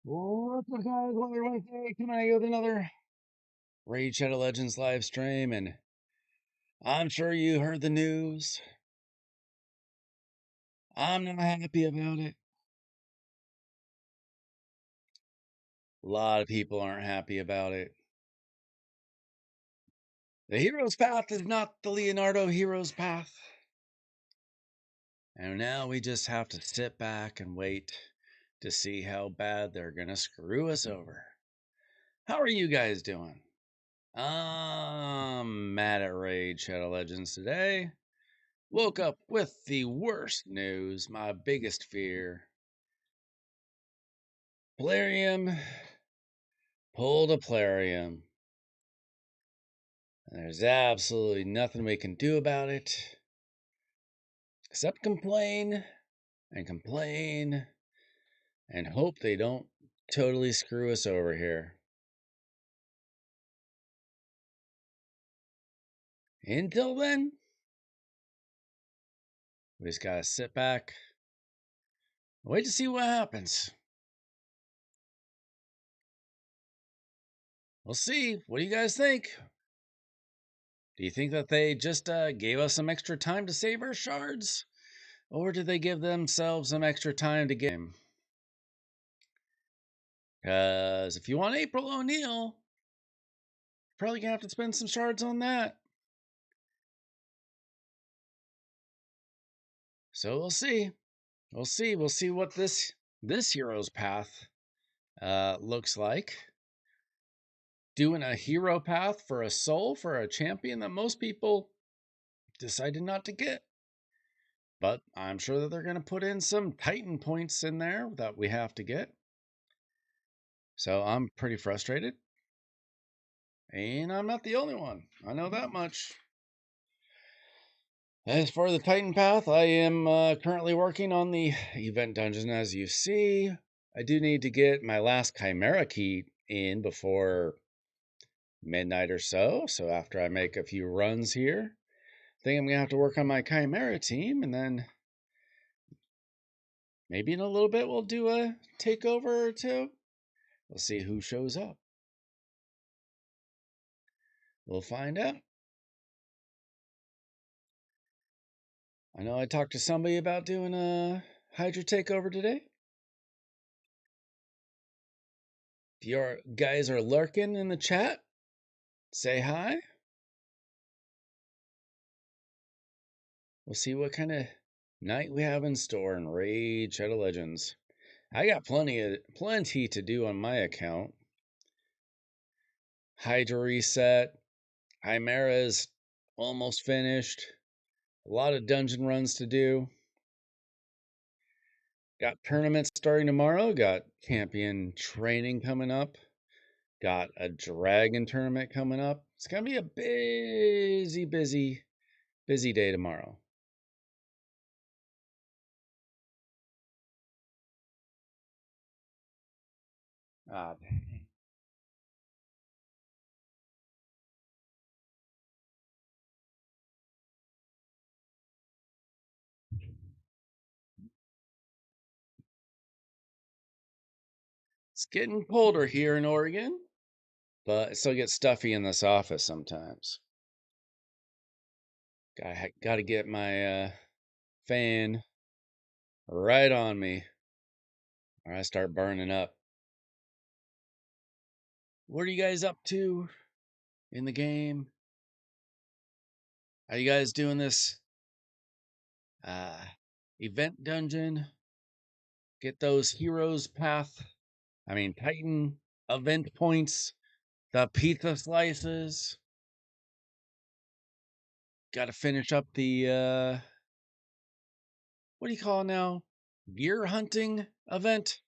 What's up, guys? Welcome Wednesday. Coming at you with another Raid Shadow Legends live stream, and I'm sure you heard the news. I'm not happy about it. A lot of people aren't happy about it. The hero's path is not the Leonardo hero's path. And now we just have to sit back and wait to see how bad they're going to screw us over. How are you guys doing? I'm mad at Raid Shadow Legends today. Woke up with the worst news, my biggest fear. Plarium pulled a Plarium. And there's absolutely nothing we can do about it except complain and complain and hope they don't totally screw us over here. Until then, we just gotta sit back and wait to see what happens. We'll see. What do you guys think? Do you think that they just gave us some extra time to save our shards? Or did they give themselves some extra time to get him? Because if you want April O'Neil, you're probably going to have to spend some shards on that. So we'll see. We'll see. We'll see what this hero's path looks like. Doing a hero path for a soul for a champion that most people decided not to get. But I'm sure that they're going to put in some Titan points in there that we have to get. So I'm pretty frustrated. And I'm not the only one. I know that much. As for the Titan path, I am currently working on the event dungeon, as you see. I do need to get my last Chimera key in before midnight or so. So after I make a few runs here, I think I'm going to have to work on my Chimera team, and then maybe in a little bit we'll do a takeover or two. We'll see who shows up. We'll find out. I know I talked to somebody about doing a Hydra takeover today. If you guys are lurking in the chat, say hi. We'll see what kind of night we have in store in Raid Shadow Legends. I got plenty to do on my account. Hydra reset. Chimera is almost finished. A lot of dungeon runs to do. Got tournaments starting tomorrow. Got champion training coming up. Got a dragon tournament coming up. It's going to be a busy day tomorrow. Dang. It's getting colder here in Oregon, but it still gets stuffy in this office sometimes. Got to get my fan right on me, or I start burning up. What are you guys up to in the game? Are you guys doing this uh, event dungeon? Get those heroes Titan event points, the pizza slices. Got to finish up the what do you call it now? Gear hunting event.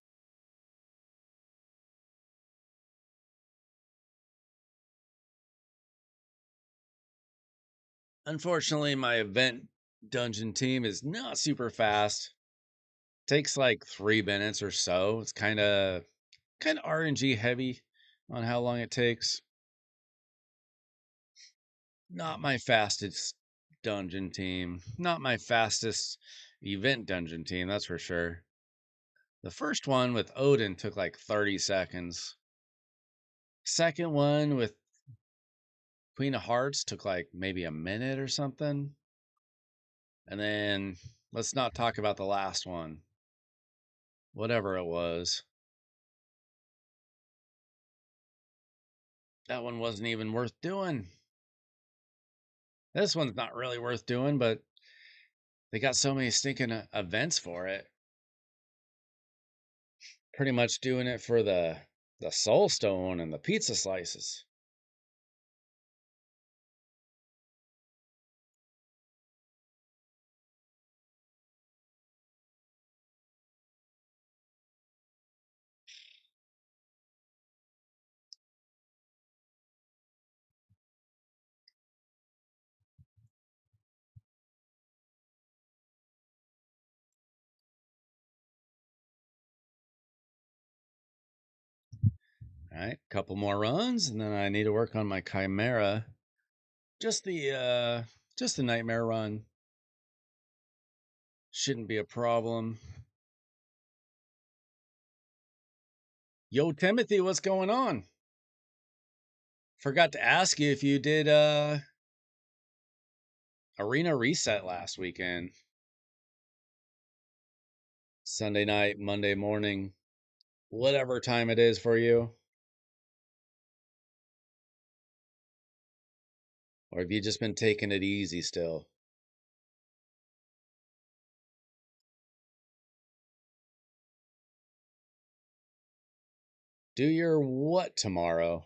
Unfortunately, my event dungeon team is not super fast. Takes like 3 minutes or so. It's kind of RNG heavy on how long it takes. Not my fastest dungeon team. Not my fastest event dungeon team, that's for sure. The first one with Odin took like 30 seconds. Second one with Queen of Hearts took like maybe a minute or something. And then let's not talk about the last one. Whatever it was. That one wasn't even worth doing. This one's not really worth doing, but they got so many stinking events for it. Pretty much doing it for the soul stone and the pizza slices. All right, couple more runs, and then I need to work on my chimera. Just the nightmare run. Shouldn't be a problem. Yo, Timothy, what's going on? Forgot to ask you if you did arena reset last weekend. Sunday night, Monday morning, whatever time it is for you. Or have you just been taking it easy still? Do your what tomorrow?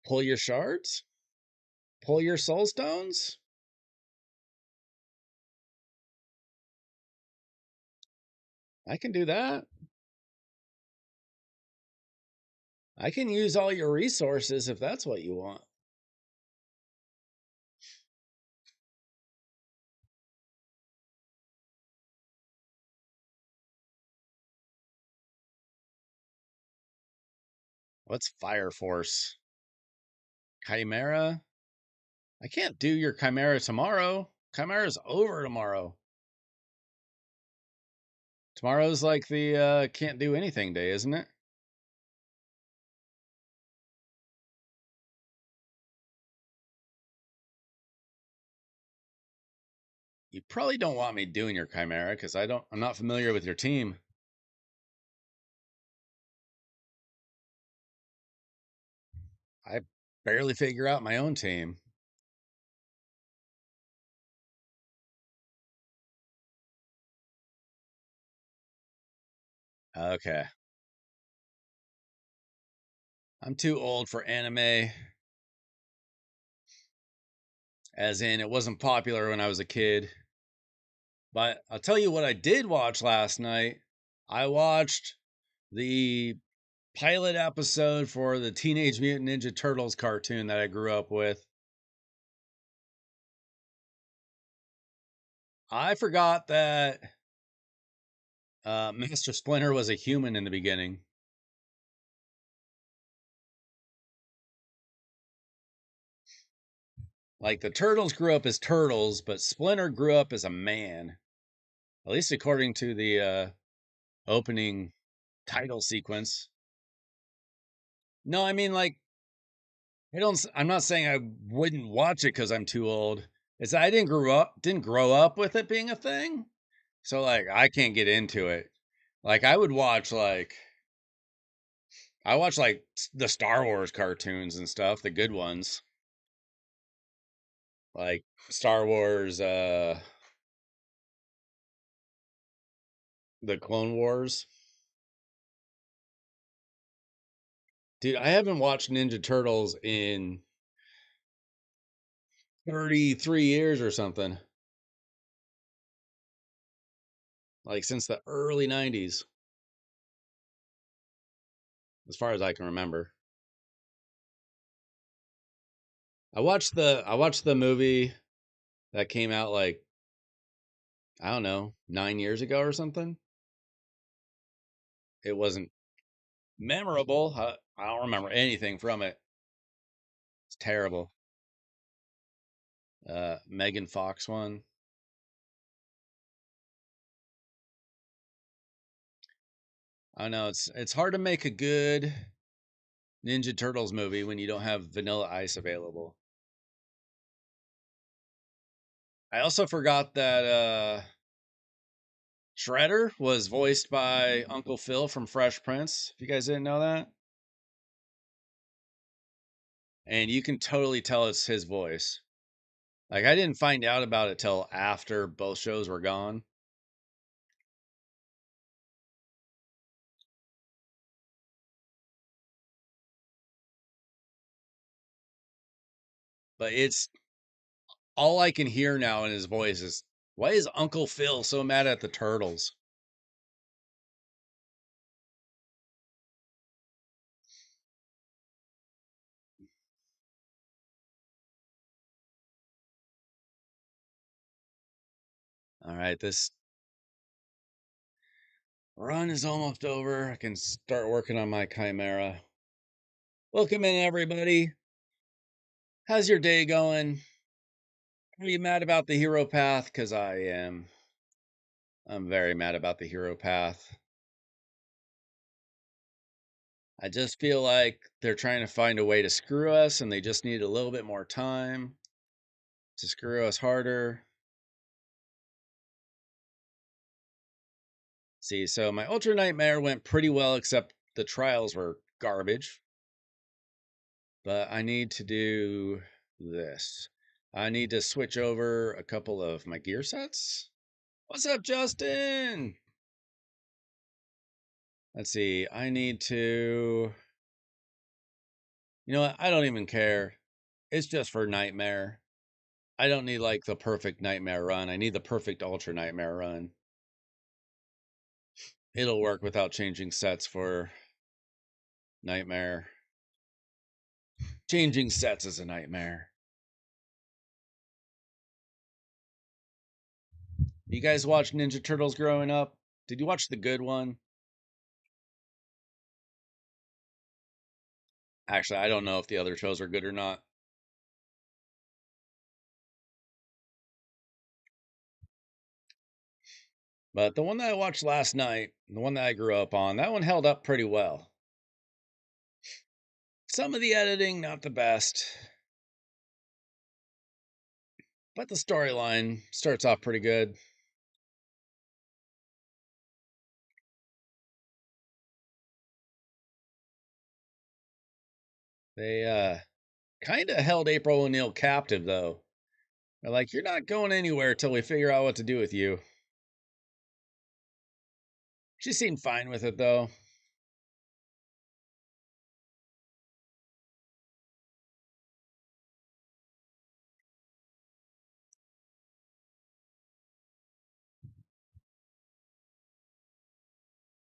Pull your shards? Pull your soul stones? I can do that. I can use all your resources if that's what you want. What's Fire Force? Chimera? I can't do your Chimera tomorrow. Chimera's over tomorrow. Tomorrow's like the can't do anything day, isn't it? You probably don't want me doing your Chimera because I'm not familiar with your team. I barely figure out my own team. Okay. I'm too old for anime, as in it wasn't popular when I was a kid. But I'll tell you what I did watch last night. I watched the pilot episode for the Teenage Mutant Ninja Turtles cartoon that I grew up with. I forgot that Master Splinter was a human in the beginning. Like the turtles grew up as turtles, but Splinter grew up as a man. At least according to the opening title sequence. No, I mean like I don't. I'm not saying I wouldn't watch it because I'm too old. It's I didn't grow up with it being a thing, so like I can't get into it. Like I would watch like I watch like the Star Wars cartoons and stuff, the good ones, like Star Wars, the Clone Wars. Dude, I haven't watched Ninja Turtles in 33 years or something. Like since the early 90s, as far as I can remember. I watched the movie that came out like I don't know, 9 years ago or something. It wasn't memorable. I don't remember anything from it. It's terrible. Megan Fox one. I don't know. It's hard to make a good Ninja Turtles movie when you don't have Vanilla Ice available. I also forgot that Shredder was voiced by Uncle Phil from Fresh Prince. If you guys didn't know that, and you can totally tell it's his voice. Like I didn't find out about it till after both shows were gone. But it's all I can hear now in his voice is, why is Uncle Phil so mad at the turtles? All right, this run is almost over. I can start working on my Chimera. Welcome in, everybody. How's your day going? Are you mad about the hero path? Because I am. I'm very mad about the hero path. I just feel like they're trying to find a way to screw us, and they just need a little bit more time to screw us harder. See, so my Ultra Nightmare went pretty well, except the trials were garbage. But I need to do this. I need to switch over a couple of my gear sets. What's up, Justin? Let's see. I need to. You know what? I don't even care. It's just for Nightmare. I don't need like the perfect Nightmare run. I need the perfect Ultra Nightmare run. It'll work without changing sets for Nightmare. Changing sets is a nightmare. You guys watch Ninja Turtles growing up? Did you watch the good one? Actually, I don't know if the other shows are good or not. But the one that I watched last night, the one that I grew up on, that one held up pretty well. Some of the editing, not the best. But the storyline starts off pretty good. They kind of held April O'Neil captive, though. They're like, you're not going anywhere till we figure out what to do with you. She seemed fine with it, though.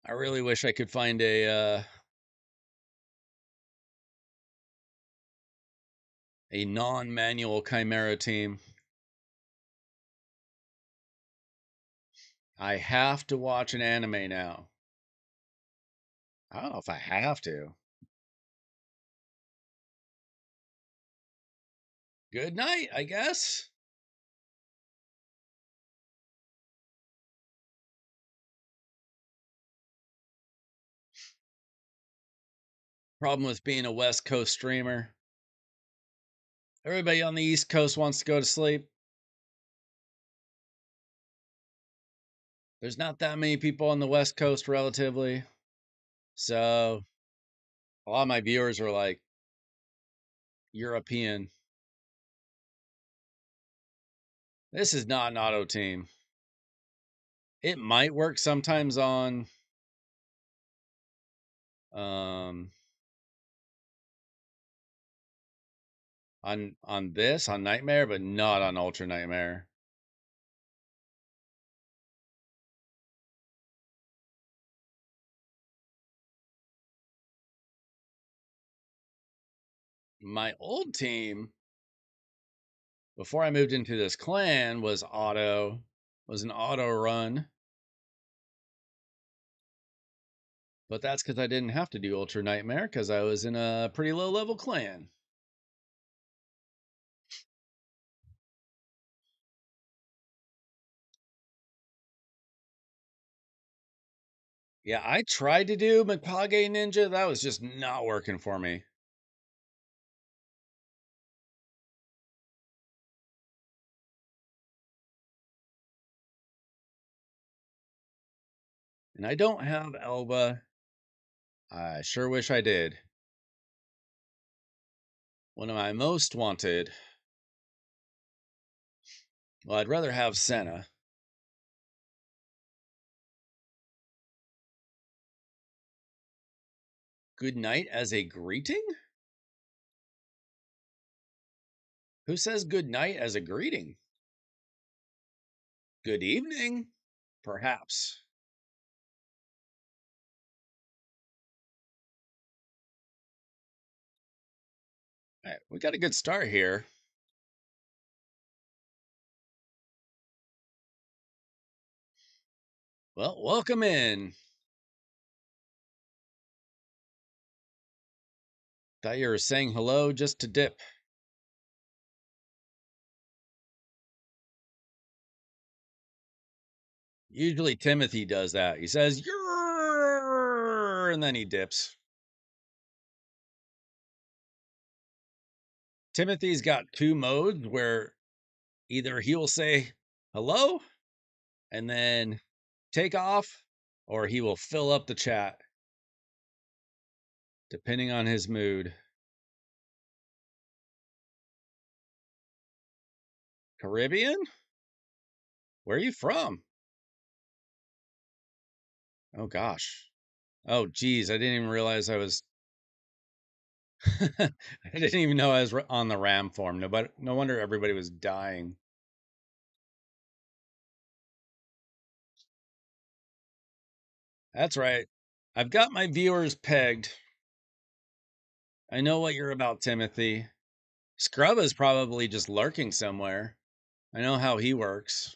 I really wish I could find a non-manual Chimera team. I have to watch an anime now. I don't know if I have to. Good night, I guess. Problem with being a West Coast streamer. Everybody on the East Coast wants to go to sleep. There's not that many people on the West Coast relatively. So a lot of my viewers are like European. This is not an auto team. It might work sometimes um on this on Nightmare, but not on Ultra Nightmare. My old team before I moved into this clan was an auto run, but that's because I didn't have to do Ultra Nightmare because I was in a pretty low level clan. Yeah, I tried to do Mikage Ninja. That was just not working for me. And I don't have Elba. I sure wish I did. One of my most wanted. Well, I'd rather have Senna. Good night as a greeting? Who says good night as a greeting? Good evening, perhaps. All right, we got a good start here. Well, welcome in. Thought you were saying hello just to dip. Usually Timothy does that. He says, "You're," and then he dips. Timothy's got two modes where either he will say hello and then take off, or he will fill up the chat, depending on his mood. Caribbean? Where are you from? Oh, gosh. Oh, geez. I didn't even realize I was. I didn't even know I was on the RAM form. No wonder everybody was dying. That's right. I've got my viewers pegged. I know what you're about, Timothy. Scrub is probably just lurking somewhere. I know how he works.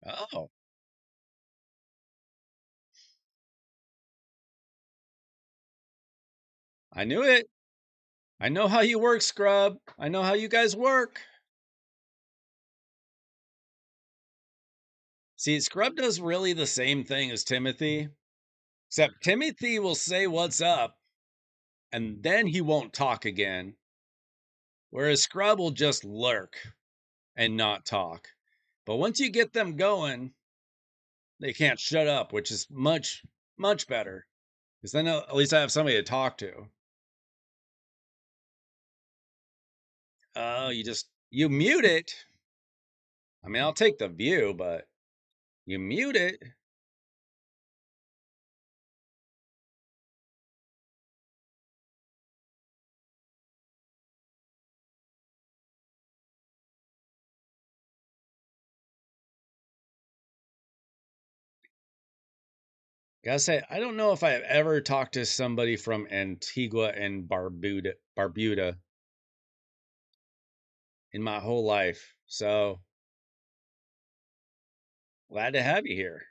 Oh, I knew it. I know how you work, Scrub. I know how you guys work. See, Scrub does really the same thing as Timothy, except Timothy will say what's up and then he won't talk again, whereas Scrub will just lurk and not talk. But once you get them going, they can't shut up, which is much, much better. Because then at least I have somebody to talk to. Oh, you mute it. I mean, I'll take the view, but you mute it. Gotta say, I don't know if I've ever talked to somebody from Antigua and Barbuda in my whole life. So glad to have you here.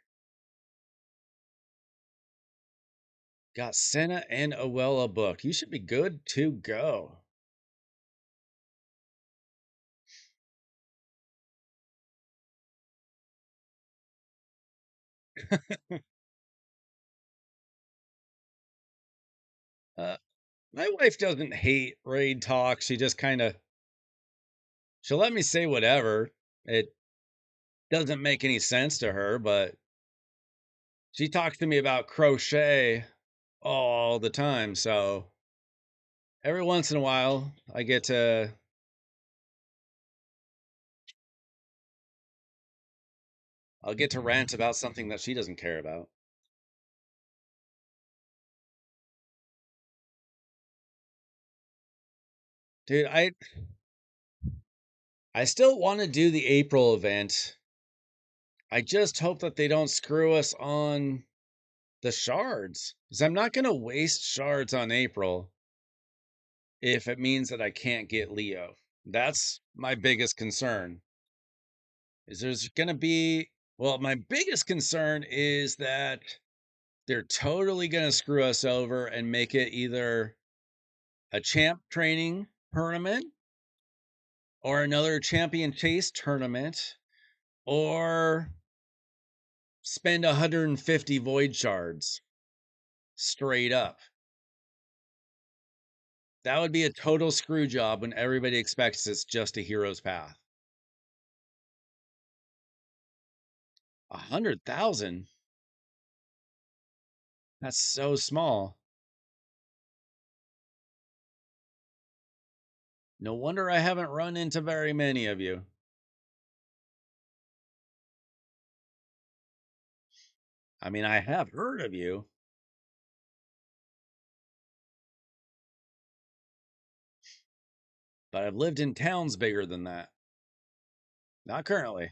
Got Senna and Owella book. You should be good to go. Uh, my wife doesn't hate raid talk. She just kind of she'll let me say whatever. It doesn't make any sense to her, but she talks to me about crochet all the time. So every once in a while, I'll get to rant about something that she doesn't care about. Dude, I still want to do the April event. I just hope that they don't screw us on the shards. Because I'm not going to waste shards on April if it means that I can't get Leo. That's my biggest concern. Is there's going to be, well, my biggest concern is that they're totally going to screw us over and make it either a champ training tournament or another champion chase tournament or spend 150 void shards straight up. That would be a total screw job when everybody expects it's just a hero's path. 100,000? That's so small. No wonder I haven't run into very many of you. I mean, I have heard of you, but I've lived in towns bigger than that. Not currently.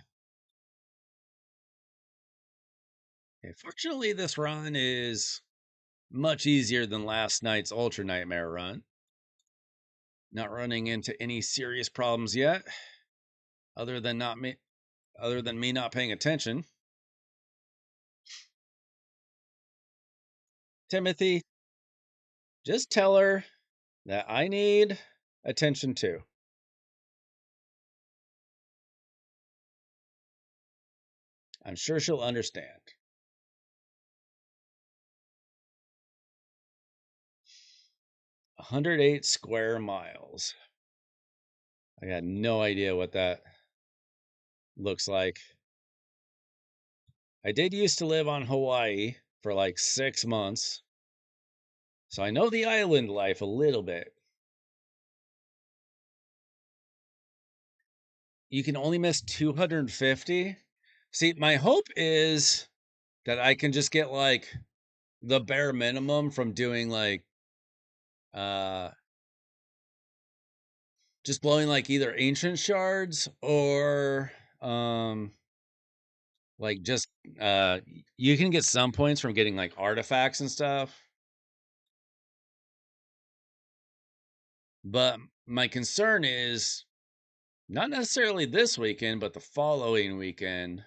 Okay, fortunately, this run is much easier than last night's Ultra Nightmare run. Not running into any serious problems yet, other than not me, other than me not paying attention. Timothy, just tell her that I need attention too. I'm sure she'll understand. 108 square miles. I got no idea what that looks like. I did used to live on Hawaii for like 6 months, so I know the island life a little bit. You can only miss 250. See, my hope is that I can just get like the bare minimum from doing like uh just blowing like either ancient shards or um like just uh you can get some points from getting like artifacts and stuff. But my concern is not necessarily this weekend, but the following weekend.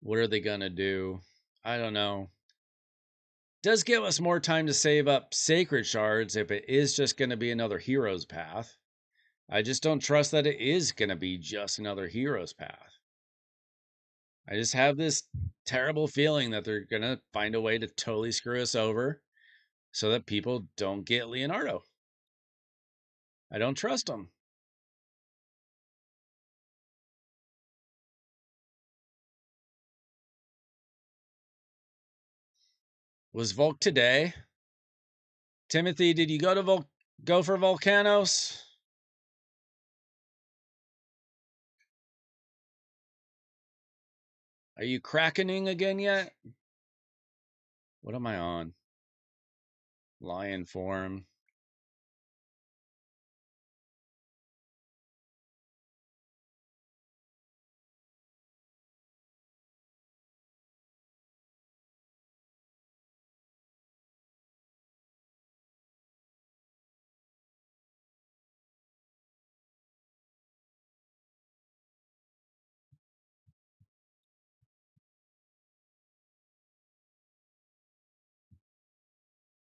What are they going to do? I don't know. Does give us more time to save up sacred shards if it is just going to be another hero's path. I just don't trust that it is going to be just another hero's path. I just have this terrible feeling that they're going to find a way to totally screw us over so that people don't get Leonardo. I don't trust them. Was Volk today? Timothy, did you go for Volcanos? Are you crackening again yet? What am I on? Lion form.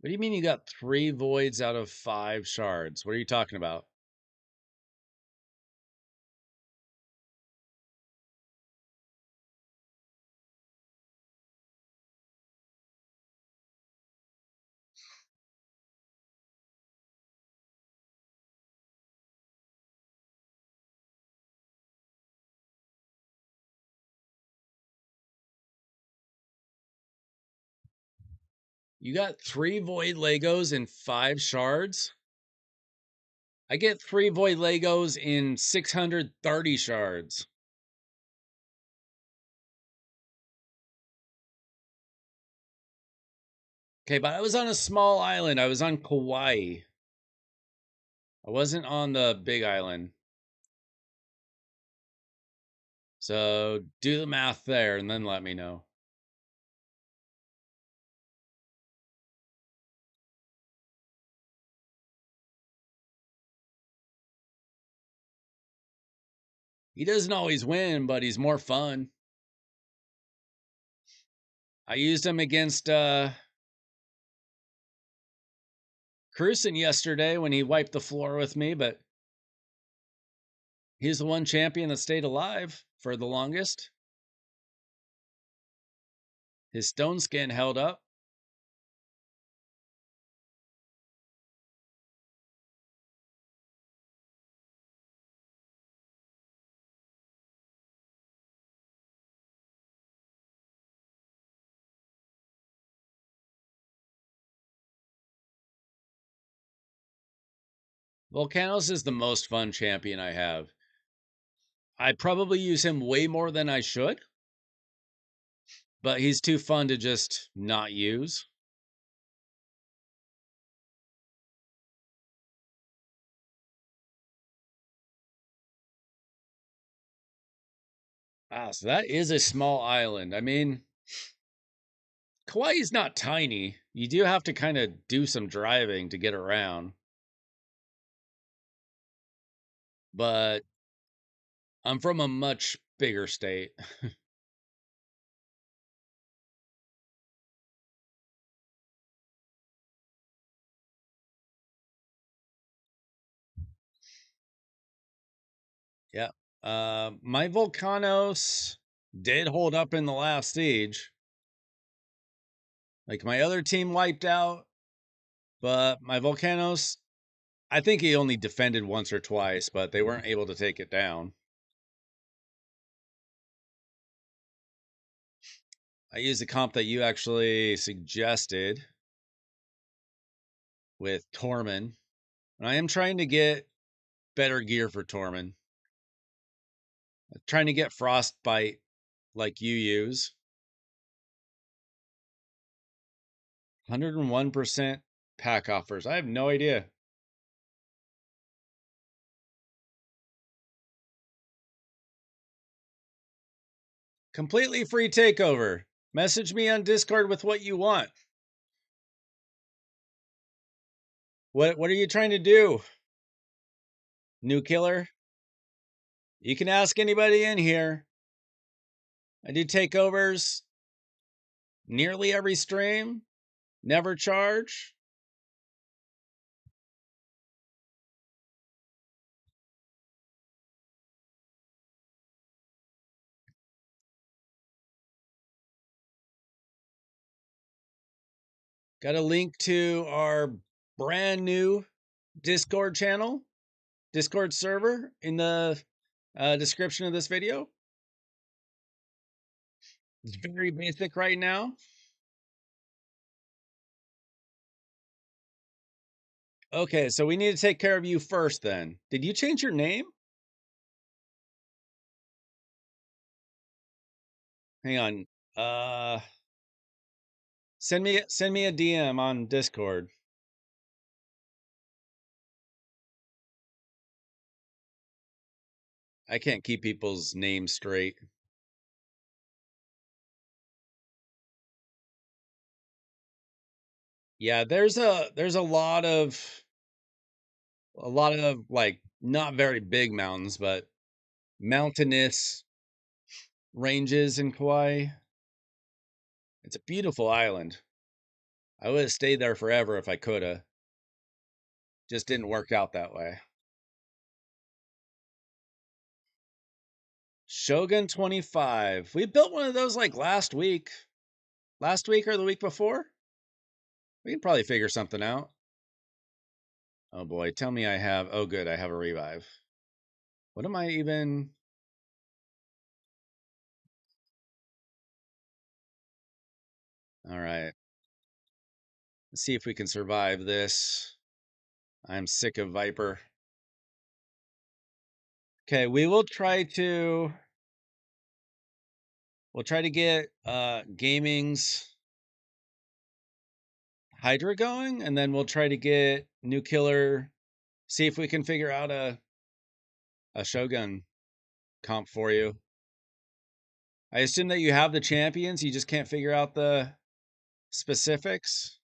What do you mean you got 3 voids out of 5 shards? What are you talking about? You got 3 void Legos in 5 shards? I get 3 void Legos in 630 shards. Okay, but I was on a small island. I was on Kauai. I wasn't on the big island. So do the math there and then let me know. He doesn't always win, but he's more fun. I used him against Cruisen yesterday when he wiped the floor with me, but he's the one champion that stayed alive for the longest. His stone skin held up. Volcanos is the most fun champion I have. I probably use him way more than I should, but he's too fun to just not use. Ah, so that is a small island. I mean, Kauai's not tiny. You do have to kind of do some driving to get around. But I'm from a much bigger state. Yeah. My Volcanos did hold up in the last siege. Like my other team wiped out, but my Volcanos, I think he only defended once or twice, but they weren't able to take it down. I used a comp that you actually suggested with Tormund. And I am trying to get better gear for Tormund. I'm trying to get Frostbite like you use. 101% pack offers. I have no idea. Completely free takeover. Message me on Discord with what you want. What are you trying to do? New killer? You can ask anybody in here. I do takeovers nearly every stream. Never charge. Got a link to our brand new Discord channel, Discord server in the description of this video. It's very basic right now. Okay, so we need to take care of you first then. Did you change your name? Hang on. Send me a DM on Discord. I can't keep people's names straight. Yeah, there's a lot of like not very big mountains, but mountainous ranges in Kauai. It's a beautiful island. I would have stayed there forever if I could have. Just didn't work out that way. Shogun 25. We built one of those like last week. Last week or the week before? We can probably figure something out. Oh boy, tell me I have. Oh, good, I have a revive. What am I even? All right. Let's see if we can survive this. I'm sick of Viper. Okay, we'll try to get gaming's Hydra going, and then we'll try to get New Killer. See if we can figure out a Shogun comp for you. I assume that you have the champions, you just can't figure out the specifics.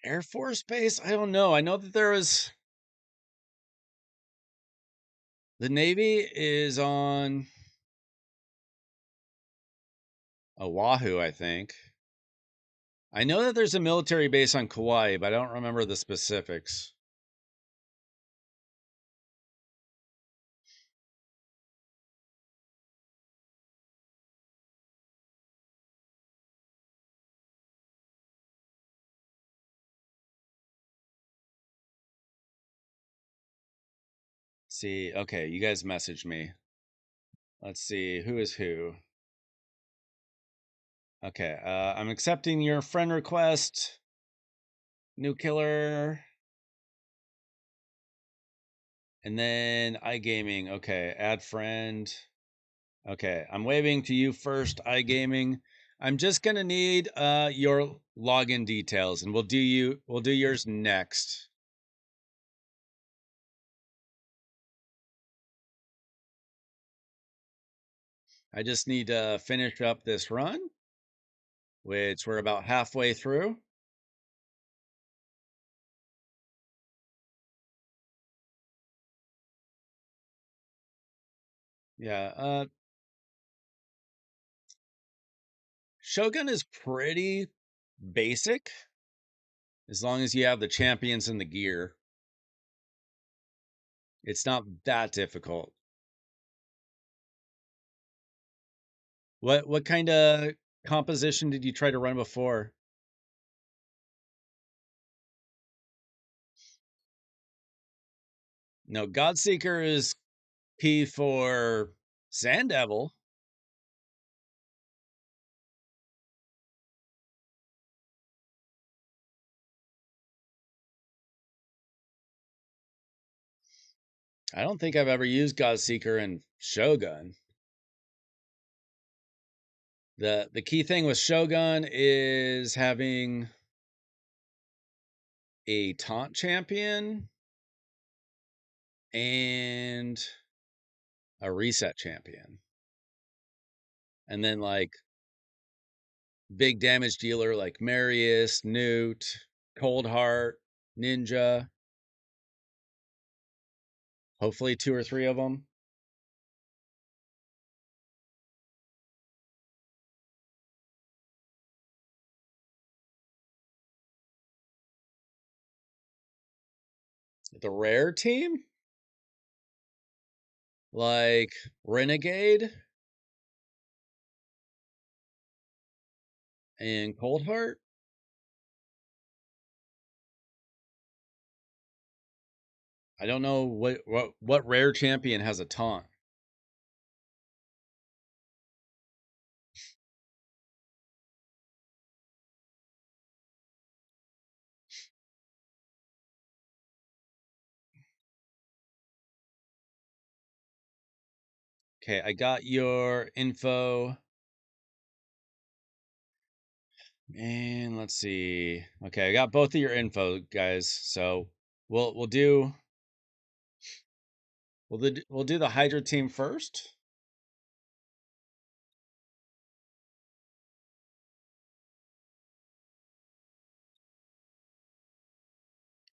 Air Force Base? I don't know. I know that there was the Navy is on Oahu, I think. I know that there's a military base on Kauai, but I don't remember the specifics. See, okay, you guys messaged me. Let's see who is who. Okay, I'm accepting your friend request. New Killer. And then iGaming. Okay, add friend. Okay, I'm waving to you first, iGaming. I'm just gonna need your login details, and we'll do yours next. I just need to finish up this run, which we're about halfway through. Yeah, Shogun is pretty basic as long as you have the champions and the gear. It's not that difficult. What kind of composition did you try to run before? No, Godseeker is P for Sand Devil. I don't think I've ever used Godseeker in Shogun. The key thing with Shogun is having a taunt champion and a reset champion. And then like big damage dealer like Marius, Newt, Coldheart, Ninja. Hopefully 2 or 3 of them. The rare team? Like Renegade and Coldheart? I don't know what rare champion has a taunt. Okay, I got your info. And let's see. Okay, I got both of your info, guys. So we'll do we'll do the Hydra team first.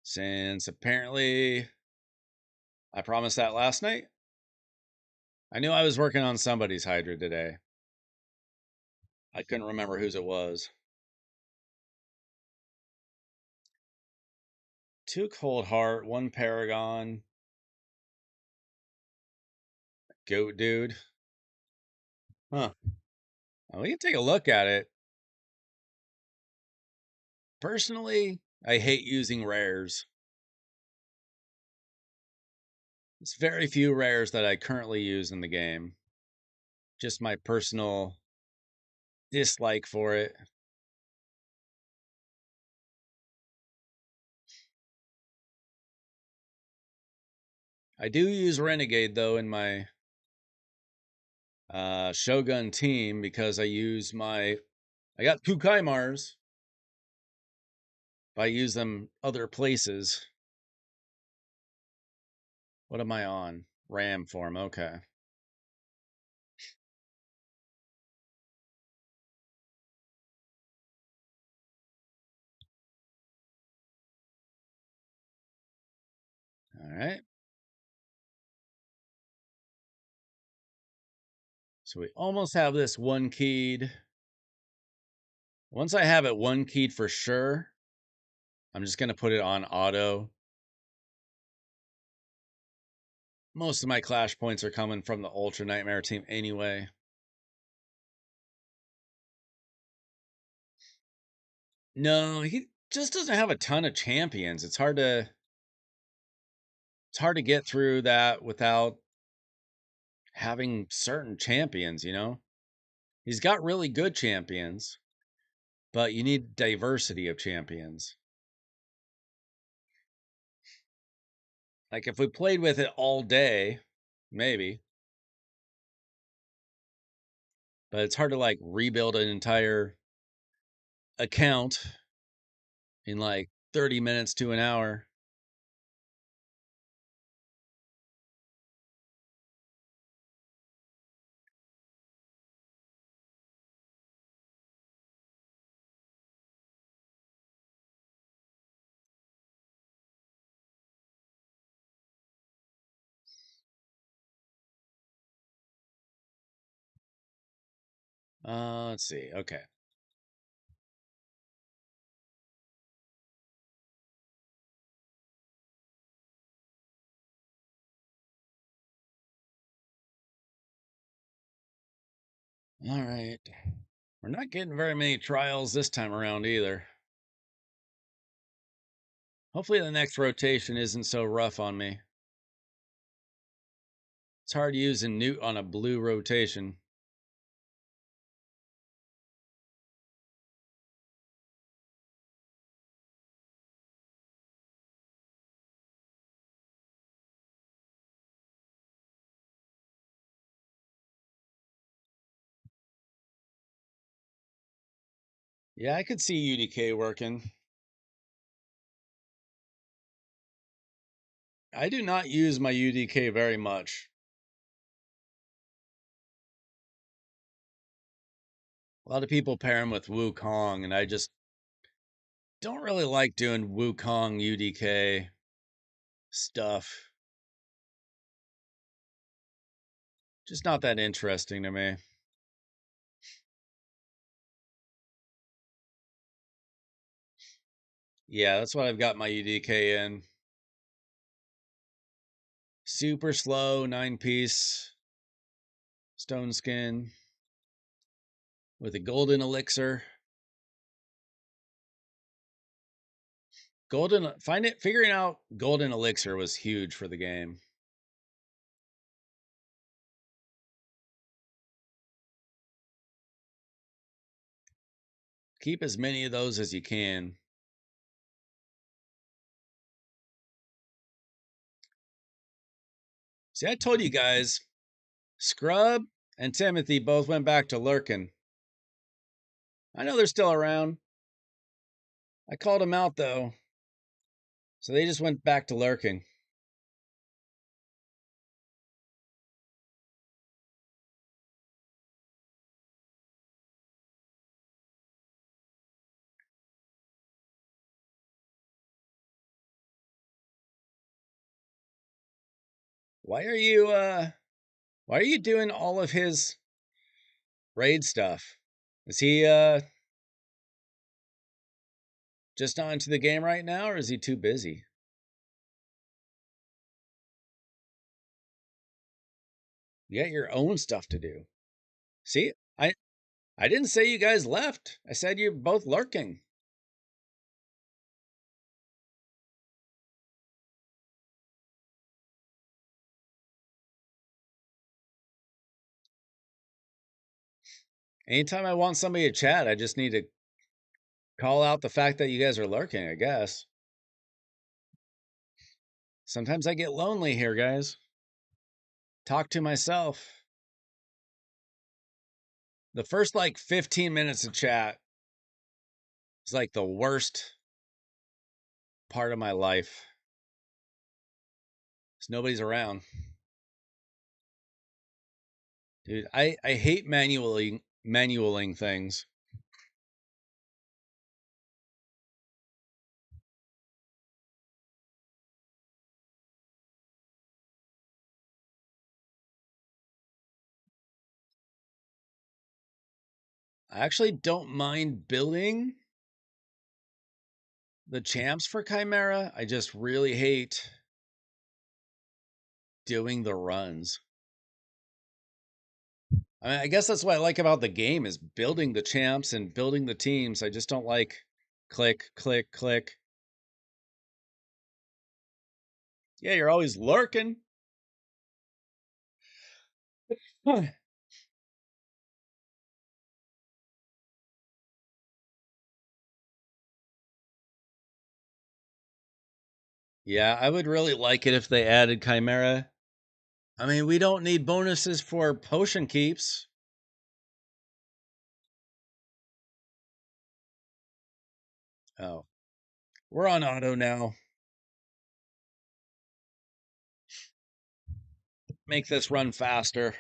Since apparently I promised that last night. I knew I was working on somebody's Hydra today. I couldn't remember whose it was. Two Cold Heart, one Paragon, Goat Dude. Huh. Well, we can take a look at it. Personally, I hate using rares. It's very few rares that I currently use in the game. Just my personal dislike for it. I do use Renegade though in my Shogun team because I got two Kaimars, but I use them other places. What am I on? Ram form, okay. All right. So we almost have this one keyed. Once I have it one keyed for sure, I'm just going to put it on auto. Most of my Clash points are coming from the Ultra Nightmare team anyway. No, he just doesn't have a ton of champions. It's hard to get through that without having certain champions, you know? He's got really good champions, but you need diversity of champions. Like if we played with it all day, maybe. But it's hard to like rebuild an entire account in like 30 minutes to an hour. Let's see. Okay. All right. We're not getting very many trials this time around either. Hopefully the next rotation isn't so rough on me. It's hard using Newt on a blue rotation. Yeah, I could see UDK working. I do not use my UDK very much. A lot of people pair him with Wukong, and I just don't really like doing Wukong UDK stuff. Just not that interesting to me. Yeah, that's what I've got my UDK in. Super slow, 9-piece stone skin with a golden elixir. Figuring out golden elixir was huge for the game. Keep as many of those as you can. See, I told you guys, Scrub and Timothy both went back to lurking. I know they're still around. I called them out though. So they just went back to lurking. Why are you doing all of his raid stuff? Is he just not into the game right now, or is he too busy? You got your own stuff to do. See, I didn't say you guys left. I said you're both lurking. Anytime I want somebody to chat, I just need to call out the fact that you guys are lurking, I guess. Sometimes I get lonely here, guys. Talk to myself. The first like 15 minutes of chat is like the worst part of my life. Because nobody's around. Dude, I hate manualing things. I actually don't mind building the champs for Chimera. I just really hate doing the runs. I mean, I guess that's what I like about the game is building the champs and building the teams. I just don't like click, click, click. Yeah, you're always lurking. Yeah, I would really like it if they added Chimera. I mean, we don't need bonuses for potion keeps. Oh, we're on auto now. Make this run faster.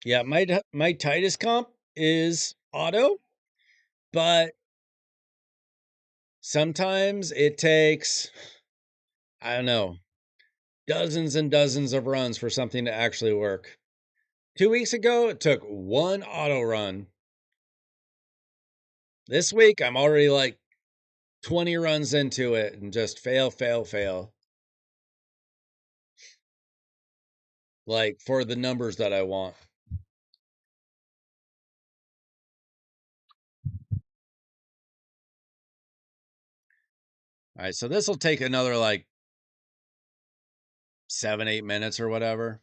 Yeah, my Titus comp is auto, but sometimes it takes, I don't know, dozens and dozens of runs for something to actually work. 2 weeks ago, it took one auto run. This week, I'm already like 20 runs into it and just fail, fail, fail. Like for the numbers that I want. All right, so this will take another like 7, 8 minutes or whatever.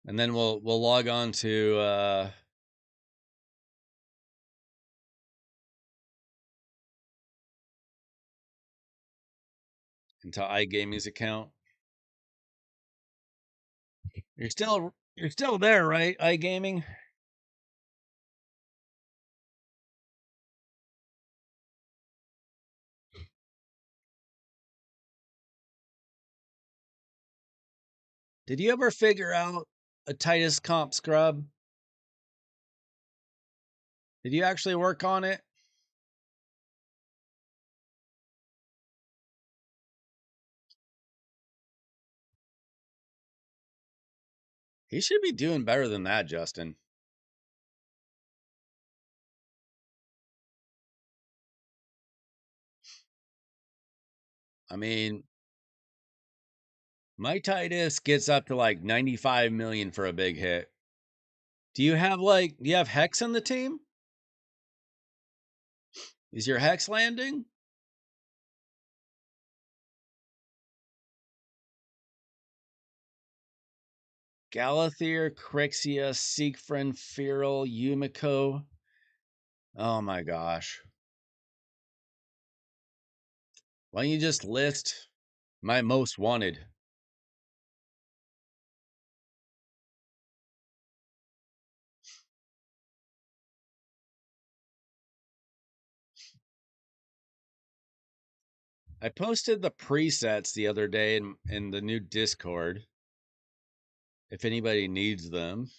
And then we'll log on to into iGaming's account. You're still there, right? iGaming. Did you ever figure out a Titus comp scrub? Did you actually work on it? He should be doing better than that, Justin. I mean, my Titus gets up to like 95 million for a big hit. Do you have Hex in the team? Is your Hex landing? Galathier, Crixia, Siegfried, Feral, Yumiko. Oh my gosh. Why don't you just list my most wanted? I posted the presets the other day in the new Discord. If anybody needs them,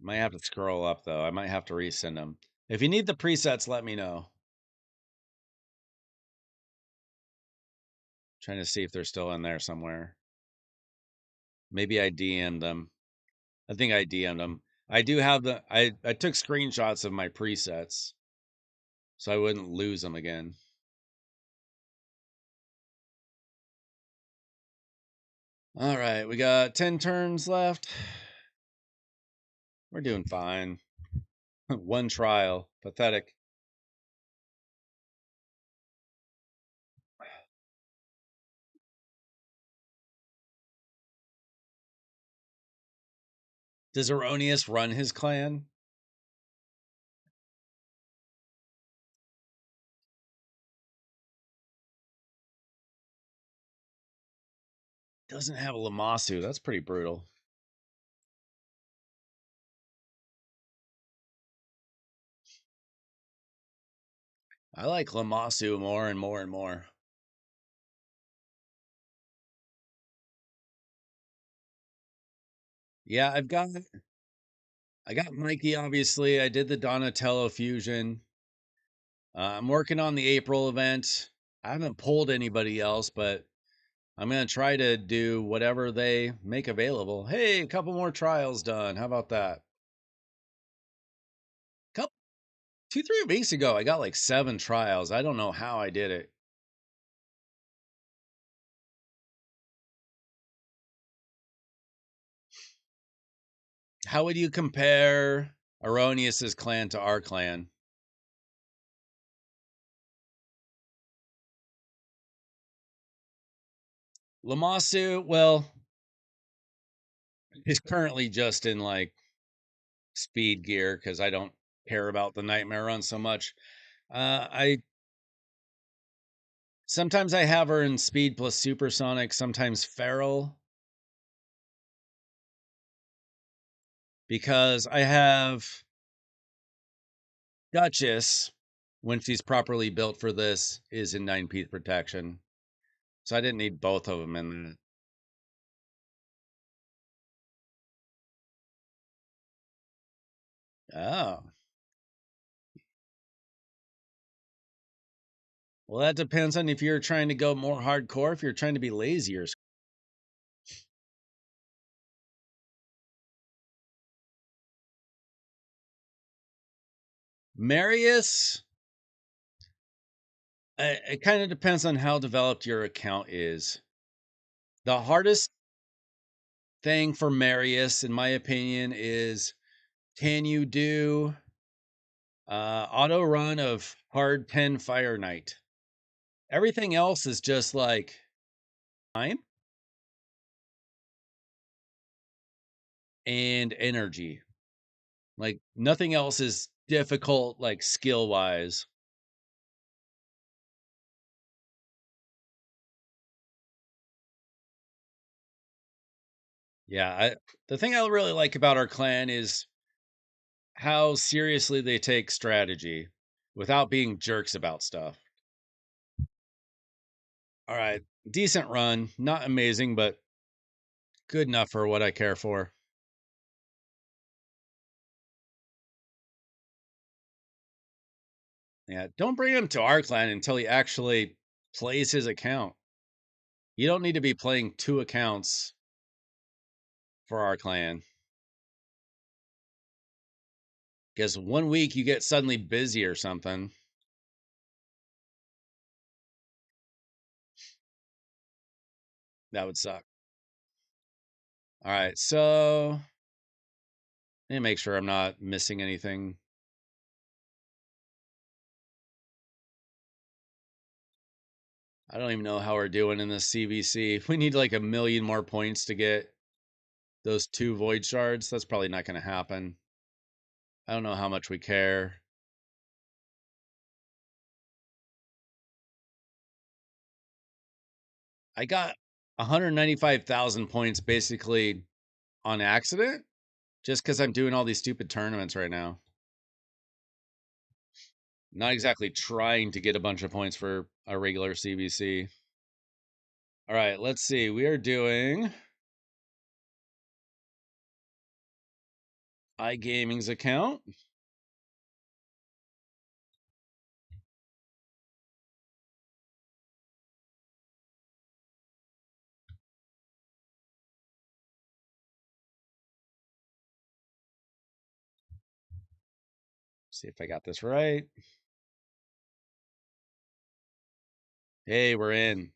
might have to scroll up though. I might have to resend them. If you need the presets, let me know. Trying to see if they're still in there somewhere. Maybe I DM'd them. I think I DM'd them. I do have I took screenshots of my presets so I wouldn't lose them again. All right, we got 10 turns left. We're doing fine. One trial. Pathetic. Does Erroneous run his clan? Doesn't have a Lamasu. That's pretty brutal. I like Lamasu more and more and more. Yeah, I got Mikey, obviously. I did the Donatello fusion. I'm working on the April event. I haven't pulled anybody else, but I'm going to try to do whatever they make available. Hey, a couple more trials done. How about that? Couple 2-3 weeks ago, I got like 7 trials. I don't know how I did it. How would you compare Aronius's clan to our clan? Lamasu, well, is currently just in like speed gear because I don't care about the nightmare run so much. I sometimes I have her in speed plus supersonic, sometimes feral, because I have Duchess when she's properly built for this is in 9-piece protection. So I didn't need both of them in that. Oh. Well, that depends on if you're trying to go more hardcore, if you're trying to be lazier. Marius, it kind of depends on how developed your account is. The hardest thing for Marius, in my opinion, is can you do auto run of hard 10 Fire Knight? Everything else is just like time and energy. Like nothing else is difficult, like skill wise. Yeah, the thing I really like about our clan is how seriously they take strategy without being jerks about stuff. All right, decent run, not amazing, but good enough for what I care for. Yeah, don't bring him to our clan until he actually plays his account. You don't need to be playing 2 accounts for our clan. Because one week you get suddenly busy or something. That would suck. All right, so let me make sure I'm not missing anything. I don't even know how we're doing in this CVC. We need like a million more points to get those 2 void shards. That's probably not going to happen. I don't know how much we care. I got 195,000 points basically on accident just because I'm doing all these stupid tournaments right now. Not exactly trying to get a bunch of points for a regular CVC. All right, let's see. We are doing iGaming's account. See if I got this right. Hey, we're in.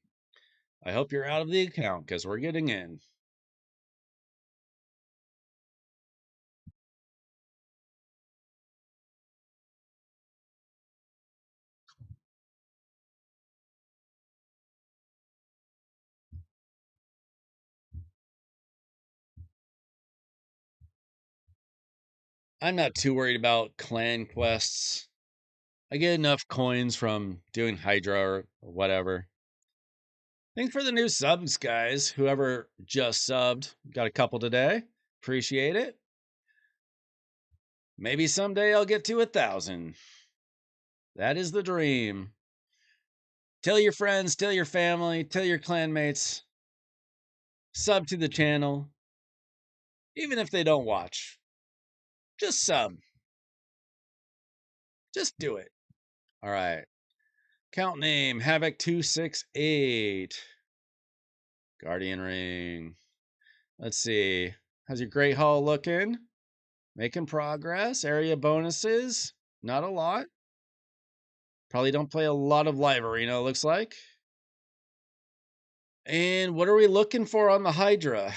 I hope you're out of the account because we're getting in. I'm not too worried about clan quests. I get enough coins from doing Hydra or whatever. Thanks for the new subs, guys. Whoever just subbed, got a couple today. Appreciate it. Maybe someday I'll get to 1,000. That is the dream. Tell your friends, tell your family, tell your clanmates. Sub to the channel. Even if they don't watch. Just sub. Just do it. All right. Count name Havoc268. Guardian Ring. Let's see. How's your Great Hall looking? Making progress. Area bonuses. Not a lot. Probably don't play a lot of Live Arena, looks like. And what are we looking for on the Hydra?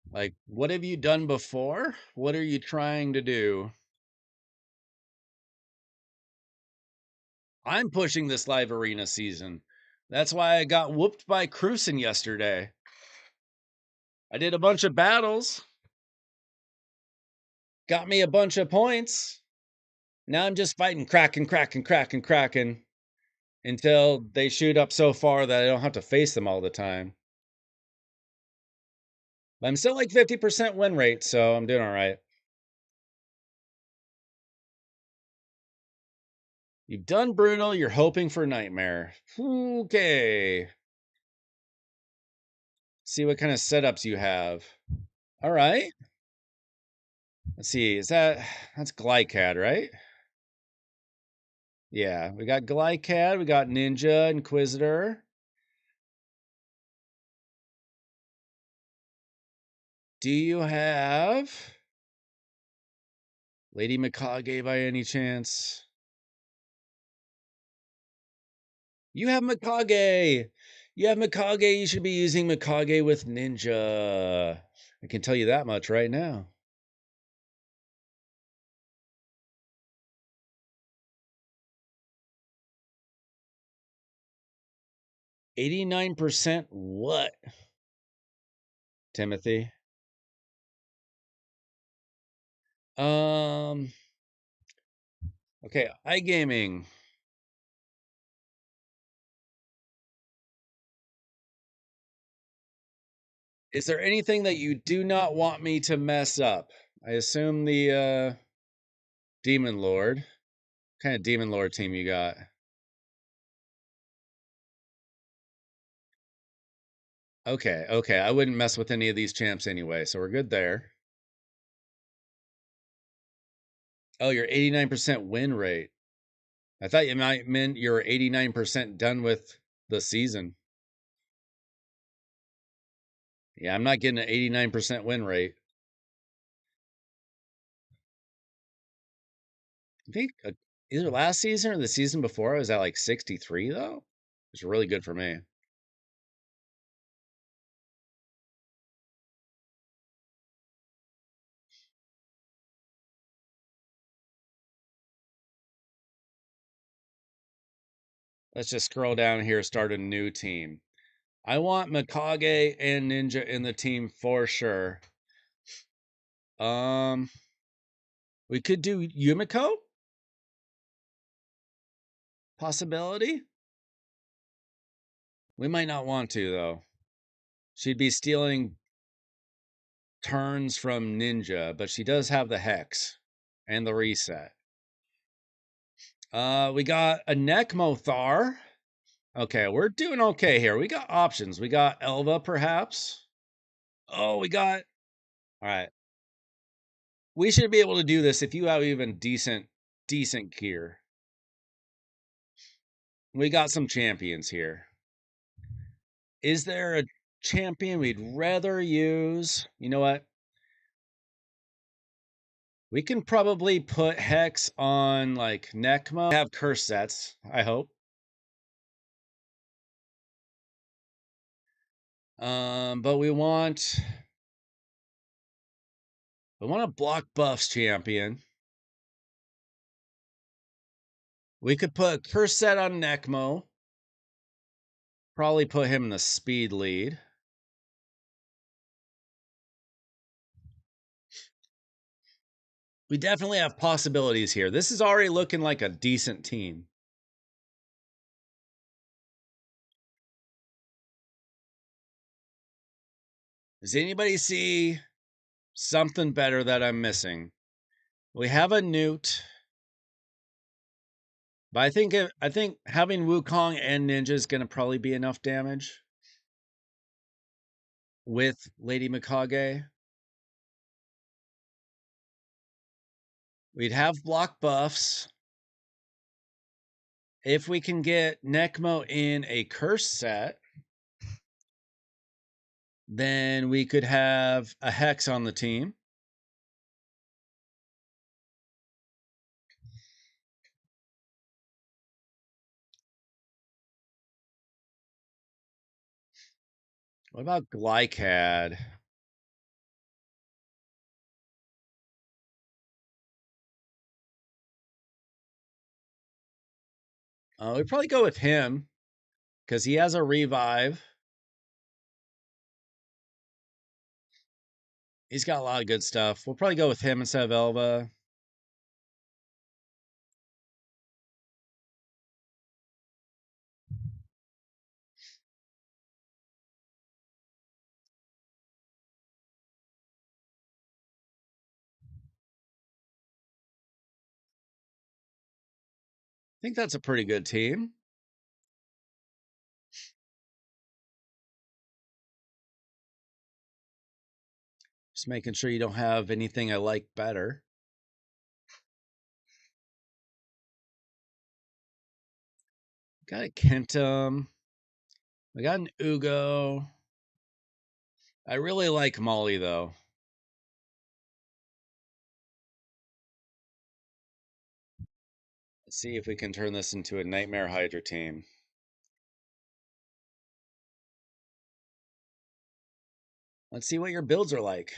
Like, what have you done before? What are you trying to do? I'm pushing this Live Arena season. That's why I got whooped by Cruisen yesterday. I did a bunch of battles. Got me a bunch of points. Now I'm just fighting Kraken until they shoot up so far that I don't have to face them all the time. But I'm still like 50% win rate, so I'm doing all right. You've done Brutal, you're hoping for Nightmare. Okay. See what kind of setups you have. All right. Let's see, that's Glycad, right? Yeah, we got Glycad, we got Ninja, Inquisitor. Do you have Lady Mikage by any chance? You have Mikage! You have Mikage, you should be using Mikage with Ninja. I can tell you that much right now. 89% what? Timothy? Okay, iGaming. Is there anything that you do not want me to mess up? I assume the Demon Lord. What kind of Demon Lord team you got? Okay. I wouldn't mess with any of these champs anyway, so we're good there. Oh, you're 89% win rate. I thought you meant you're 89% done with the season. Yeah, I'm not getting an 89% win rate. I think either last season or the season before I was at like 63 though. It's really good for me. Let's just scroll down here, start a new team. I want Mikage and Ninja in the team for sure. We could do Yumiko? Possibility? We might not want to though. She'd be stealing turns from Ninja, but she does have the Hex and the reset. We got a Nekmothar. Okay, we're doing okay here. We got options. We got Elva, perhaps. Oh, we got. All right. We should be able to do this if you have even decent gear. We got some champions here. Is there a champion we'd rather use? You know what? We can probably put Hex on like Necmo. Have curse sets, I hope. But we want a block buffs champion. We could put curse set on Necmo. Probably put him in the speed lead. We definitely have possibilities here. This is already looking like a decent team. Does anybody see something better that I'm missing? We have a Newt, but I think having Wukong and Ninja is going to probably be enough damage with Lady Mikage. We'd have block buffs. If we can get Necmo in a curse set, then we could have a Hex on the team. What about Glycad? We'd probably go with him because he has a revive. He's got a lot of good stuff. We'll probably go with him instead of Elva. I think that's a pretty good team. Just making sure you don't have anything I like better. Got a Kentum. I got an Ugo. I really like Molly, though. Let's see if we can turn this into a Nightmare Hydra team. Let's see what your builds are like.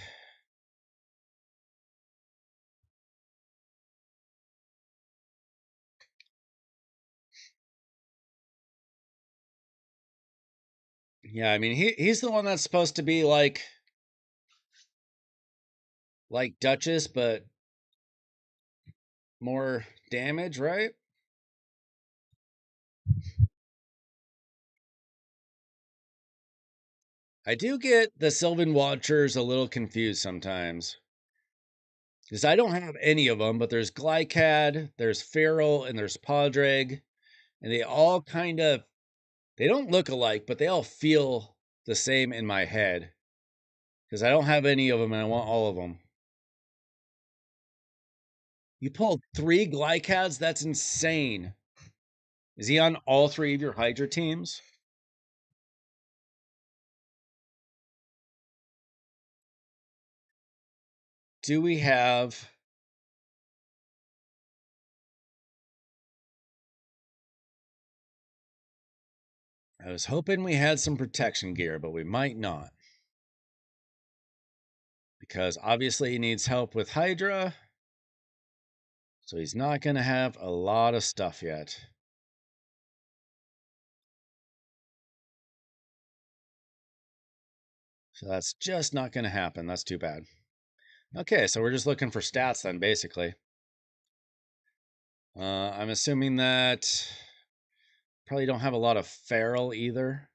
Yeah, I mean, he's the one that's supposed to be like Duchess, but more damage, right? I do get the Sylvan Watchers a little confused sometimes. Because I don't have any of them, but there's Glycad, there's Feral, and there's Padraig. And they all they don't look alike, but they all feel the same in my head. Because I don't have any of them and I want all of them. You pulled 3 Glycads? That's insane. Is he on all 3 of your Hydra teams? Do we have... I was hoping we had some protection gear, but we might not. Because obviously he needs help with Hydra. So he's not going to have a lot of stuff yet. So that's just not going to happen. That's too bad. Okay, so we're just looking for stats then, basically. I'm assuming that probably don't have a lot of Feral either.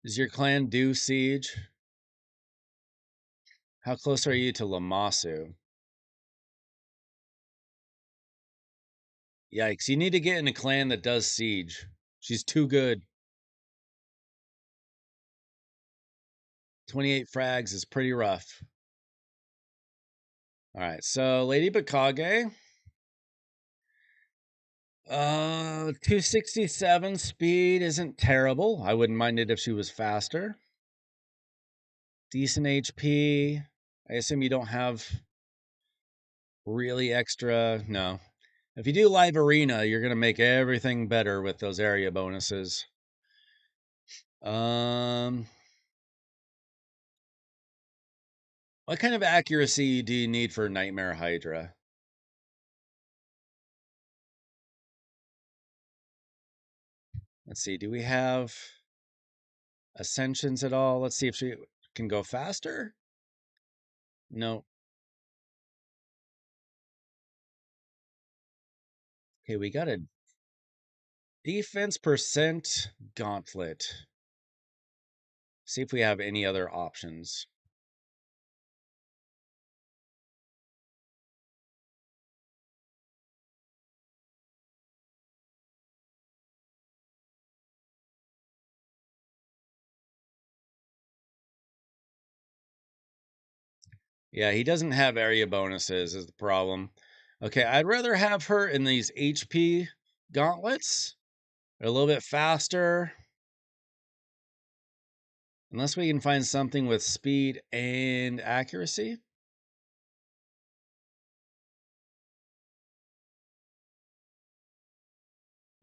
Does your clan do Siege? How close are you to Lamasu? Yikes, you need to get in a clan that does Siege. She's too good. 28 frags is pretty rough. All right, so Lady Bakage. 267 speed isn't terrible. I wouldn't mind it if she was faster. Decent HP. I assume you don't have really extra. No. If you do live arena, you're going to make everything better with those area bonuses. What kind of accuracy do you need for Nightmare Hydra? Let's see. Do we have ascensions at all? Let's see if she can go faster. No. Okay, we got a defense percent gauntlet. See if we have any other options. Yeah, he doesn't have area bonuses is the problem. Okay, I'd rather have her in these HP gauntlets. They're a little bit faster. Unless we can find something with speed and accuracy.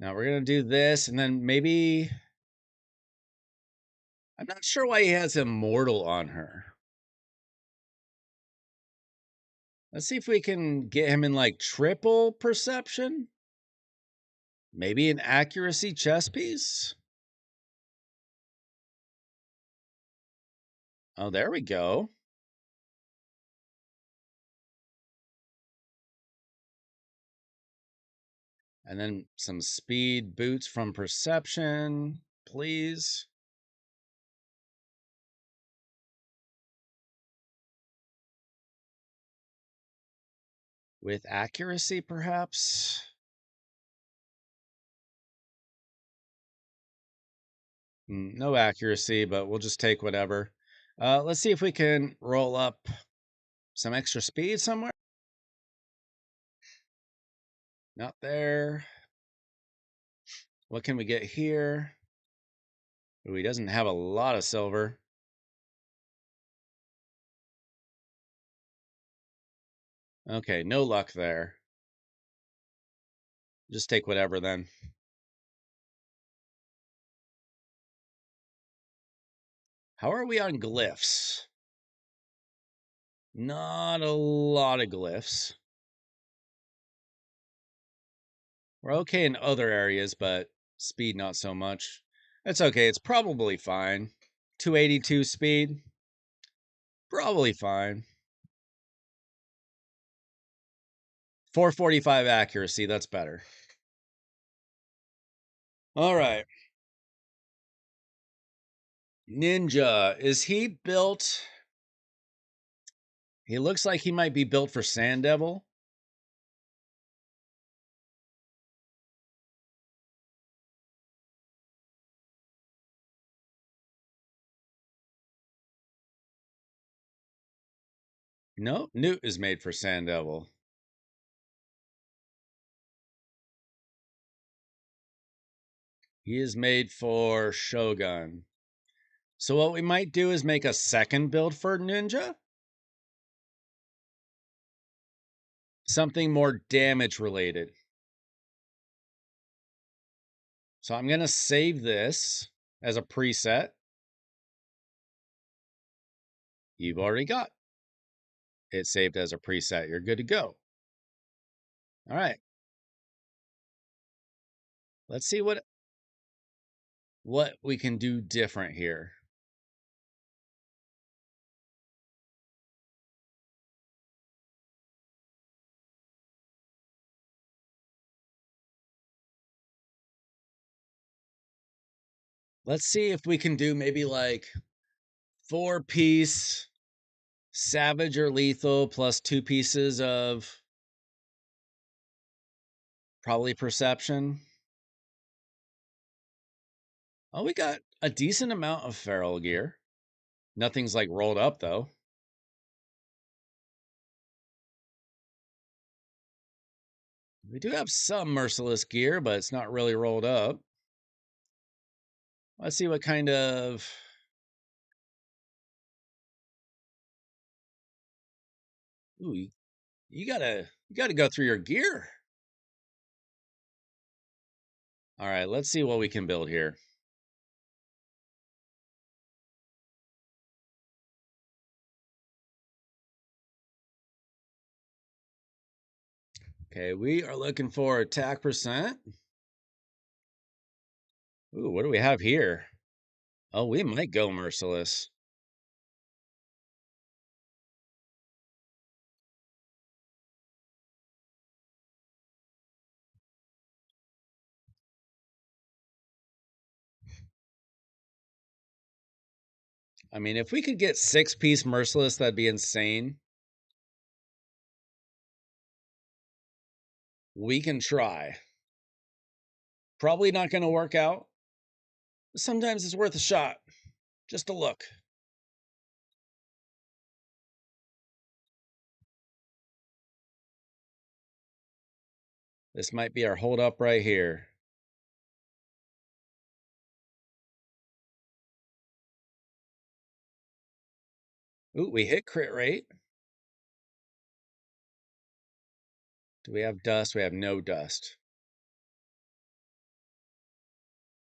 Now we're going to do this, and then maybe... I'm not sure why he has Immortal on her. Let's see if we can get him in, like, triple perception. Maybe an accuracy chess piece. Oh, there we go. And then some speed boots from perception, please. With accuracy, perhaps? No accuracy, but we'll just take whatever. Let's see if we can roll up some extra speed somewhere. Not there. What can we get here? Ooh, he doesn't have a lot of silver. Okay, no luck there. Just take whatever then. How are we on glyphs? Not a lot of glyphs. We're okay in other areas, but speed not so much. That's okay. It's probably fine. 282 speed. Probably fine. 445 accuracy. That's better. All right. Ninja. Is he built? He looks like he might be built for Sand Devil. No, Newt is made for Sand Devil. He is made for Shogun. So what we might do is make a second build for Ninja. Something more damage related. So I'm going to save this as a preset. You've already got it saved as a preset. You're good to go. All right. Let's see what we can do different here. Let's see if we can do maybe like 4-piece savage or lethal plus 2 pieces of probably perception. Oh, we got a decent amount of feral gear. Nothing's like rolled up though. We do have some merciless gear, but it's not really rolled up. Let's see what kind of... Ooh, you gotta go through your gear. All right, let's see what we can build here. Okay, we are looking for attack percent. Ooh, what do we have here? Oh, we might go merciless. I mean, if we could get 6-piece merciless, that'd be insane. We can try. Probably not going to work out. But sometimes it's worth a shot. Just a look. This might be our hold up right here. Ooh, we hit crit rate. Do we have dust? We have no dust.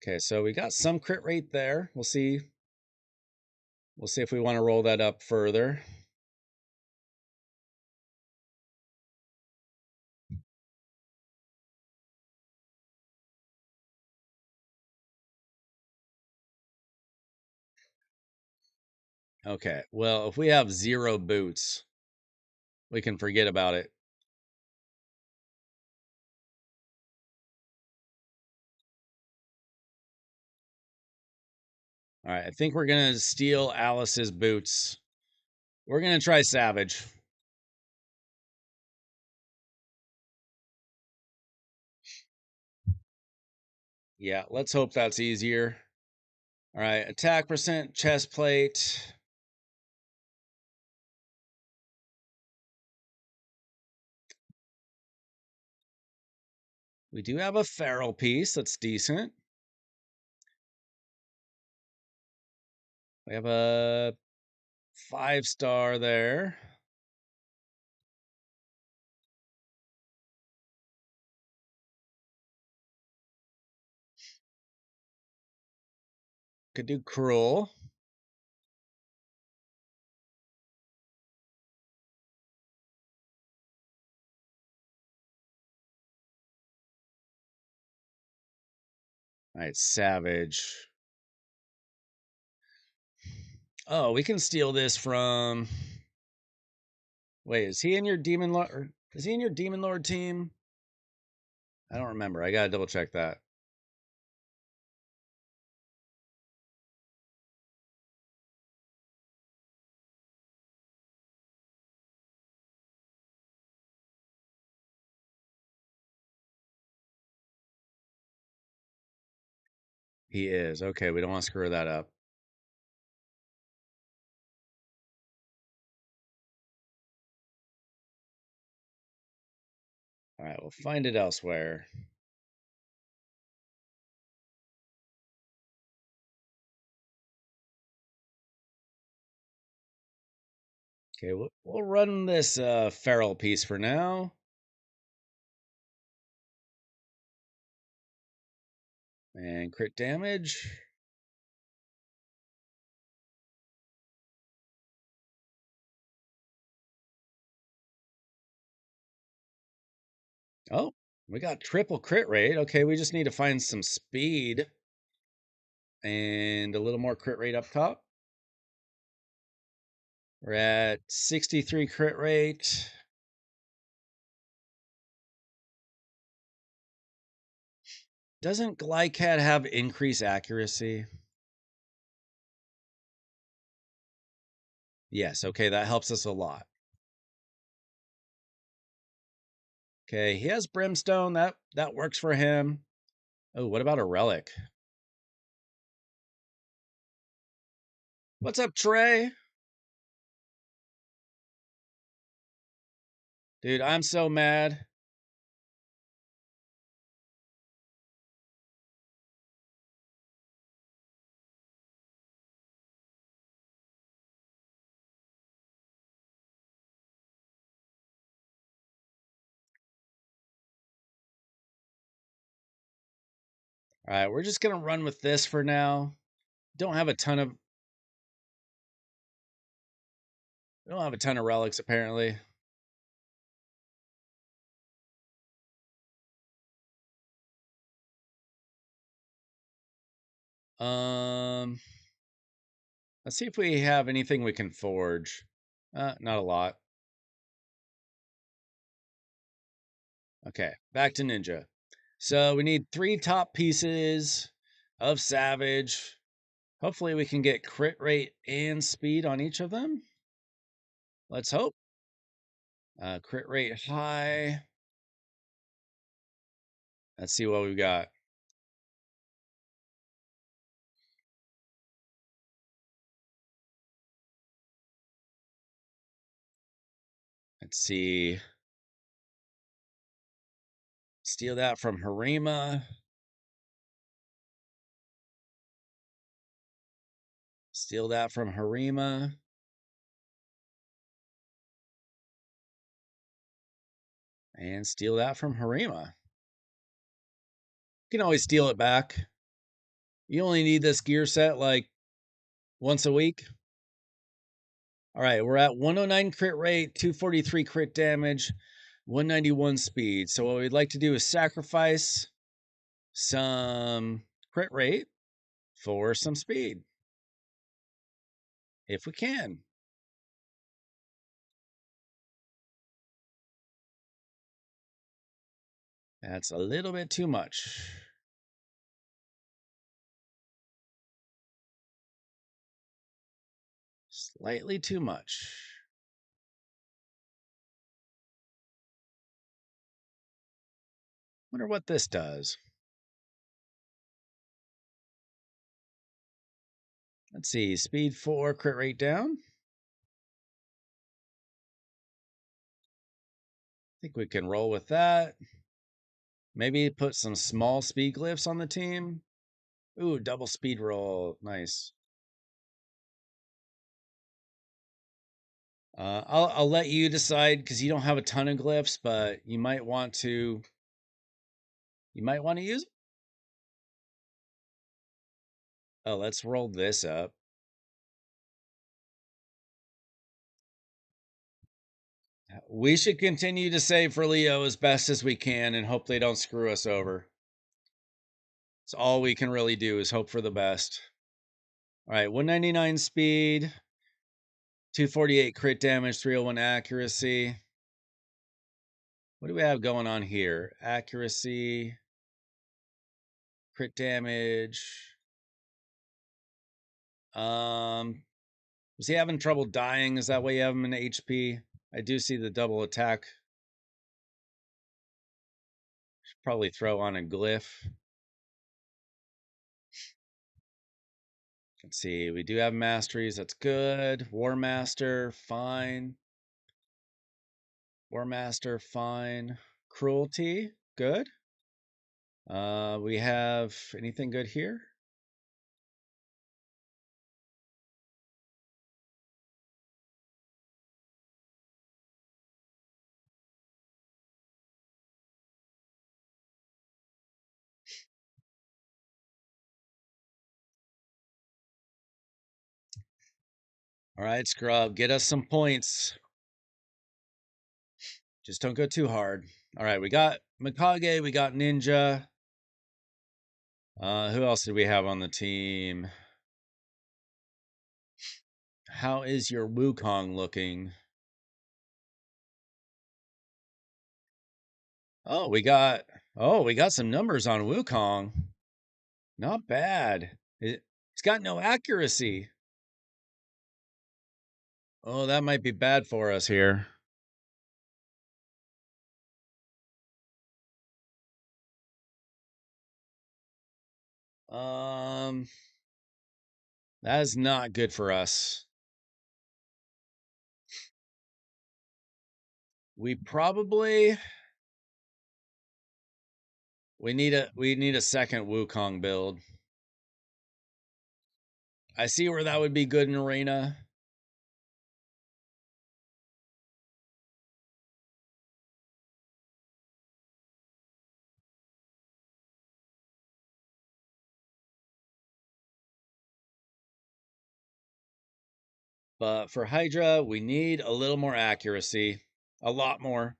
Okay, so we got some crit rate there. We'll see. We'll see if we want to roll that up further. Okay, well, if we have 0 boots, we can forget about it. All right, I think we're going to steal Alice's boots. We're going to try Savage. Yeah, let's hope that's easier. All right, attack percent, chest plate. We do have a feral piece that's decent. We have a 5-star there. Could do cruel. All right, savage. Oh, we can steal this from... Wait, is he in your demon lord? Is he in your demon lord team? I don't remember. I gotta double check that. He is. Okay, we don't want to screw that up. All right, we'll find it elsewhere. Okay, we'll run this feral piece for now. And crit damage. Oh, we got triple crit rate. Okay, we just need to find some speed and a little more crit rate up top. We're at 63 crit rate. Doesn't Glycat have increased accuracy? Yes, okay, that helps us a lot. Okay, he has Brimstone. That works for him. Oh, what about a relic? What's up, Trey? Dude, I'm so mad. All right, we're just gonna run with this for now. Don't have a ton of relics apparently. Um, let's see if we have anything we can forge. Not a lot. Okay, back to ninja. So we need 3 top pieces of savage. Hopefully we can get crit rate and speed on each of them. Let's hope. Crit rate high. Let's see what we've got. Let's see. Steal that from Harima. Steal that from Harima. And steal that from Harima. You can always steal it back. You only need this gear set like once a week. All right, we're at 109 crit rate, 243 crit damage, 191 speed. So what we'd like to do is sacrifice some crit rate for some speed. If we can. That's a little bit too much. Slightly too much. Wonder what this does. Let's see, speed 4, crit rate down. I think we can roll with that. Maybe put some small speed glyphs on the team. Ooh, double speed roll. Nice. I'll let you decide because you don't have a ton of glyphs, but you might want to use it. Oh, let's roll this up. We should continue to save for Leo as best as we can and hope they don't screw us over. It's all we can really do is hope for the best. All right, 199 speed, 248 crit damage, 301 accuracy. What do we have going on here? Accuracy, crit damage. Was he having trouble dying? Is that why you have him in HP? I do see the double attack. Should probably throw on a glyph. Let's see. We do have masteries. That's good. War Master, fine. War Master, fine. Cruelty, good. We have anything good here? All right, Scrub, get us some points. Just don't go too hard. All right, we got Mikage, we got Ninja. Who else did we have on the team? How is your Wukong looking? Oh, we got some numbers on Wukong. Not bad. It's got no accuracy. Oh, that might be bad for us here. That is not good for us. We probably we need a second Wukong build. I see where that would be good in arena. But for Hydra, we need a little more accuracy. A lot more.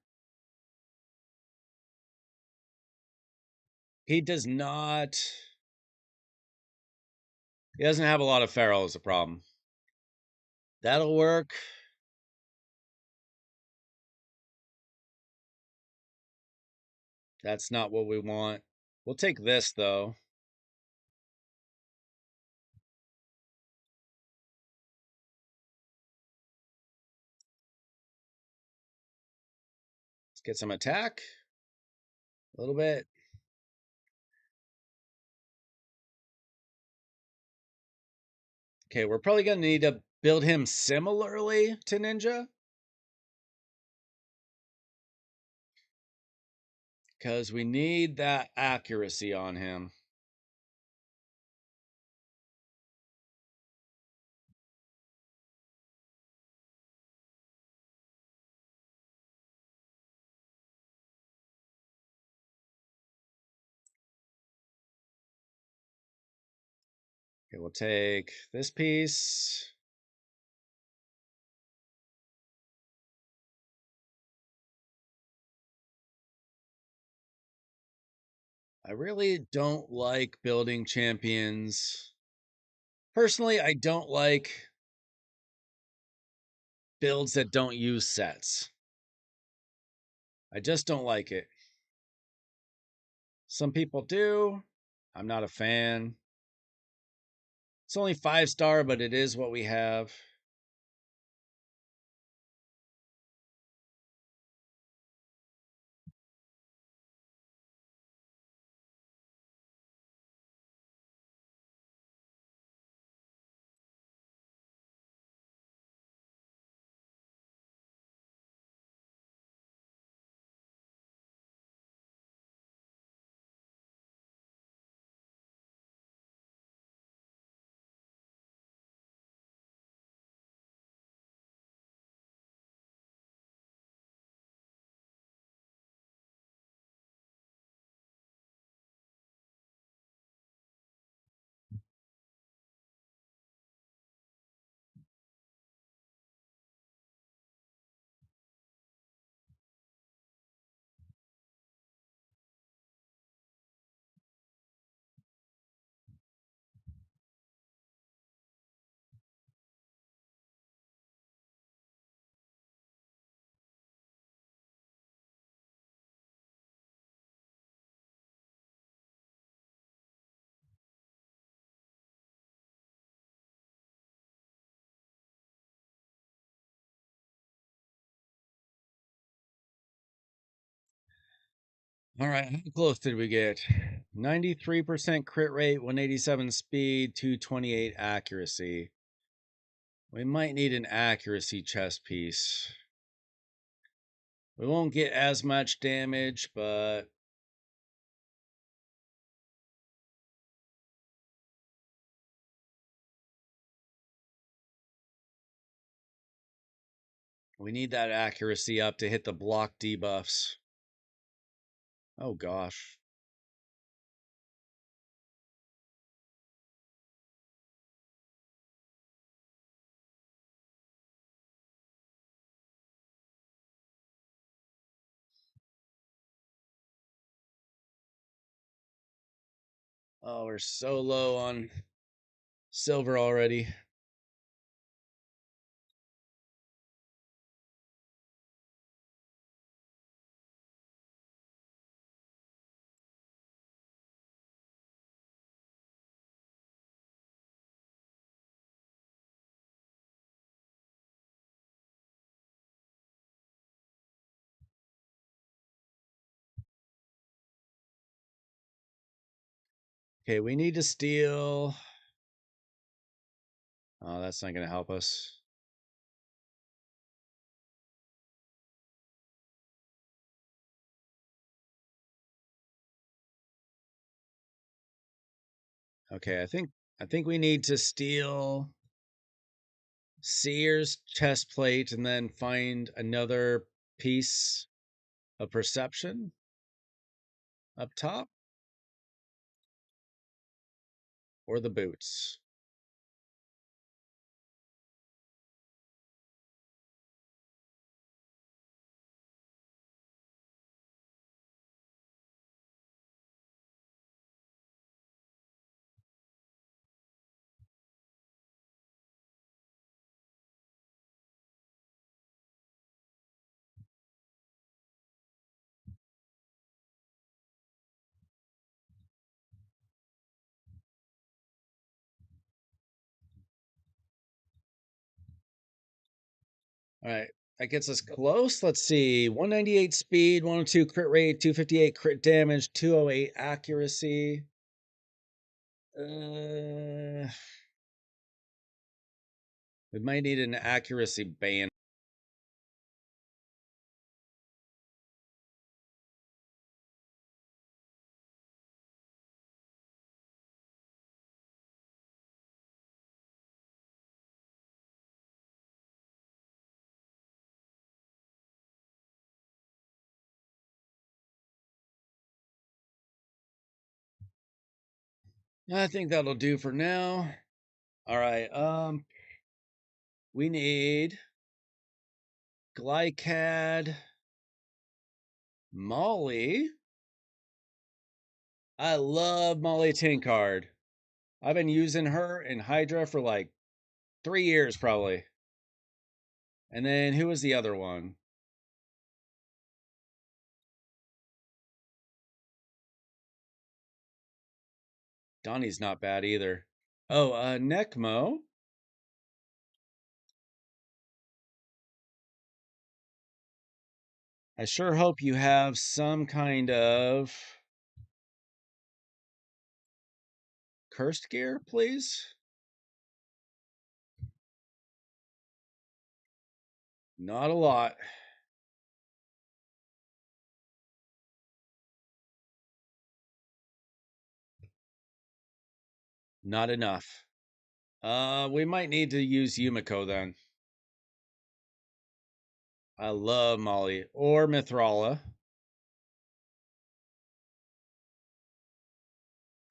He does not. He doesn't have a lot of feral is a problem. That'll work. That's not what we want. We'll take this, though. Let's get some attack. A little bit. Okay, we're probably going to need to build him similarly to Ninja. Because we need that accuracy on him. Okay, we'll take this piece. I really don't like building champions. Personally, I don't like builds that don't use sets. I just don't like it. Some people do. I'm not a fan. It's only 5-star, but it is what we have. All right, how close did we get? 93% crit rate, 187 speed, 228 accuracy. We might need an accuracy chest piece. We won't get as much damage, but we need that accuracy up to hit the block debuffs. Oh gosh. Oh, we're so low on silver already. Okay, we need to steal. Oh, that's not going to help us. Okay, I think we need to steal Seer's chest plate and then find another piece of perception up top, or the boots. All right. That gets us close. Let's see. 198 speed, 102 crit rate, 258 crit damage, 208 accuracy. We might need an accuracy band. I think that'll do for now. All right. We need Glycad, Molly. I love Molly Tinkard. I've been using her in Hydra for like 3 years probably. And then who was the other one? Donnie's not bad either. Oh, Necmo. I sure hope you have some kind of cursed gear, please. Not a lot. Not enough. We might need to use Yumiko then. I love Molly or Mithrala.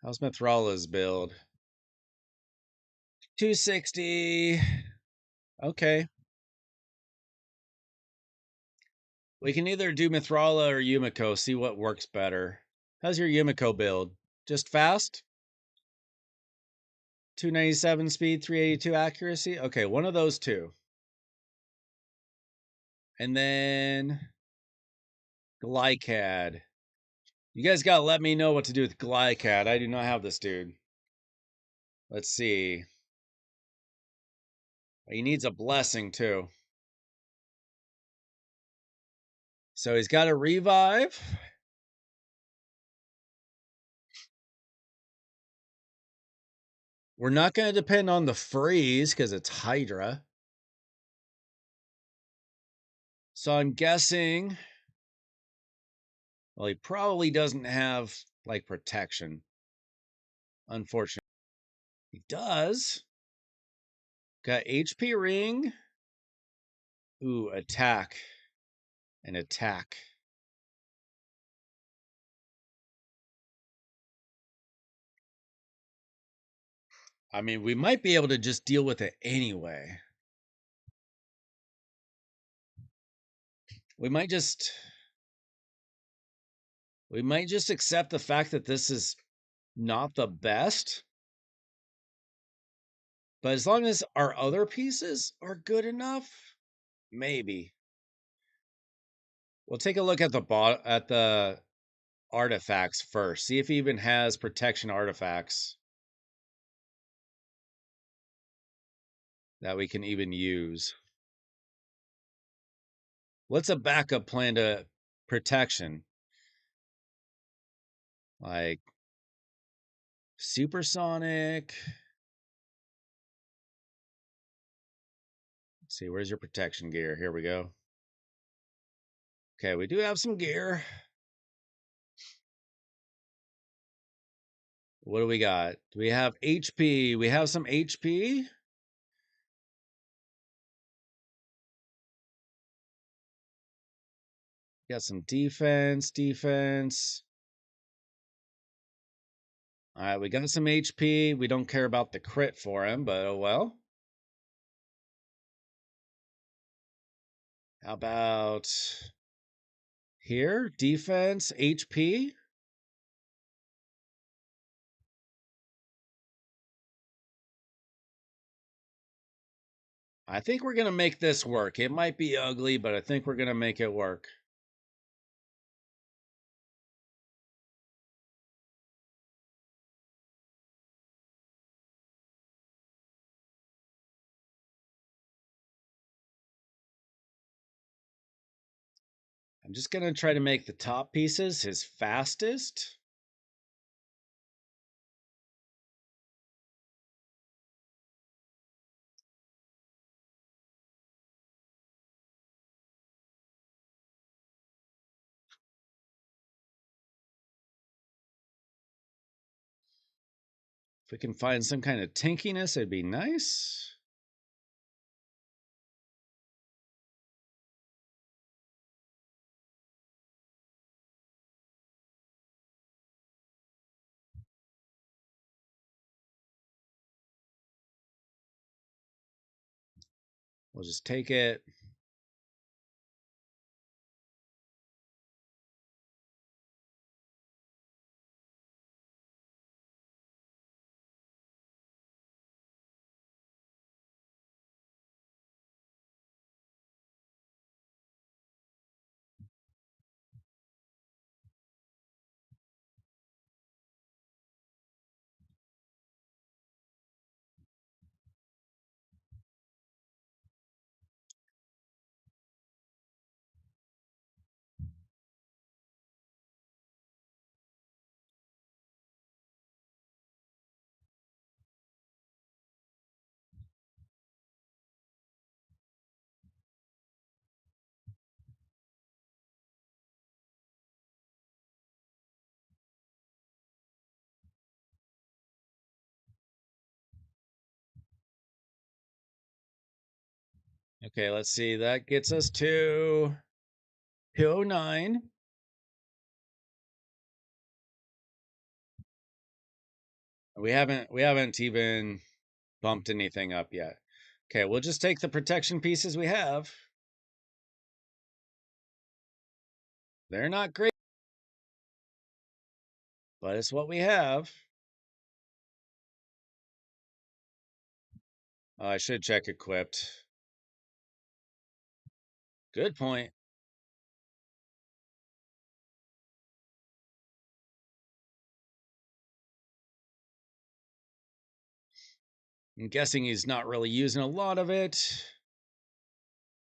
How's Mithrala's build? 260. Okay. We can either do Mithrala or Yumiko, see what works better. How's your Yumiko build? Just fast? 297 speed, 382 accuracy? Okay, one of those two. And then Glycad. You guys gotta let me know what to do with Glycad. I do not have this dude. Let's see. He needs a blessing too. So he's got a revive. We're not going to depend on the freeze because it's Hydra. So I'm guessing. Well, he probably doesn't have like protection. Unfortunately. He does. Got HP ring. Ooh, attack. And attack. I mean, we might be able to just deal with it anyway. We might just accept the fact that this is not the best. But as long as our other pieces are good enough, maybe. We'll take a look at the artifacts first. See if he even has protection artifacts that we can even use. What's a backup plan to protection? Like supersonic. Let's see, where's your protection gear? Here we go. Okay, we do have some gear. What do we got? Do we have HP? We have some HP. Got some defense. All right, we got some HP. We don't care about the crit for him, but oh well. How about here? Defense, HP. I think we're going to make this work. It might be ugly, but I think we're going to make it work. I'm just going to try to make the top pieces his fastest. If we can find some kind of tinkiness, it'd be nice. We'll just take it. Okay, let's see. That gets us to 209. We haven't even bumped anything up yet. Okay, we'll just take the protection pieces we have. They're not great, but it's what we have. Oh, I should check equipped. Good point. I'm guessing he's not really using a lot of it.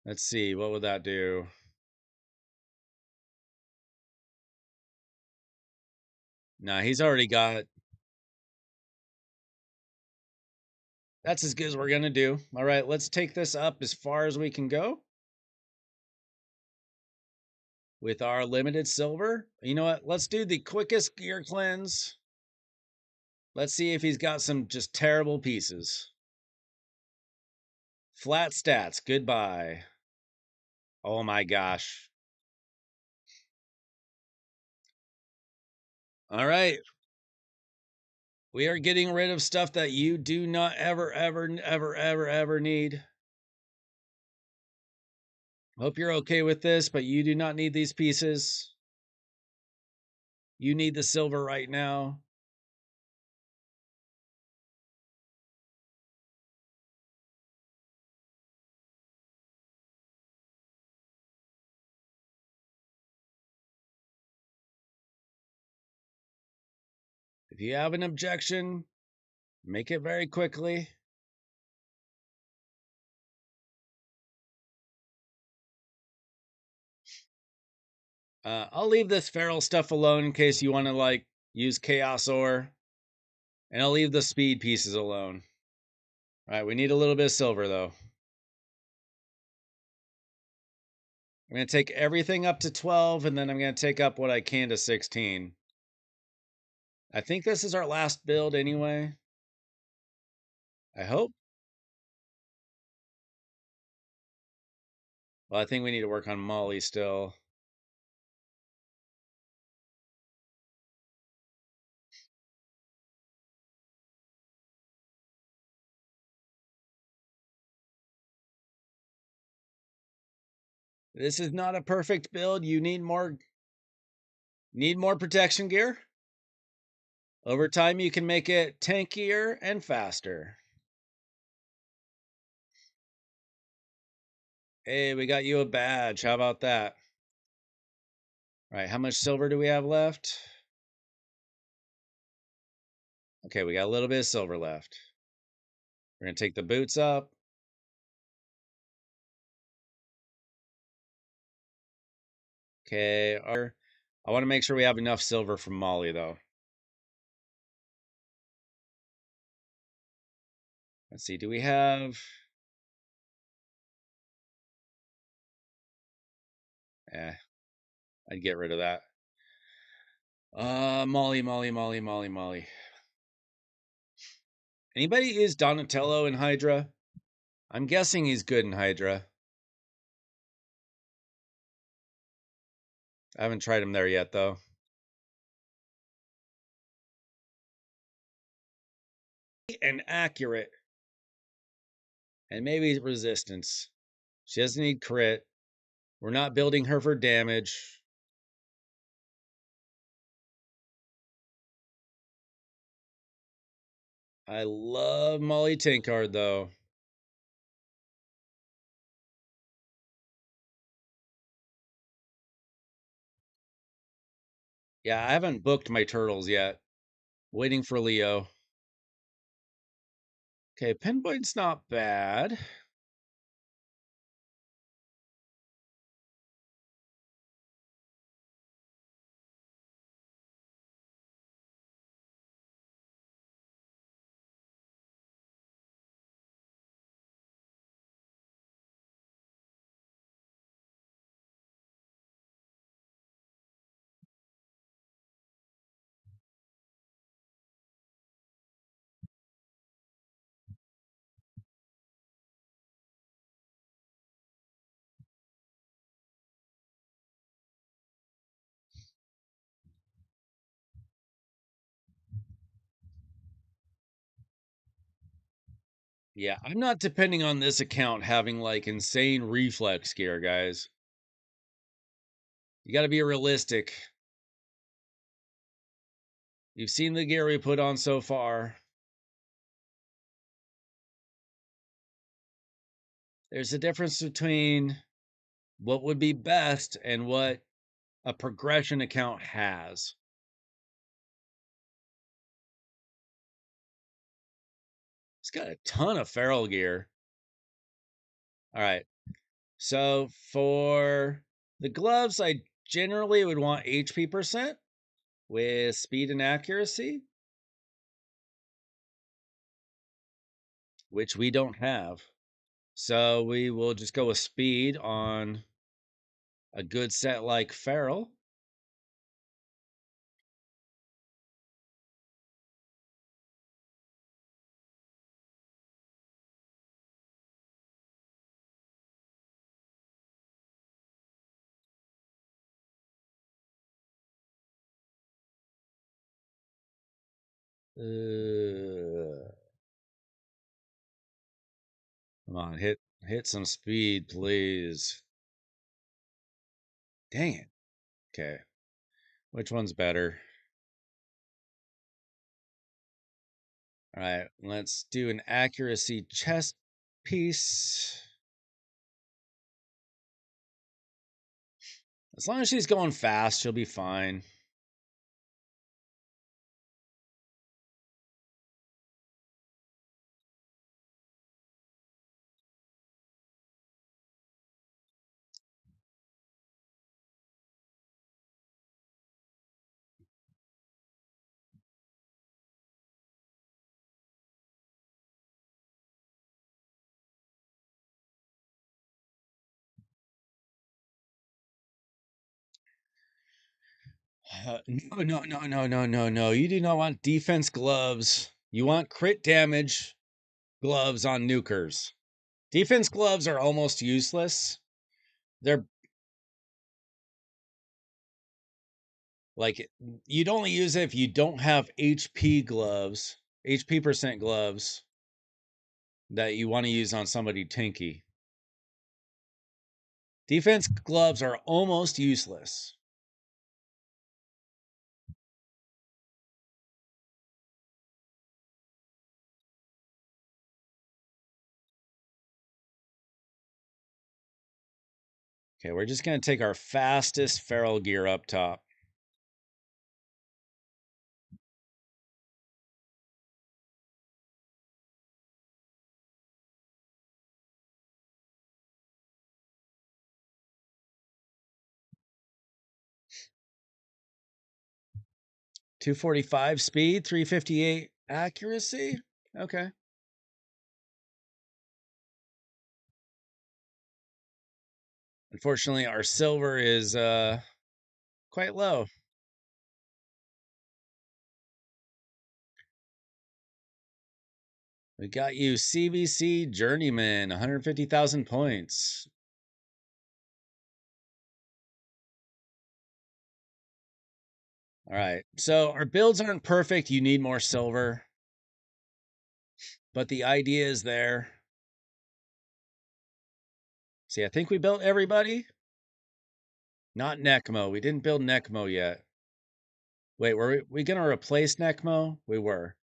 Let's see, what would that do? Nah, he's already got. That's as good as we're gonna do. All right, let's take this up as far as we can go with our limited silver. You know what? Let's do the quickest gear cleanse. Let's see if he's got some just terrible pieces. Flat stats, goodbye. Oh my gosh. All right. We are getting rid of stuff that you do not ever need. Hope you're okay with this, but you do not need these pieces. You need the silver right now. If you have an objection, make it very quickly. I'll leave this feral stuff alone in case you want to like use chaos ore, and I'll leave the speed pieces alone. All right, we need a little bit of silver though. I'm going to take everything up to 12, and then I'm going to take up what I can to 16. I think this is our last build anyway. I hope. Well, I think we need to work on Molly still. This is not a perfect build. You need more protection gear. Over time you can make it tankier and faster. Hey, we got you a badge. How about that? All right, how much silver do we have left? Okay, we got a little bit of silver left. We're going to take the boots up. Okay, I want to make sure we have enough silver from Molly, though. Let's see, do we have... I'd get rid of that. Molly. Anybody use Donatello in Hydra? I'm guessing he's good in Hydra. I haven't tried him there yet, though. And accurate. And maybe resistance. She doesn't need crit. We're not building her for damage. I love Molly Tinkard, though. Yeah, I haven't booked my turtles yet. Waiting for Leo. Okay, Pinpoint's not bad. Yeah, I'm not depending on this account having like insane reflex gear, guys. You got to be realistic. You've seen the gear we put on so far. There's a difference between what would be best and what a progression account has. It's got a ton of feral gear. All right. So for the gloves, I generally would want HP percent with speed and accuracy, which we don't have. So we will just go with speed on a good set like feral. Come on, hit some speed, please. Dang it. Okay. Which one's better? All right, let's do an accuracy chest piece. As long as she's going fast, she'll be fine. No. You do not want defense gloves. You want crit damage gloves on nukers. Defense gloves are almost useless. They're like, you'd only use it if you don't have HP gloves, HP percent gloves that you want to use on somebody tanky. Defense gloves are almost useless. Okay, we're just going to take our fastest feral gear up top. 245 speed, 358 accuracy. Okay. Unfortunately, our silver is quite low. We got you CVC Journeyman, 150,000 points. All right. So our builds aren't perfect. You need more silver. But the idea is there. See, I think we built everybody. Not Necmo. We didn't build Necmo yet. Wait, were we going to replace Necmo? We were.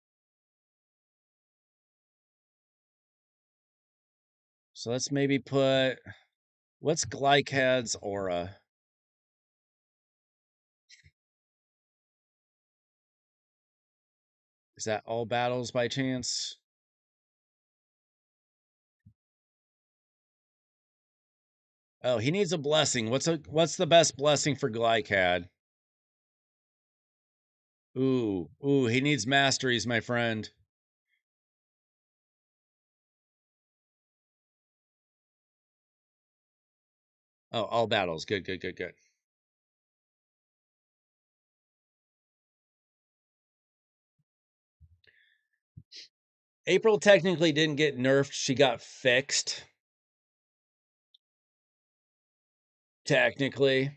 So let's maybe put... What's Glycad's aura? Is that all battles by chance? Oh, he needs a blessing. What's the best blessing for Glycad? Ooh, he needs masteries, my friend. Oh, all battles. Good. April technically didn't get nerfed. She got fixed. Technically.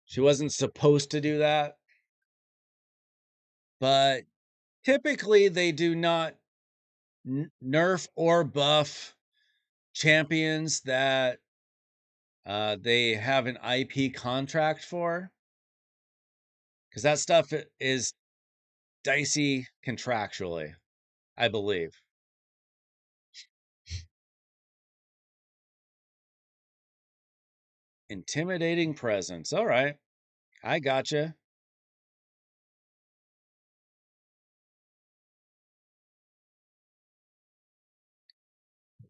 She wasn't supposed to do that. But typically they do not nerf or buff champions that they have an IP contract for. Because that stuff is dicey contractually, I believe. Intimidating presence. All right. I gotcha.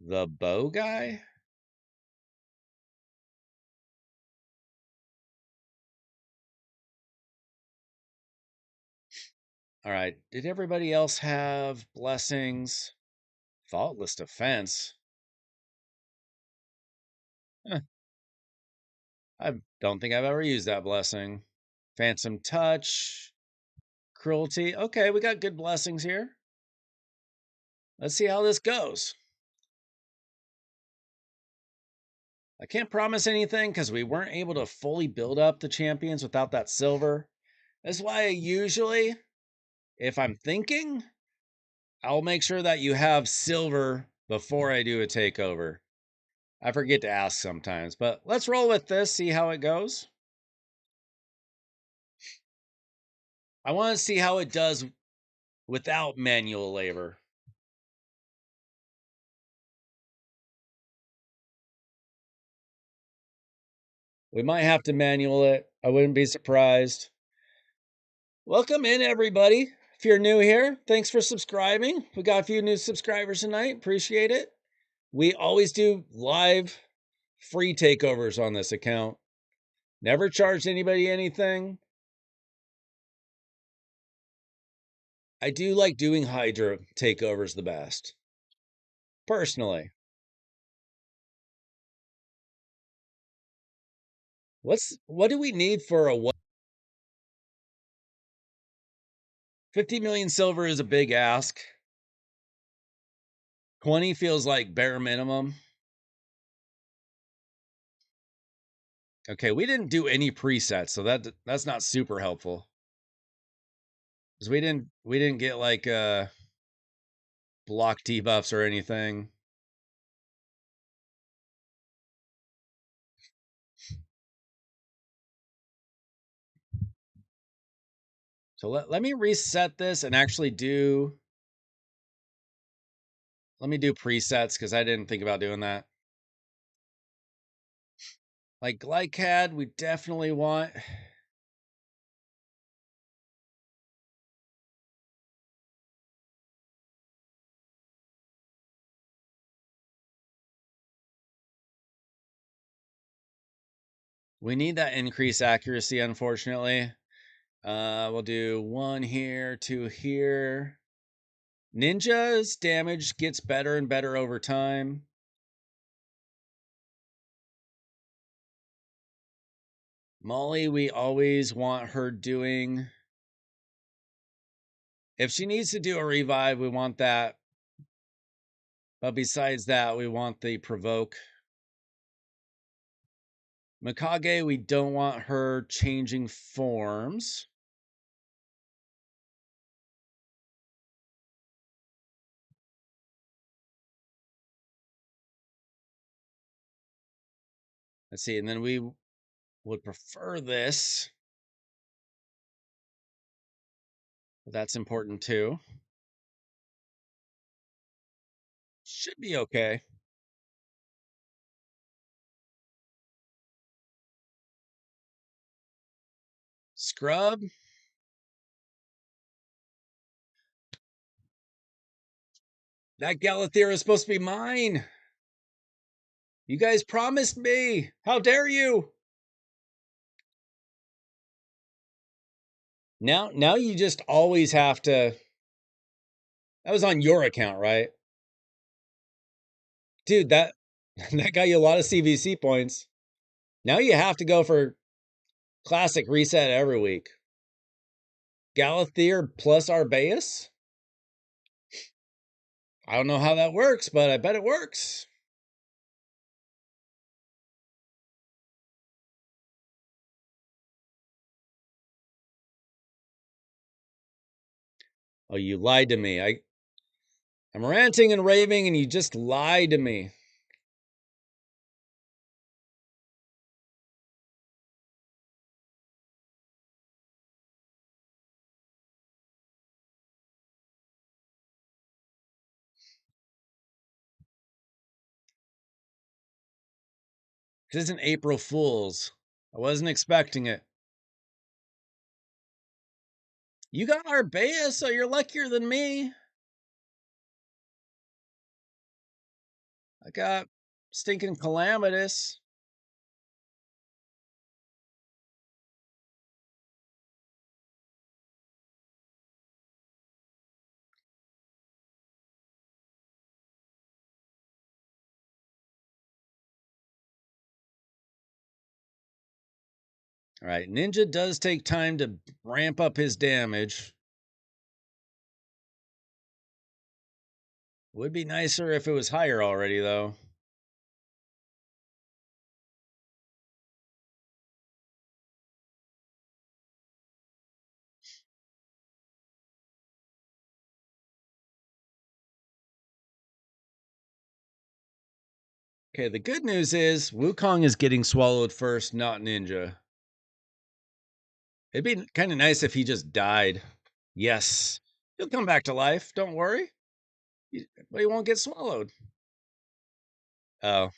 The bow guy? All right. Did everybody else have blessings? Faultless defense. I don't think I've ever used that blessing. Phantom touch. Cruelty. Okay, we got good blessings here. Let's see how this goes. I can't promise anything because we weren't able to fully build up the champions without that silver. That's why I usually, if I'm thinking, I'll make sure that you have silver before I do a takeover. I forget to ask sometimes, but let's roll with this, see how it goes. I want to see how it does without manual labor. We might have to manual it. I wouldn't be surprised. Welcome in, everybody. If you're new here, thanks for subscribing. We got a few new subscribers tonight. Appreciate it. We always do live free takeovers on this account. Never charged anybody anything. I do like doing Hydra takeovers the best. Personally. What do we need for a 50 million silver is a big ask. 20 feels like bare minimum. Okay, we didn't do any presets, so that's not super helpful. Because we didn't get like block debuffs or anything. So let me reset this and actually let me do presets because I didn't think about doing that. Like Glycad, we definitely want. We need that increased accuracy, unfortunately. We'll do 1 here, 2 here. Ninja's damage gets better and better over time. Molly, we always want her doing... If she needs to do a revive, we want that. But besides that, we want the provoke. Mikage, we don't want her changing forms. Let's see, and then we would prefer this. But that's important too. Should be okay. Scrub. That Galathea is supposed to be mine. You guys promised me. How dare you? Now you just always have to... That was on your account, right? Dude, that got you a lot of CVC points. Now you have to go for classic reset every week. Galathea plus Arbaeus? I don't know how that works, but I bet it works. Oh, you lied to me. I'm ranting and raving and you just lied to me. This isn't April Fool's. I wasn't expecting it. You got Arbaeus, so you're luckier than me. I got stinking Calamitous. All right, Ninja does take time to ramp up his damage. Would be nicer if it was higher already, though. Okay, the good news is Wukong is getting swallowed first, not Ninja. It'd be kind of nice if he just died. Yes, he'll come back to life. Don't worry. But he won't get swallowed. Oh.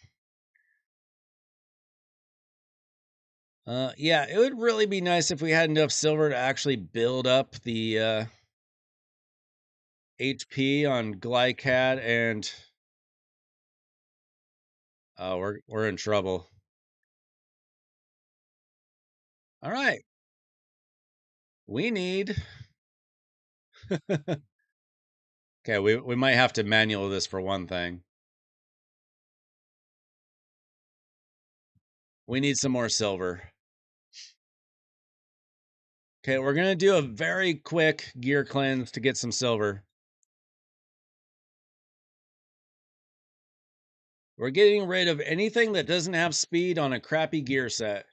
Yeah, it would really be nice if we had enough silver to actually build up the HP on Glycat and... Oh, we're in trouble. All right. We need... Okay, we might have to manual this for one thing. We need some more silver. Okay, we're going to do a very quick gear cleanse to get some silver. We're getting rid of anything that doesn't have speed on a crappy gear set.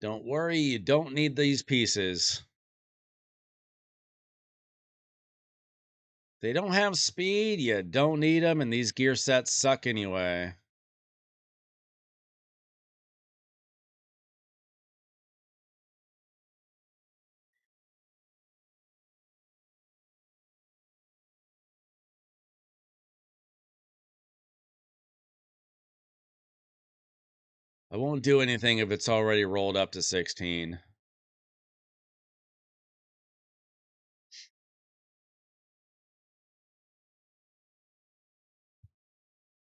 Don't worry, you don't need these pieces. They don't have speed, you don't need them, and these gear sets suck anyway. I won't do anything if it's already rolled up to 16.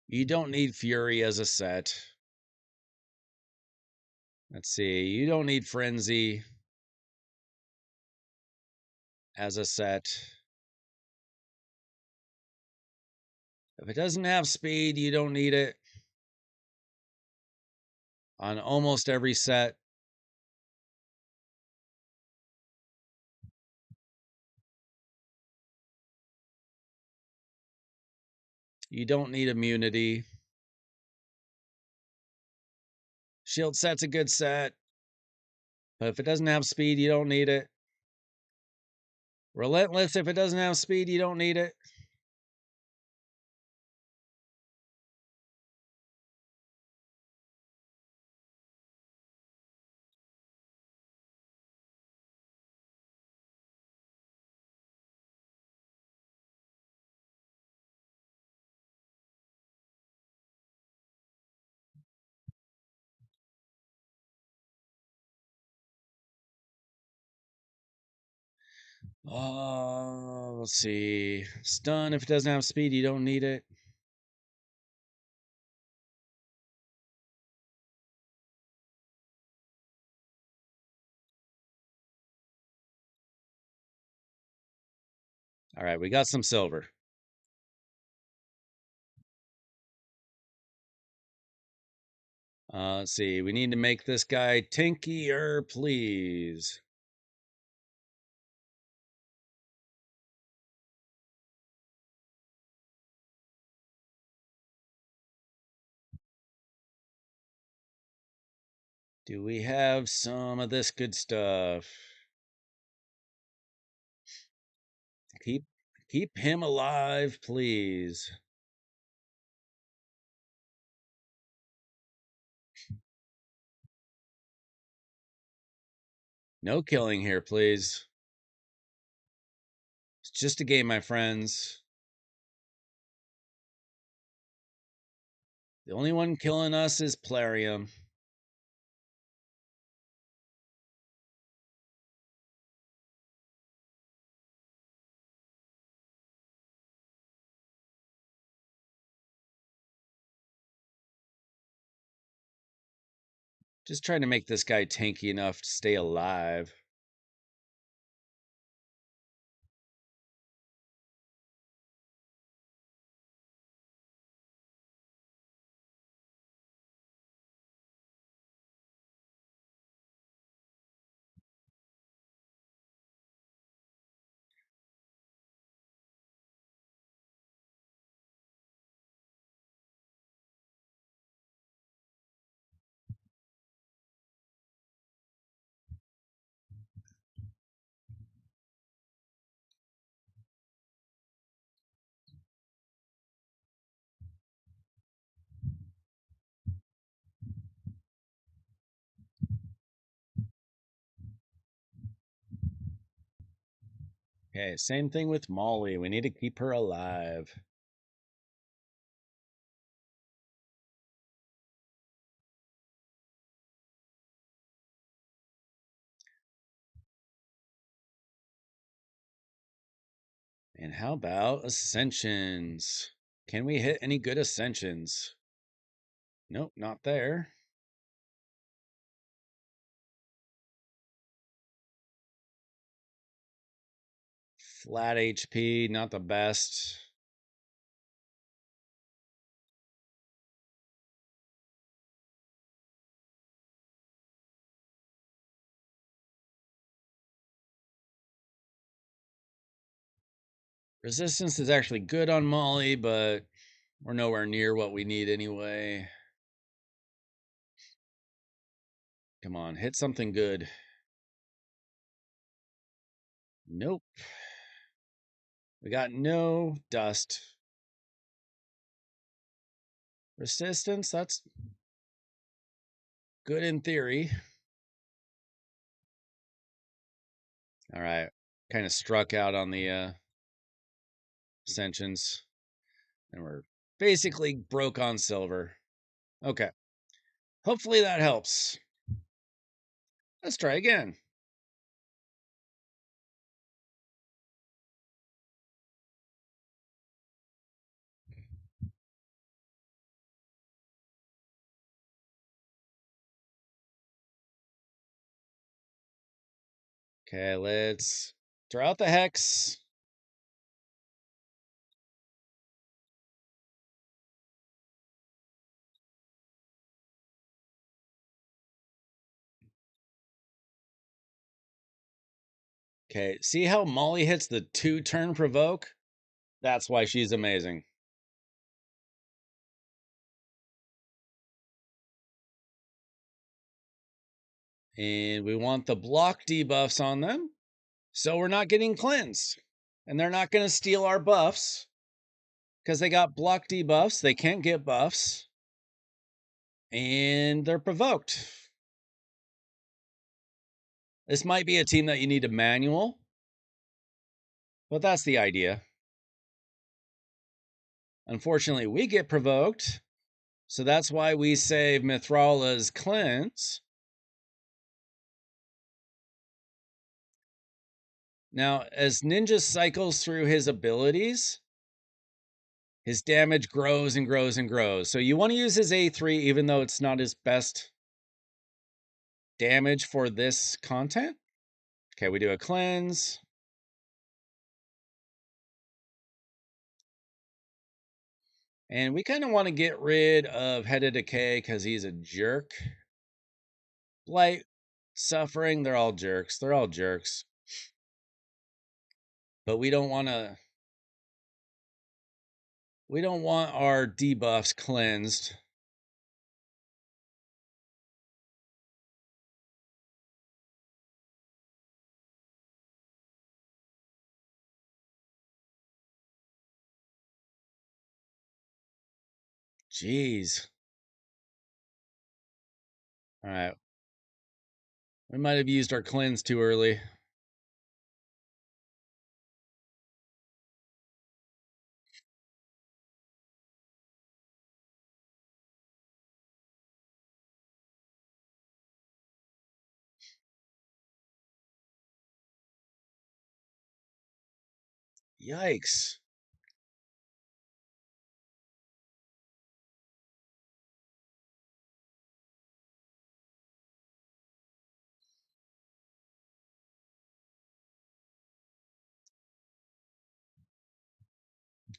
You don't need Fury as a set. Let's see. You don't need Frenzy as a set. If it doesn't have speed, you don't need it on almost every set. You don't need immunity. Shield set's a good set, but if it doesn't have speed, you don't need it. Relentless, if it doesn't have speed, you don't need it. Let's see. Stun, if it doesn't have speed, you don't need it. All right, we got some silver. Let's see. We need to make this guy tankier, please. Do we have some of this good stuff? Keep him alive, please. No killing here, please. It's just a game, my friends. The only one killing us is Plarium. Just trying to make this guy tanky enough to stay alive. Okay, same thing with Molly. We need to keep her alive. And how about Ascensions? Can we hit any good Ascensions? Nope, not there. Flat HP, not the best. Resistance is actually good on Molly, but we're nowhere near what we need anyway. Come on, hit something good. Nope. We got no dust. Resistance, that's good in theory. All right. Kind of struck out on the ascensions. And we're basically broke on silver. Okay. Hopefully that helps. Let's try again. Okay, let's draw out the hex. Okay, see how Molly hits the 2-turn provoke? That's why she's amazing. And we want the block debuffs on them, so we're not getting cleansed. And they're not going to steal our buffs, because they got block debuffs. They can't get buffs. And they're provoked. This might be a team that you need to manual, but that's the idea. Unfortunately, we get provoked, so that's why we save Mithrala's cleanse. Now, as Ninja cycles through his abilities, his damage grows and grows and grows. So you want to use his A3 even though it's not his best damage for this content. Okay, we do a cleanse. And we kind of want to get rid of Head of Decay because he's a jerk. Blight, Suffering, they're all jerks. They're all jerks. But we don't want our debuffs cleansed. Jeez. All right. We might have used our cleanse too early. Yikes.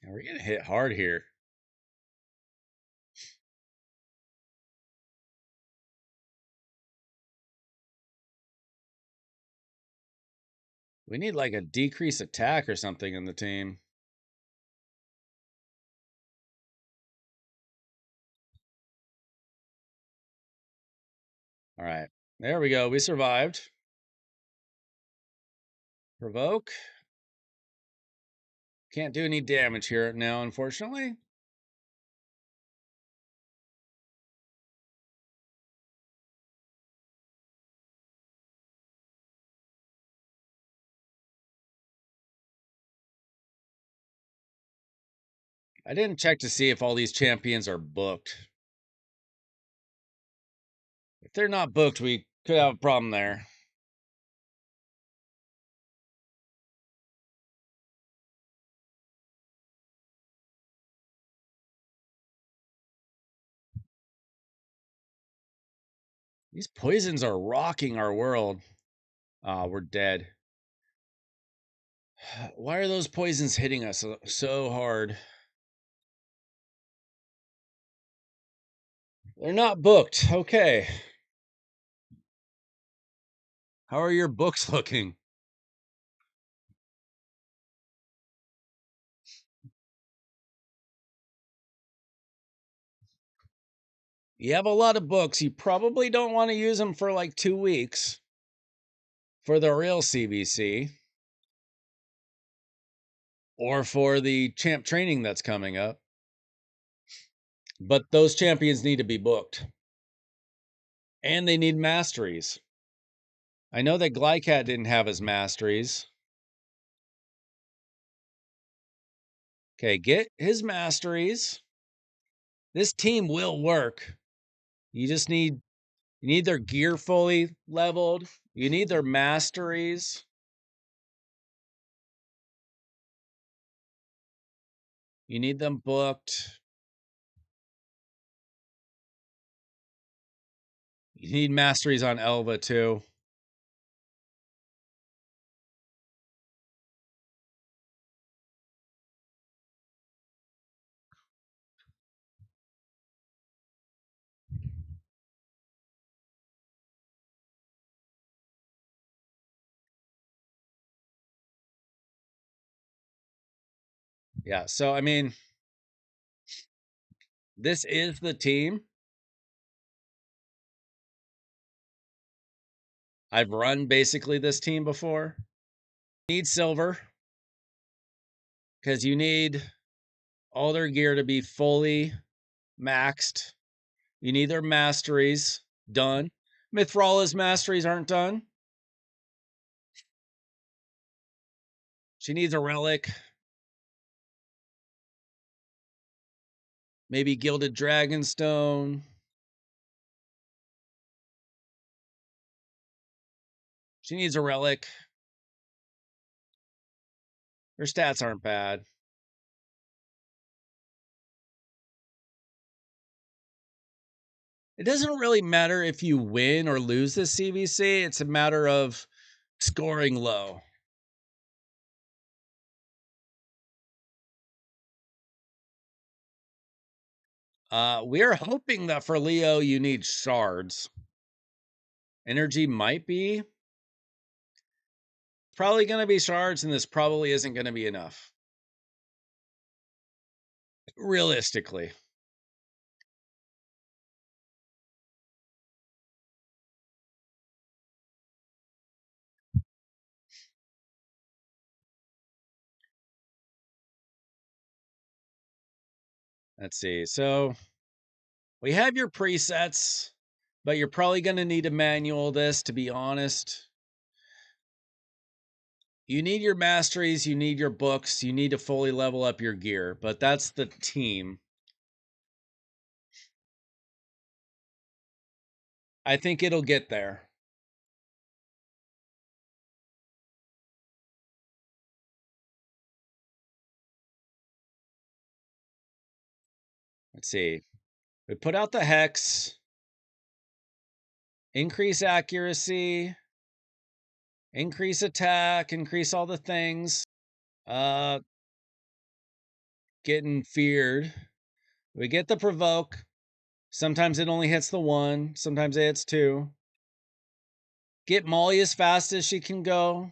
We're getting hit hard here. We need like a decrease attack or something in the team. All right. There we go. We survived. Provoke. Can't do any damage here now, unfortunately. I didn't check to see if all these champions are booked. If they're not booked, we could have a problem there. These poisons are rocking our world. Ah, we're dead. Why are those poisons hitting us so hard? They're not booked. Okay. How are your books looking? You have a lot of books. You probably don't want to use them for like 2 weeks for the real CBC or for the champ training that's coming up. But those champions need to be booked. And they need masteries. I know that Glycat didn't have his masteries. Okay, get his masteries. This team will work. You just need their gear fully leveled. You need their masteries. You need them booked. You need masteries on Elva too. Yeah, so I mean, this is the team. I've run basically this team before. Need silver because you need all their gear to be fully maxed. You need their masteries done. Mithrala's masteries aren't done. She needs a relic. Maybe Gilded Dragonstone. She needs a relic. Her stats aren't bad. It doesn't really matter if you win or lose this CVC. It's a matter of scoring low. We're hoping that for Leo, you need shards. Energy might be. Probably going to be shards, and this probably isn't going to be enough. Realistically. Let's see. So we have your presets, but you're probably going to need to manual this, to be honest. You need your masteries, you need your books, you need to fully level up your gear, but that's the team. I think it'll get there. Let's see. We put out the hex, increase accuracy, increase attack, increase all the things. Getting feared. We get the provoke. Sometimes it only hits the one, sometimes it hits two. Get Molly as fast as she can go.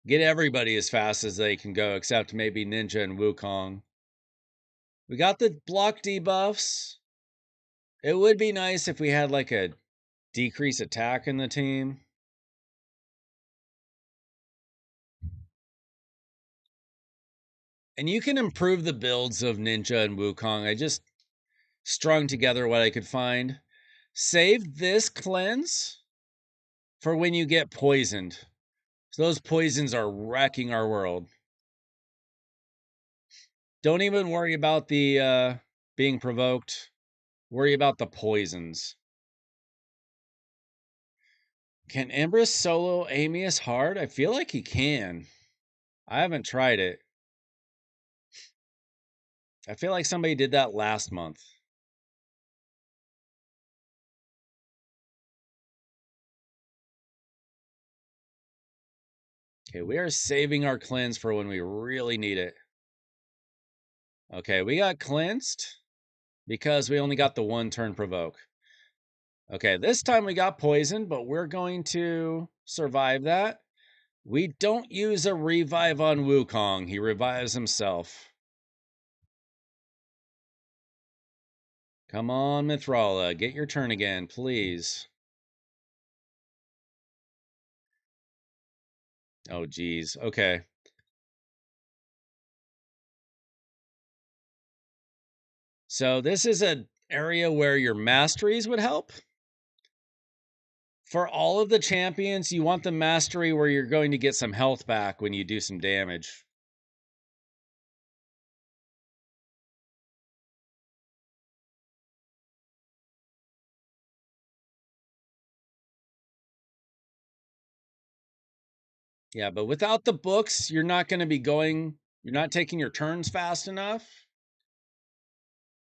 Get everybody as fast as they can go, except maybe Ninja and Wukong. We got the block debuffs. It would be nice if we had like a decrease attack in the team. And you can improve the builds of Ninja and Wukong. I just strung together what I could find. Save this cleanse for when you get poisoned. So those poisons are wrecking our world. Don't even worry about the being provoked. Worry about the poisons. Can Empress solo Amius hard? I feel like he can. I haven't tried it. I feel like somebody did that last month. Okay, we are saving our cleanse for when we really need it. Okay, we got cleansed because we only got the one turn provoke. Okay, this time we got poisoned, but we're going to survive that. We don't use a revive on Wukong. He revives himself. Come on, Mithrala. Get your turn again, please. Oh, geez. Okay. So this is an area where your masteries would help. For all of the champions, you want the mastery where you're going to get some health back when you do some damage. Yeah, but without the books, you're not going to be going, you're not taking your turns fast enough.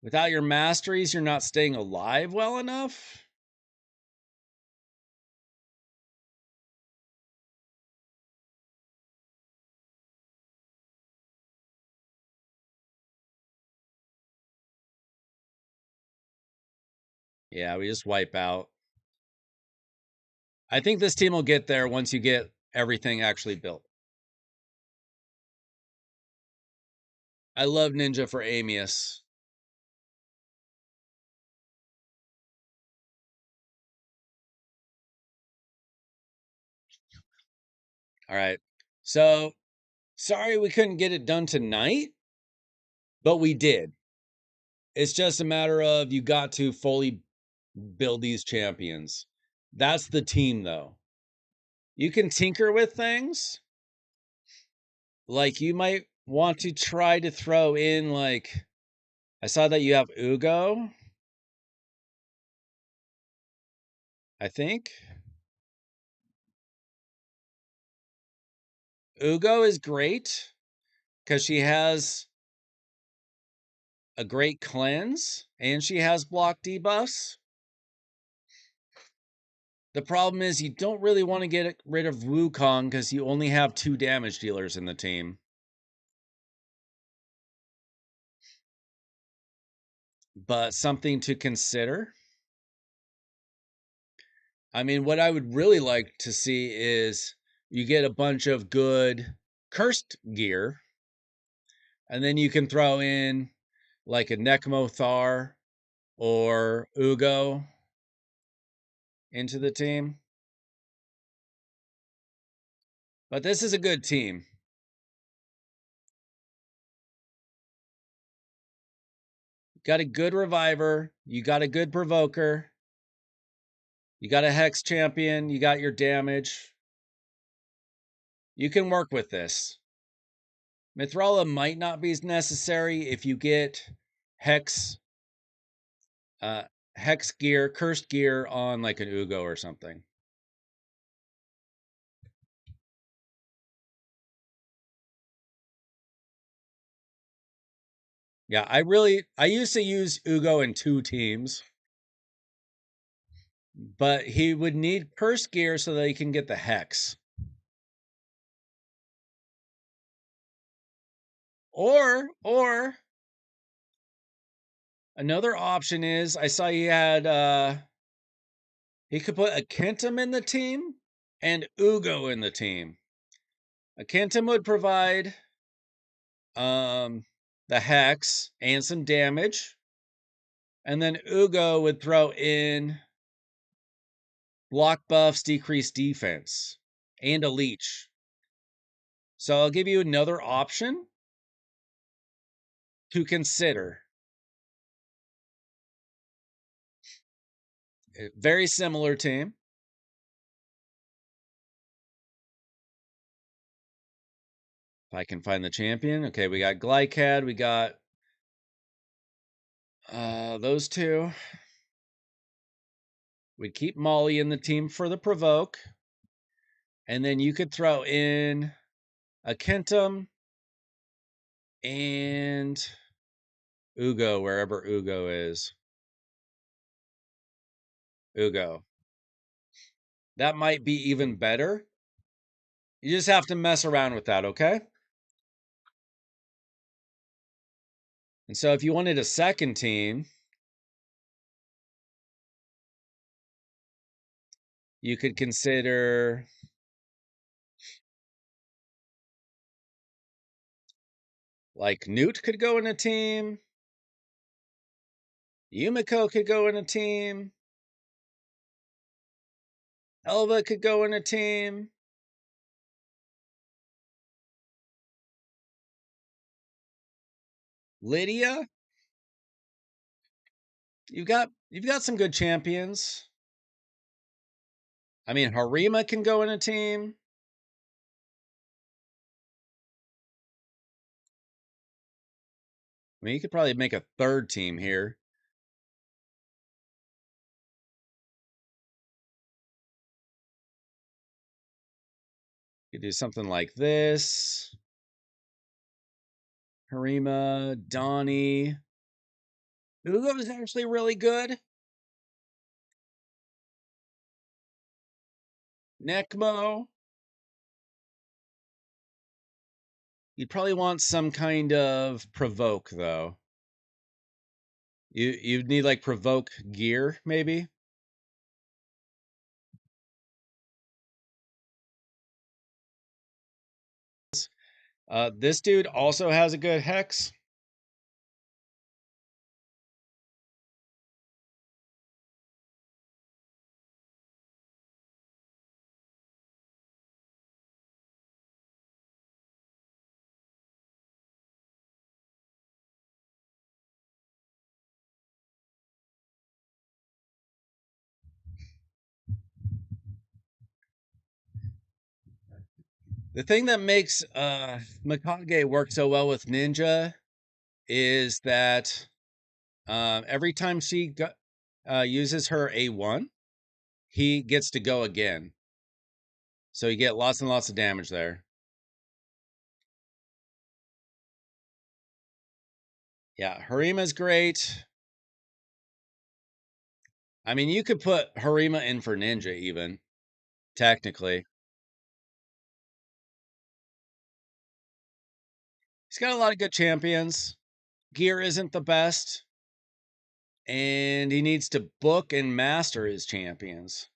Without your masteries, you're not staying alive well enough. Yeah, we just wipe out. I think this team will get there once you get everything actually built. I love Ninja for Amius. All right. So sorry we couldn't get it done tonight, but we did. It's just a matter of you got to fully build these champions. That's the team, though. You can tinker with things. Like you might want to try to throw in, like, I saw that you have Ugo, I think. Ugo is great because she has a great cleanse and she has block debuffs. The problem is you don't really want to get rid of Wukong because you only have 2 damage dealers in the team. But something to consider. I mean, what I would really like to see is you get a bunch of good cursed gear, and then you can throw in like a Necmothar or Ugo into the team. But this is a good team. Got a good reviver, you got a good provoker, you got a hex champion, you got your damage. You can work with this. Mithrala might not be necessary if you get hex uh hex gear, cursed gear on like an Ugo or something. Yeah, I used to use Ugo in 2 teams, but he would need cursed gear so that he can get the hex. Or another option is I saw he could put a Kentum in the team and Ugo in the team. A Kentum would provide the hex and some damage. And then Ugo would throw in block buffs, decreased defense, and a leech. So I'll give you another option to consider. Very similar team. If I can find the champion. Okay, we got Glycad, we got those 2. We'd keep Molly in the team for the provoke. And then you could throw in a Kentum and Ugo, wherever Ugo is. Ugo. That might be even better. You just have to mess around with that, okay? And so if you wanted a second team, you could consider like Newt could go in a team. Yumiko could go in a team. Elva could go in a team. Lydia, you've got some good champions. I mean, Harima can go in a team. I mean, you could probably make a third team here. You could do something like this. Harima, Donnie. Ugo is actually really good. Necmo. You'd probably want some kind of provoke though. You'd need like provoke gear maybe. This dude also has a good hex. The thing that makes Mikage work so well with Ninja is that every time she uses her A1, he gets to go again. So you get lots and lots of damage there. Yeah, Harima's great. I mean, you could put Harima in for Ninja even, technically. He's got a lot of good champions. Gear isn't the best. And he needs to book and master his champions.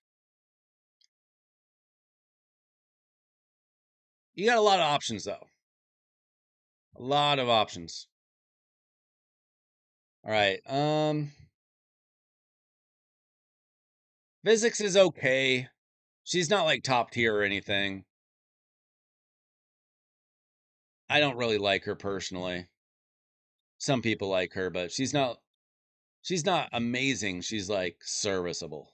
You got a lot of options, though. A lot of options. All right. Physics is okay. She's not like top tier or anything. I don't really like her personally. Some people like her, but she's not amazing. She's like serviceable.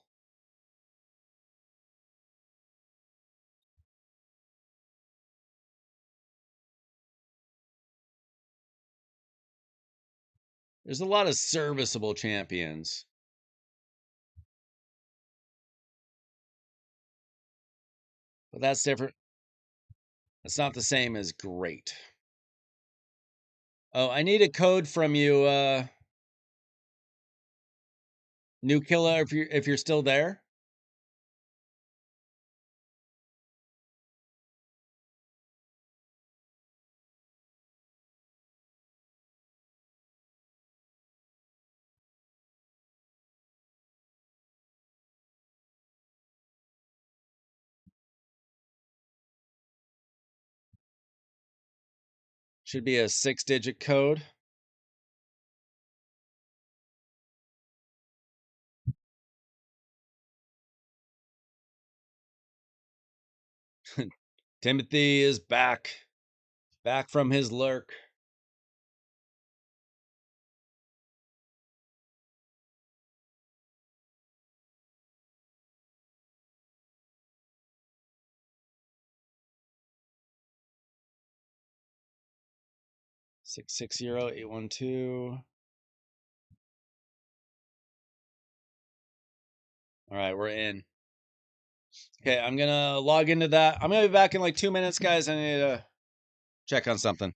There's a lot of serviceable champions, but that's different. It's not the same as great. Oh, I need a code from you, New Killa, if you're still there. Should be a 6-digit code. Timothy is back from his lurk. Six 812. All right, we're in. Okay, I'm gonna log into that. I'm gonna be back in like 2 minutes, guys. I need to check on something.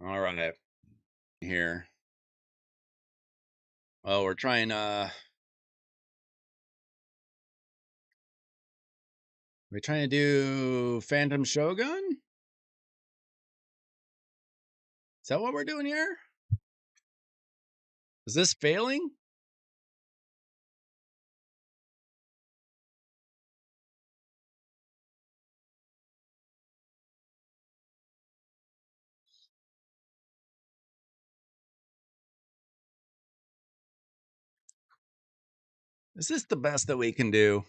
All right. Here. Oh, we're trying to do Phantom Shogun? Is that what we're doing here? Is this failing? Is this the best that we can do?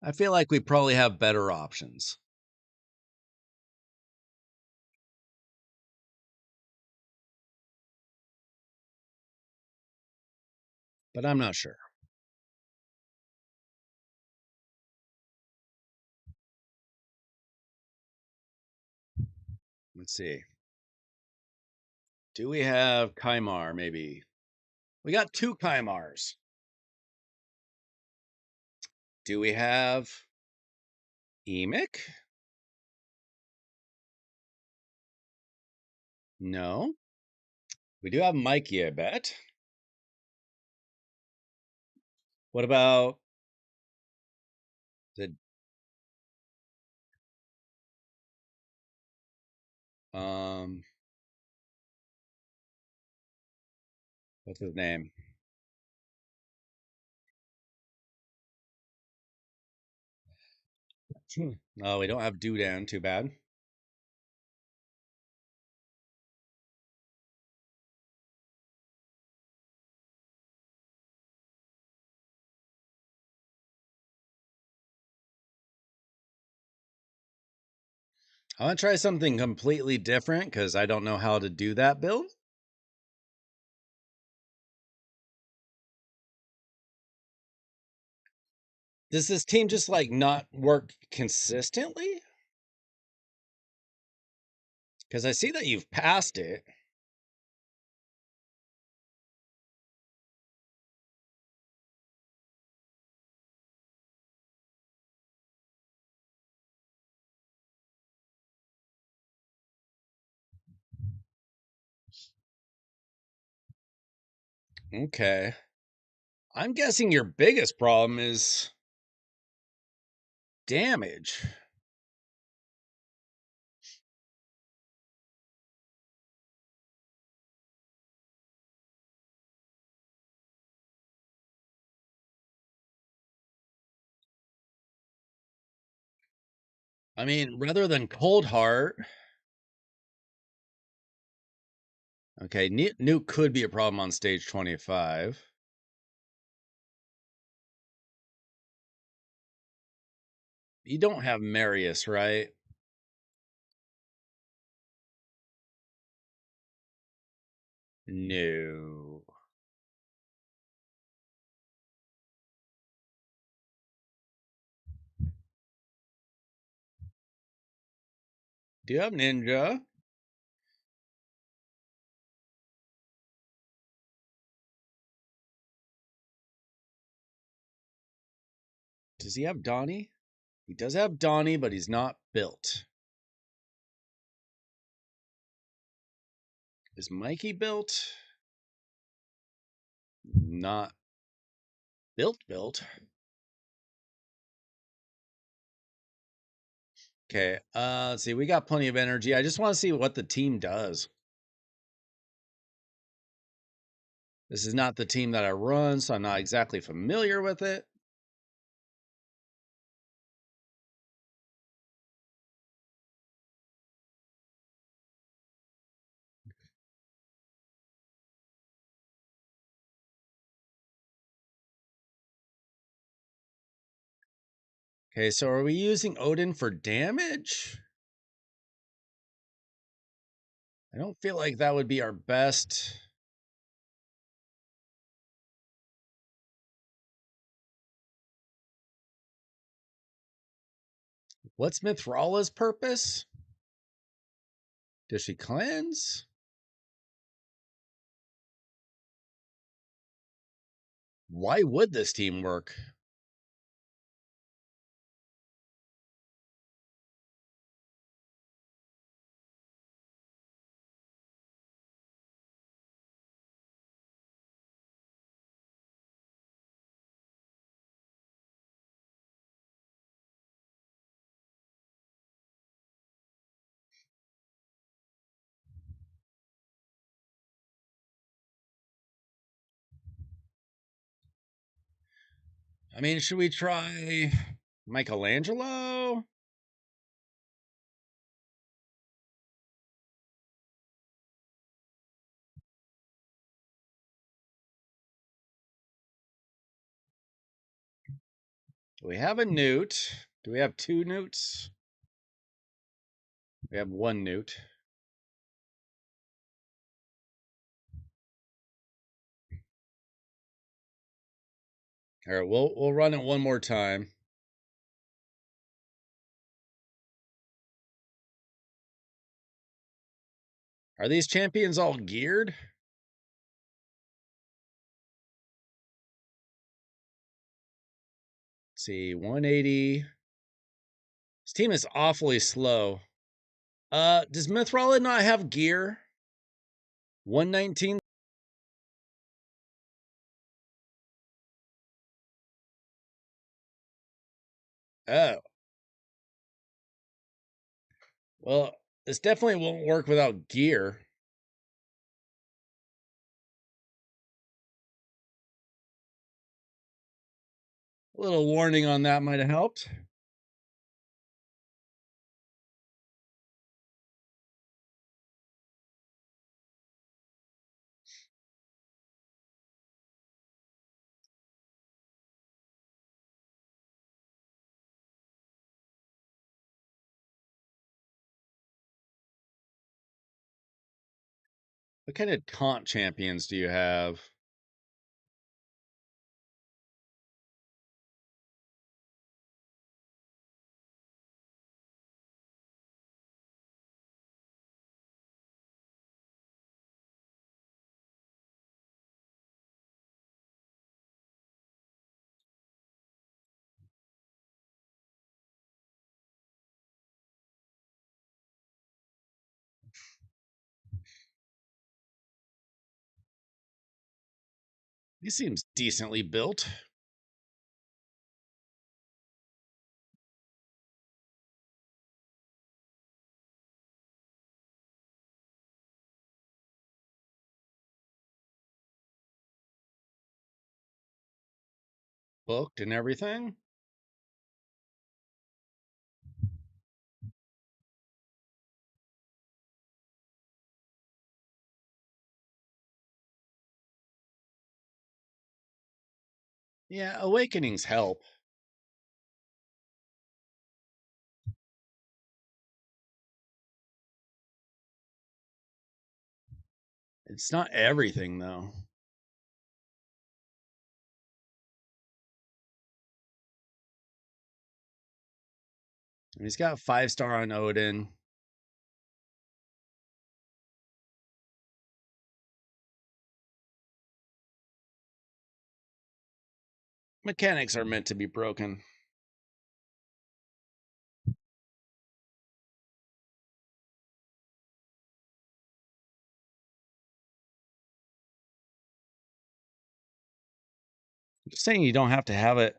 I feel like we probably have better options. But I'm not sure. Let's see. Do we have Kaimar, maybe? We got 2 Kaimars. Do we have Emic? No. We do have Mikey, I bet. What about the what's his name? Oh, we don't have Dudan, too bad. I want to try something completely different because I don't know how to do that build. Does this team just like not work consistently? Because I see that you've passed it. Okay. I'm guessing your biggest problem is damage. I mean, rather than Cold Heart. Okay, Nuke could be a problem on stage 25. You don't have Marius, right? No. Do you have Ninja? Does he have Donnie? He does have Donnie, but he's not built. Is Mikey built? Not built. Okay, let's see. We got plenty of energy. I just want to see what the team does. This is not the team that I run, so I'm not exactly familiar with it. Okay, so are we using Odin for damage? I don't feel like that would be our best. What's Mithrala's purpose? Does she cleanse? Why would this team work? I mean, should we try Michelangelo? Do we have a newt? Do we have two newts? We have one newt. All right, we'll run it one more time. Are these champions all geared? Let's see, 180. This team is awfully slow. Does Mithrala not have gear? 119. Oh, well, this definitely won't work without gear. A little warning on that might have helped. What kind of taunt champions do you have? He seems decently built. Booked and everything. Yeah, awakenings help. It's not everything though. And he's got 5-star on Odin. Mechanics are meant to be broken. I'm just saying you don't have to have it.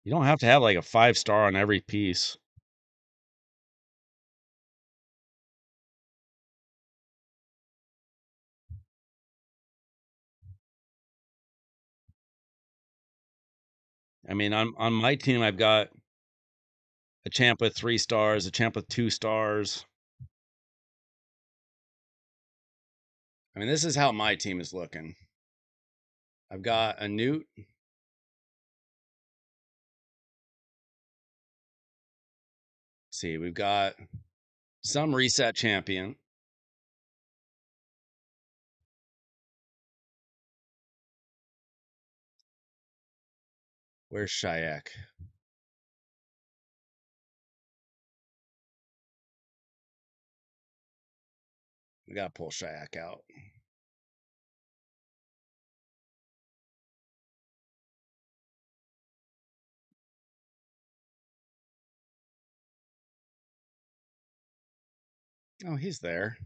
You don't have to have like a 5-star on every piece. I mean, on my team, I've got a champ with 3 stars, a champ with 2 stars. I mean, this is how my team is looking. I've got a newt. Let's see, we've got some reset champion. Where's Shayak? We gotta pull Shayak out. Oh, he's there.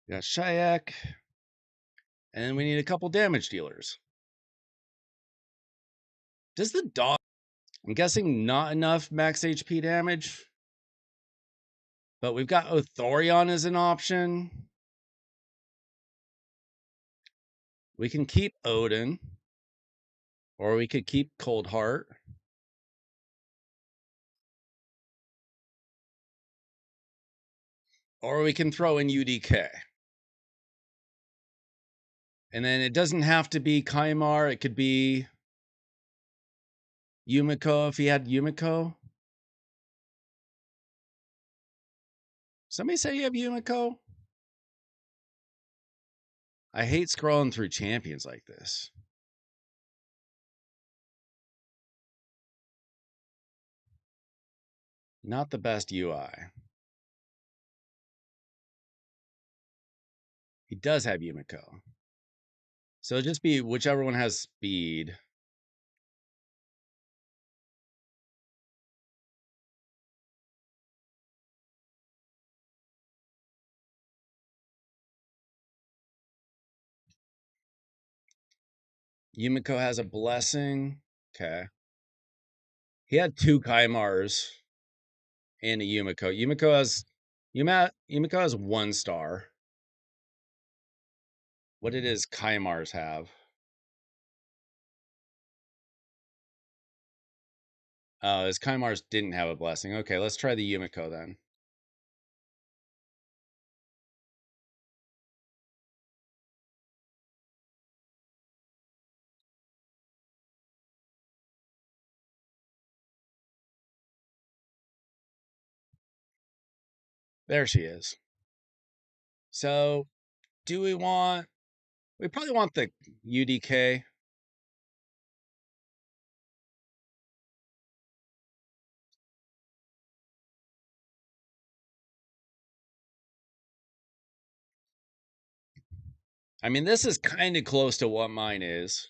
We got Shayak, and we need a couple damage dealers. Does the dog... I'm guessing not enough max HP damage. But we've got Othorion as an option. We can keep Odin. Or we could keep Cold Heart. Or we can throw in UDK. And then it doesn't have to be Kaimar. It could be Yumiko if he had Yumiko. Somebody say you have Yumiko? I hate scrolling through champions like this. Not the best UI. He does have Yumiko. So it'll just be whichever one has speed. Yumiko has a blessing. Okay. He had 2 Kaimars and a Yumiko. Yumiko has 1 star. What did his Kaimars have? Oh, his Kaimars didn't have a blessing. Okay, let's try the Yumiko then. There she is. So, do we want... We probably want the UDK. I mean, this is kind of close to what mine is.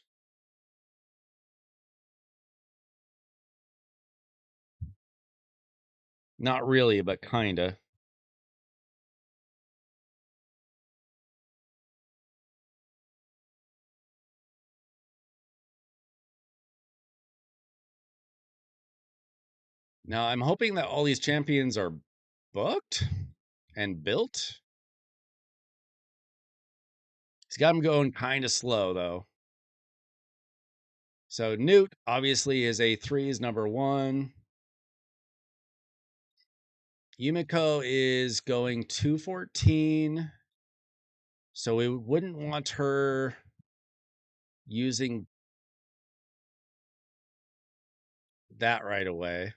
Not really, but kinda. Now, I'm hoping that all these champions are booked and built. He's got him going kind of slow, though. So, Newt, obviously, his A3 is number 1. Yumiko is going 214. So, we wouldn't want her using that right away.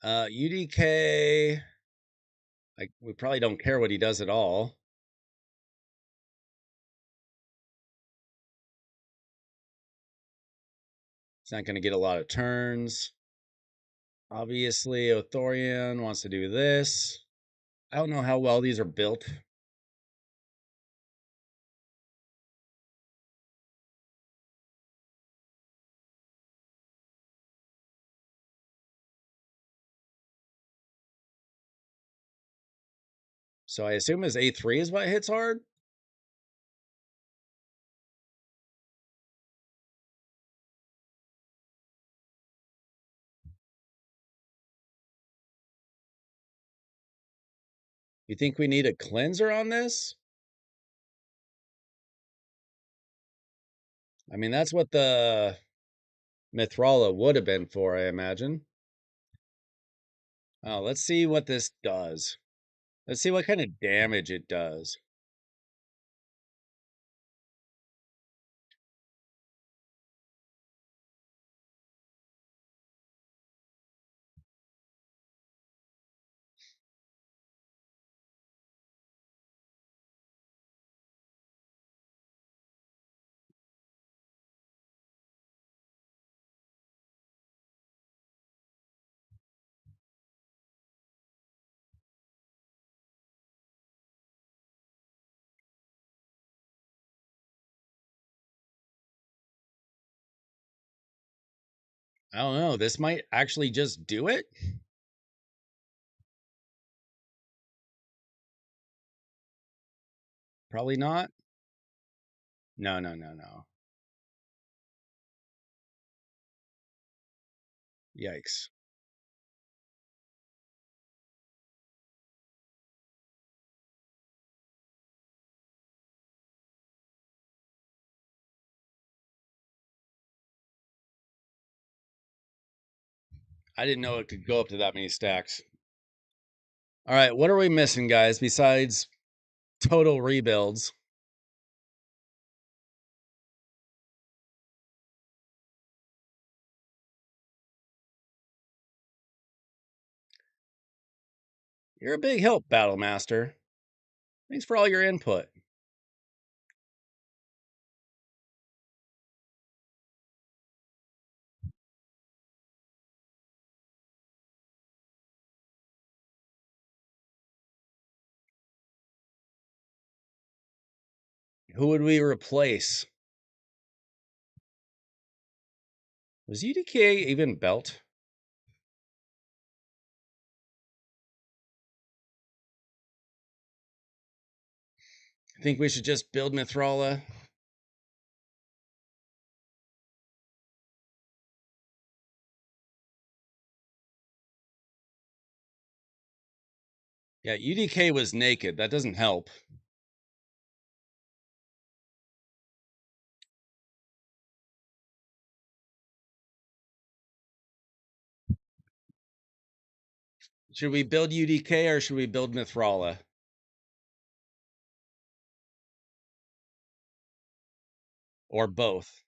UDK, we probably don't care what he does at all. He's not going to get a lot of turns. Obviously, Othorion wants to do this. I don't know how well these are built. So I assume his A3 is what hits hard? You think we need a cleanser on this? I mean, that's what the Mithrala would have been for, I imagine. Oh, let's see what this does. Let's see what kind of damage it does. I don't know. This might actually just do it. Probably not. No, no, no, no. Yikes. I didn't know it could go up to that many stacks. All right, what are we missing, guys, besides total rebuilds? You're a big help, Battle Master. Thanks for all your input. Who would we replace? Was UDK even belt? I think we should just build Mithrala. Yeah, UDK was naked. That doesn't help. Should we build UDK or should we build Mithrala? Or both?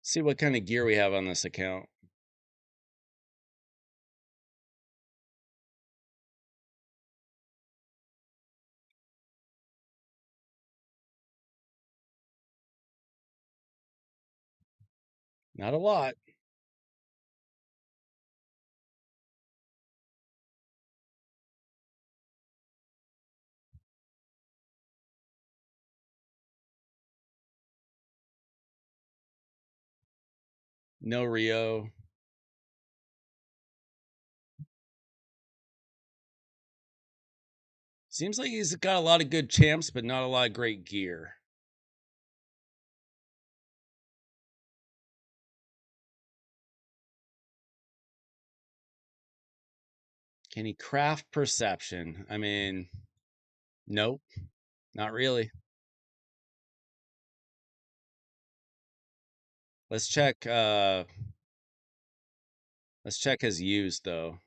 See what kind of gear we have on this account. Not a lot. No Rio. Seems like he's got a lot of good champs, but not a lot of great gear. Can he craft perception? I mean, nope, not really. Let's check let's check his used though.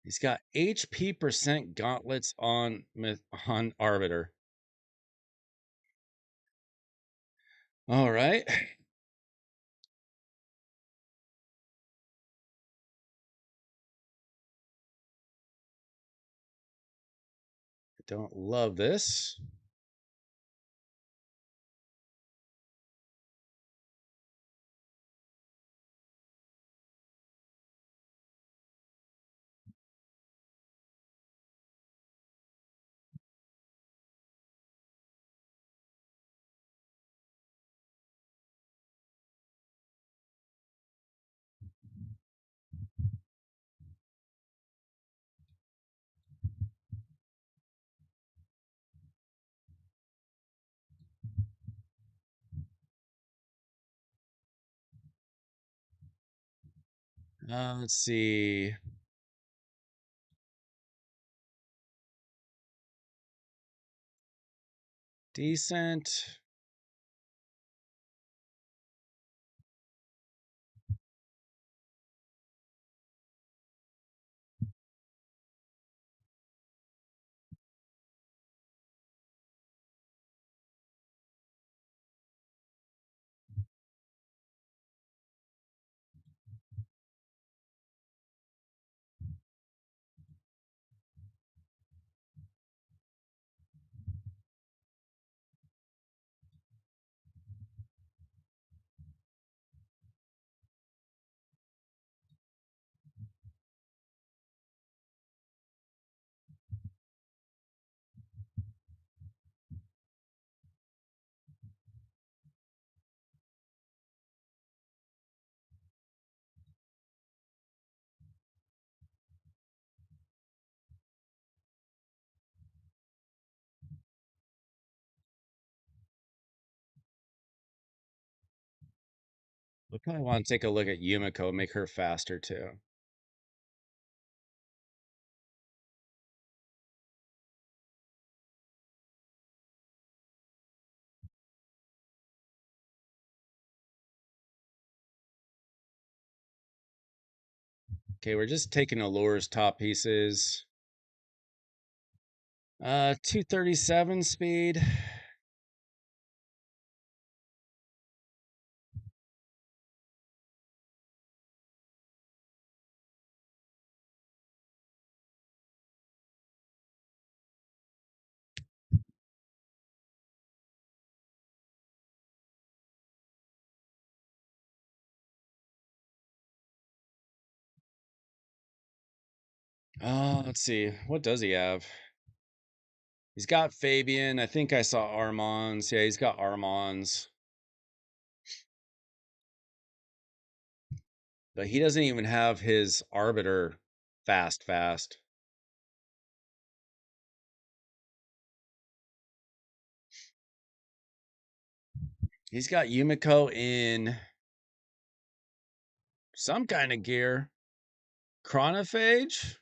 He's got HP percent gauntlets on Arbiter. All right. Don't love this. Let's see. Decent. We probably want to take a look at Yumiko, make her faster too. Okay, we're just taking Allure's top pieces. 237 speed. Let's see. What does he have? He's got Fabian. I think I saw Armand's. Yeah, he's got Armand's. But he doesn't even have his Arbiter fast. He's got Yumiko in some kind of gear. Chronophage?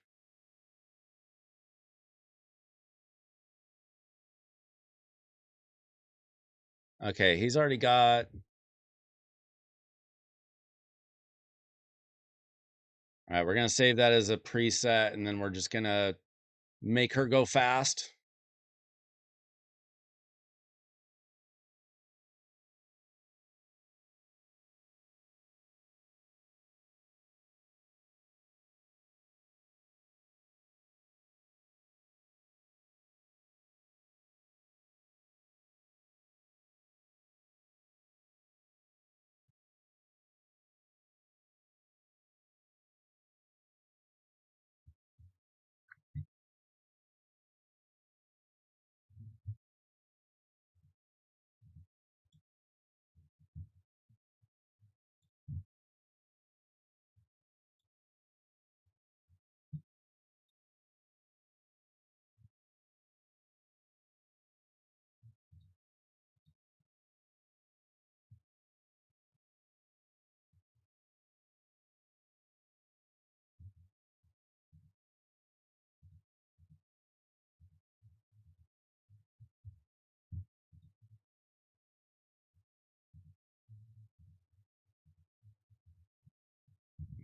Okay, he's already got. All right, we're going to save that as a preset, and then we're just going to make her go fast.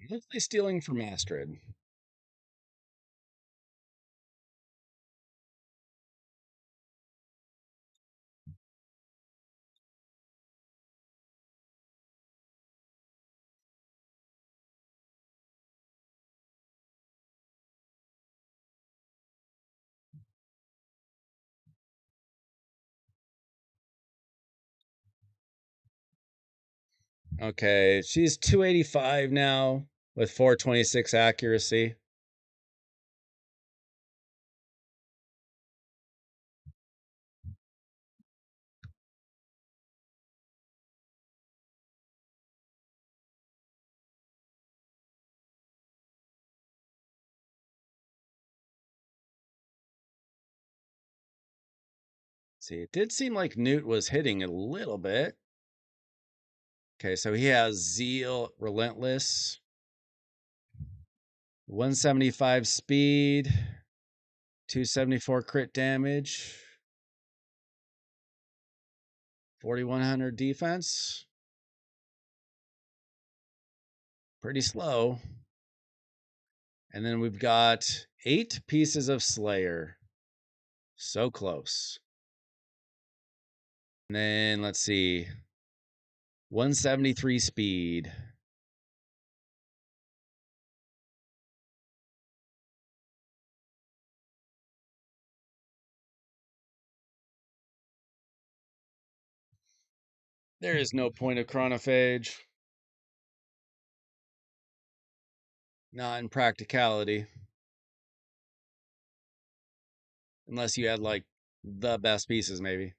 Definitely stealing from Astrid. Okay, she's 285 now with 426 accuracy. See, it did seem like Newt was hitting a little bit. Okay, so he has Zeal, Relentless, 175 speed, 274 crit damage, 4100 defense. Pretty slow. And then we've got 8 pieces of Slayer. So close. And then let's see. 173 speed. There is no point of chronophage. Not in practicality. Unless you had like the best pieces, maybe.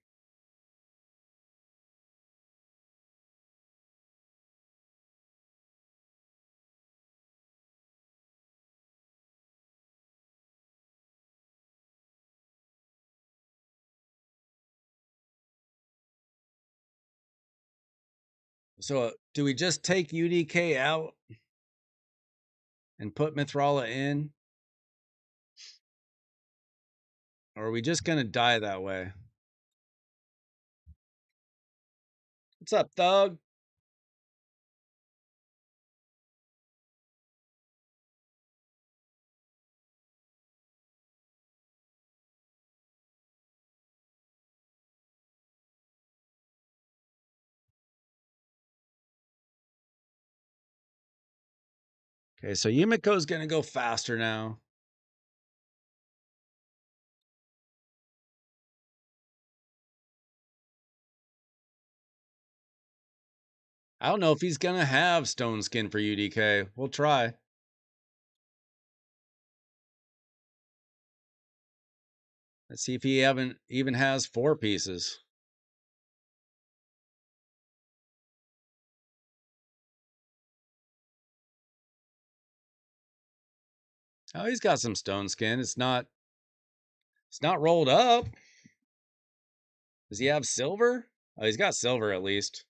So do we just take UDK out and put Mithrala in? Or are we just going to die that way? What's up, Thug? Okay, so Yumiko's going to go faster now. I don't know if he's going to have Stone Skin for UDK. We'll try. Let's see if he even has 4 pieces. Oh, he's got some Stone Skin. It's not rolled up. Does he have silver? Oh, he's got silver at least.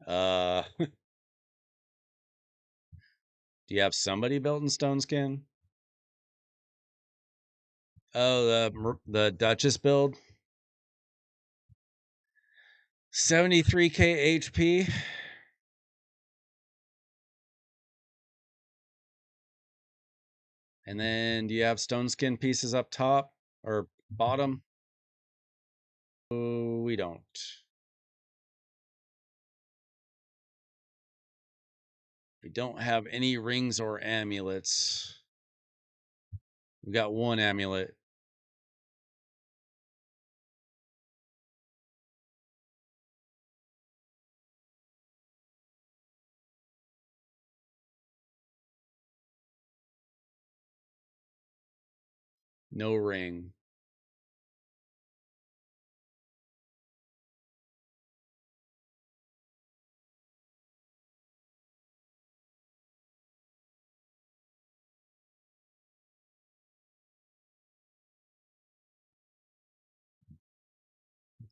Do you have somebody built in Stone Skin? Oh, the Duchess build. 73k HP. And then do you have Stone Skin pieces up top or bottom? Oh, we don't. We don't have any rings or amulets. We got 1 amulet. No ring.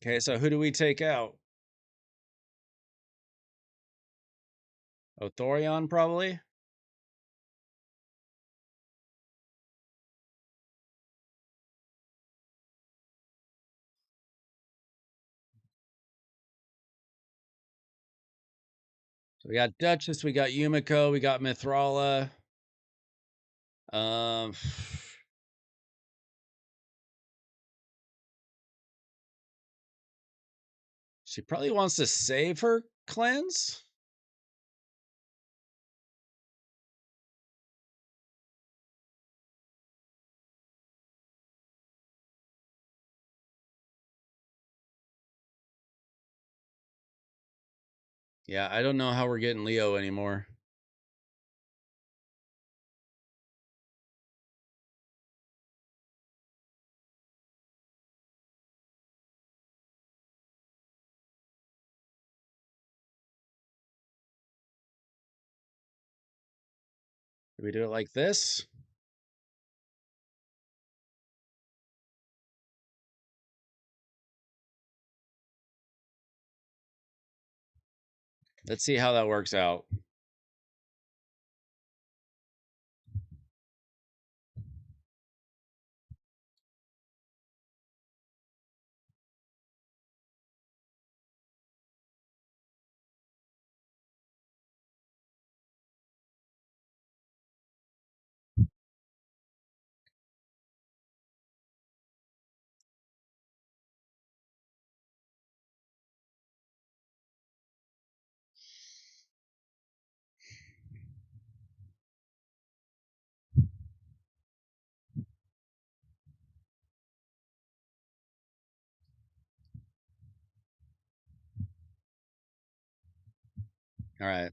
Okay, so who do we take out? Othorion, probably? So we got Duchess, we got Yumiko, we got Mithrala. Um, she probably wants to save her cleanse. Yeah, I don't know how we're getting Leo anymore. Do we do it like this? Let's see how that works out. All right.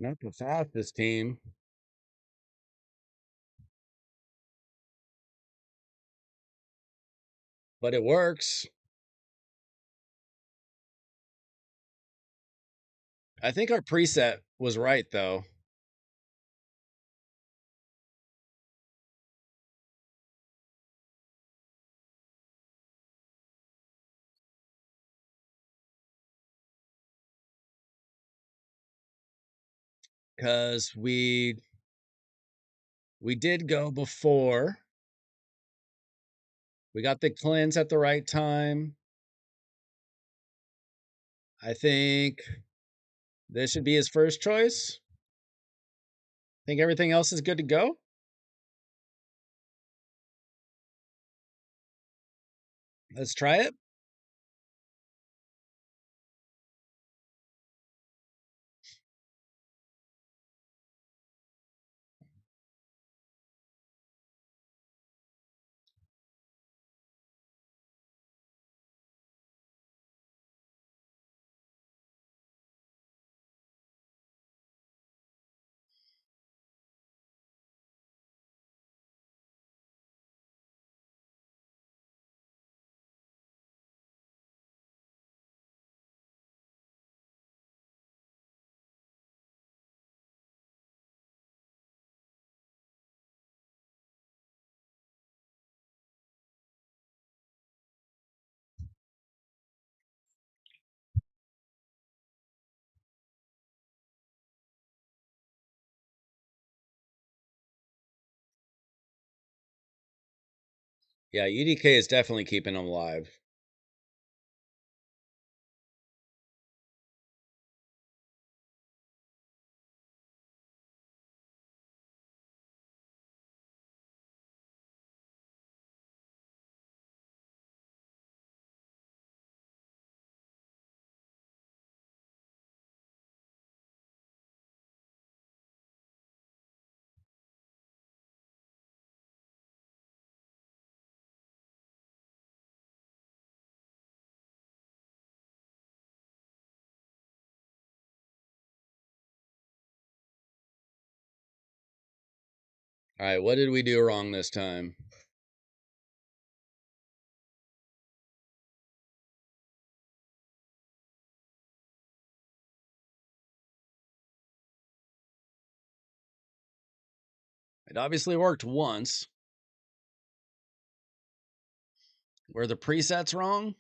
Not the fastest team, but it works. I think our preset was right, though. Because we did go before. We got the cleanse at the right time. I think this should be his first choice. Think everything else is good to go? Let's try it. Yeah, UDK is definitely keeping him alive. All right, what did we do wrong this time? It obviously worked once. Were the presets wrong?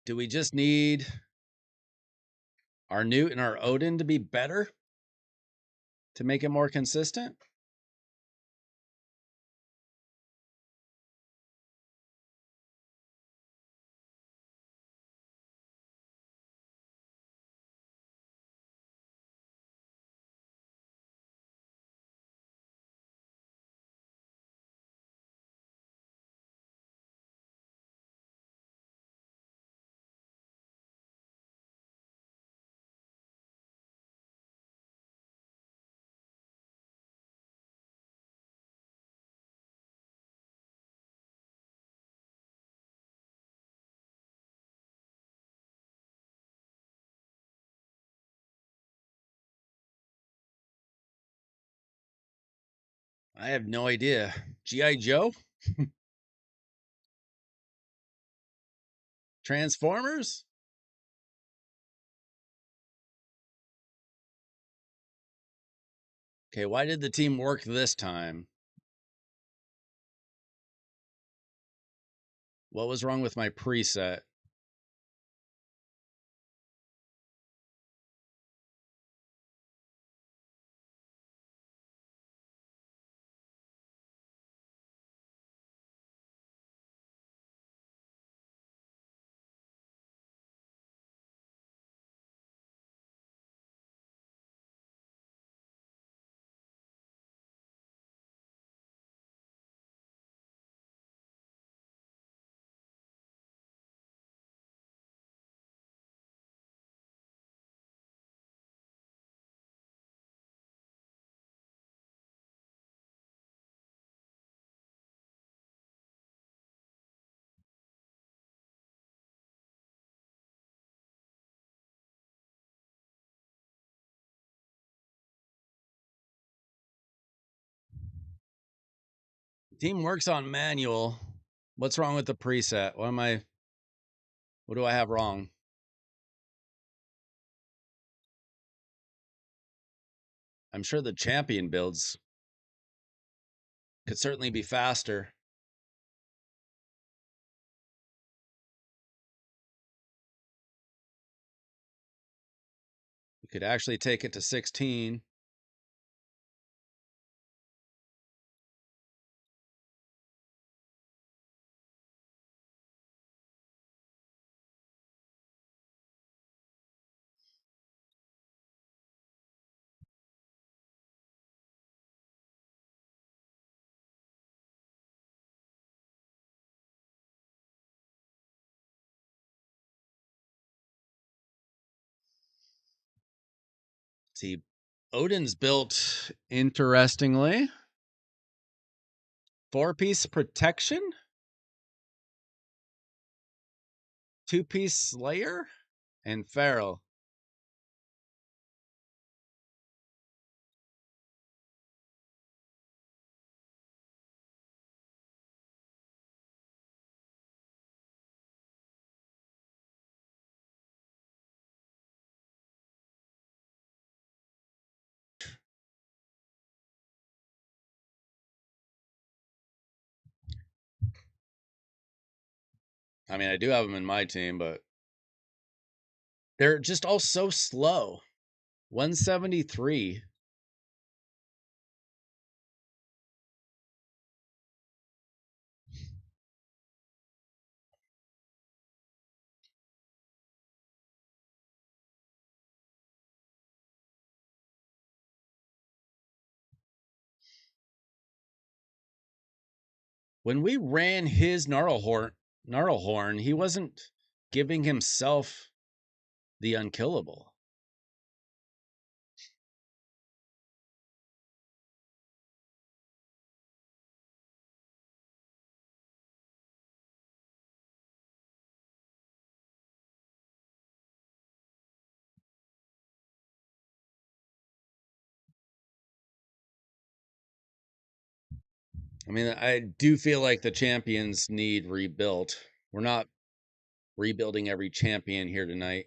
Do we just need our Newt and our Odin to be better to make it more consistent? I have no idea. G.I. Joe? Transformers? Okay, why did the team work this time? What was wrong with my preset? Team works on manual. What's wrong with the preset? What do I have wrong? I'm sure the champion builds could certainly be faster. We could actually take it to 16. See, Odin's built interestingly. 4-piece protection, 2-piece slayer, and feral. I mean, I do have them in my team, but they're just all so slow. 173. When we ran his Gnarlhorn, he wasn't giving himself the unkillable. I mean, I do feel like the champions need rebuilt. We're not rebuilding every champion here tonight.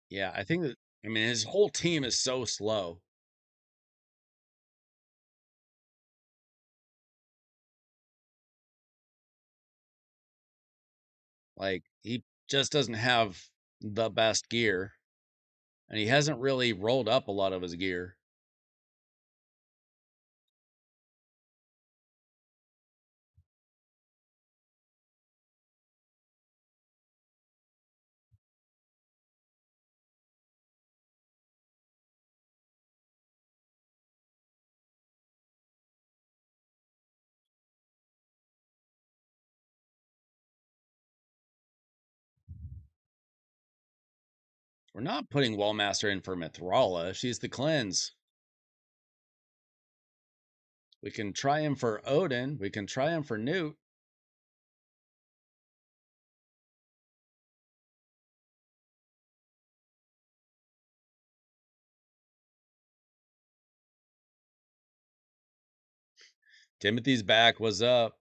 Yeah, I think that, I mean, his whole team is so slow. Like, he just doesn't have the best gear, and he hasn't really rolled up a lot of his gear. We're not putting Wallmaster in for Mithrala. She's the cleanse. We can try him for Odin. We can try him for Newt. Timothy's back. What's up?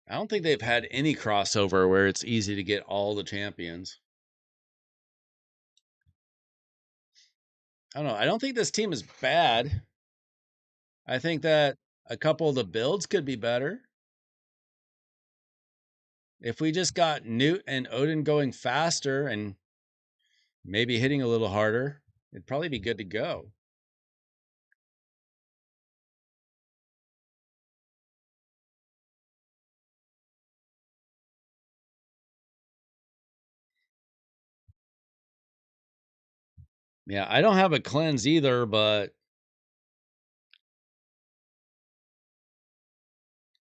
I don't think they've had any crossover where it's easy to get all the champions. I don't know. I don't think this team is bad. I think that a couple of the builds could be better. If we just got Newt and Odin going faster and maybe hitting a little harder. it'd probably be good to go. Yeah, I don't have a cleanse either, but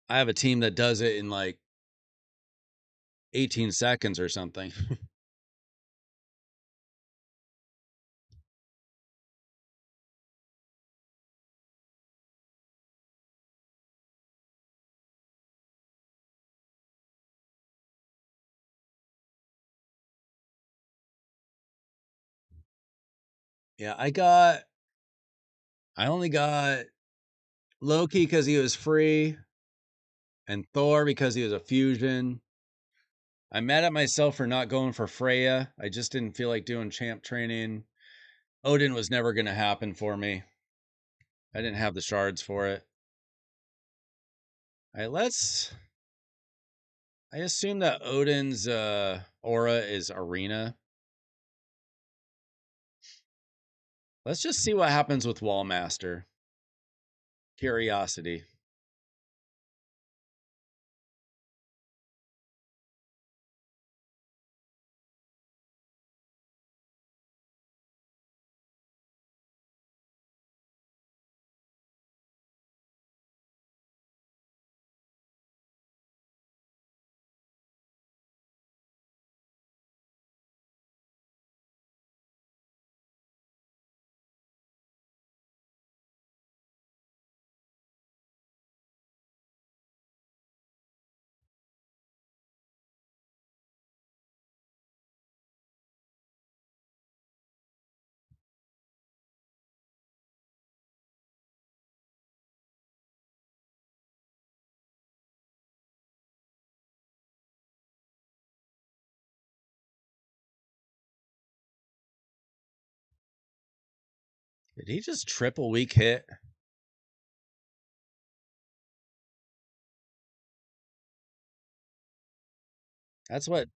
I have a team that does it in like 18 seconds or something. Yeah, I only got Loki because he was free and Thor because he was a fusion. I'm mad at myself for not going for Freya. I just didn't feel like doing champ training. Odin was never going to happen for me. I didn't have the shards for it. All right, I assume that Odin's aura is arena. Let's just see what happens with Wallmaster. Curiosity. Did he just triple weak hit? That's what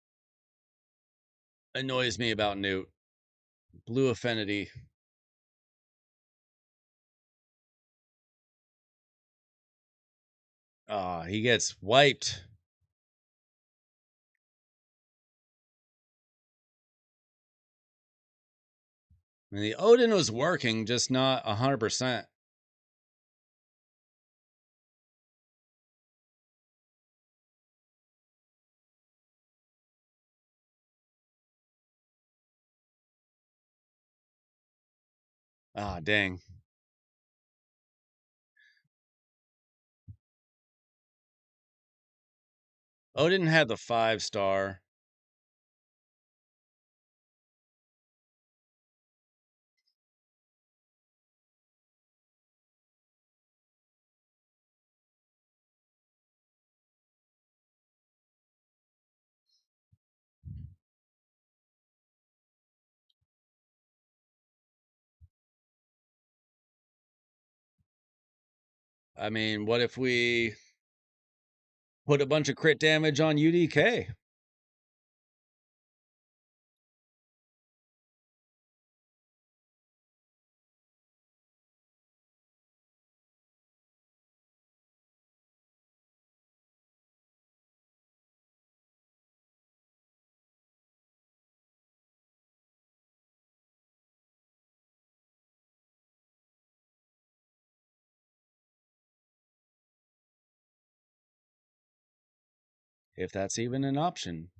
annoys me about Newt. Blue affinity. Ah, he gets wiped. I mean, the Odin was working, just not 100%. Ah, dang. Odin had the 5-star. I mean, what if we put a bunch of crit damage on UDK? If that's even an option.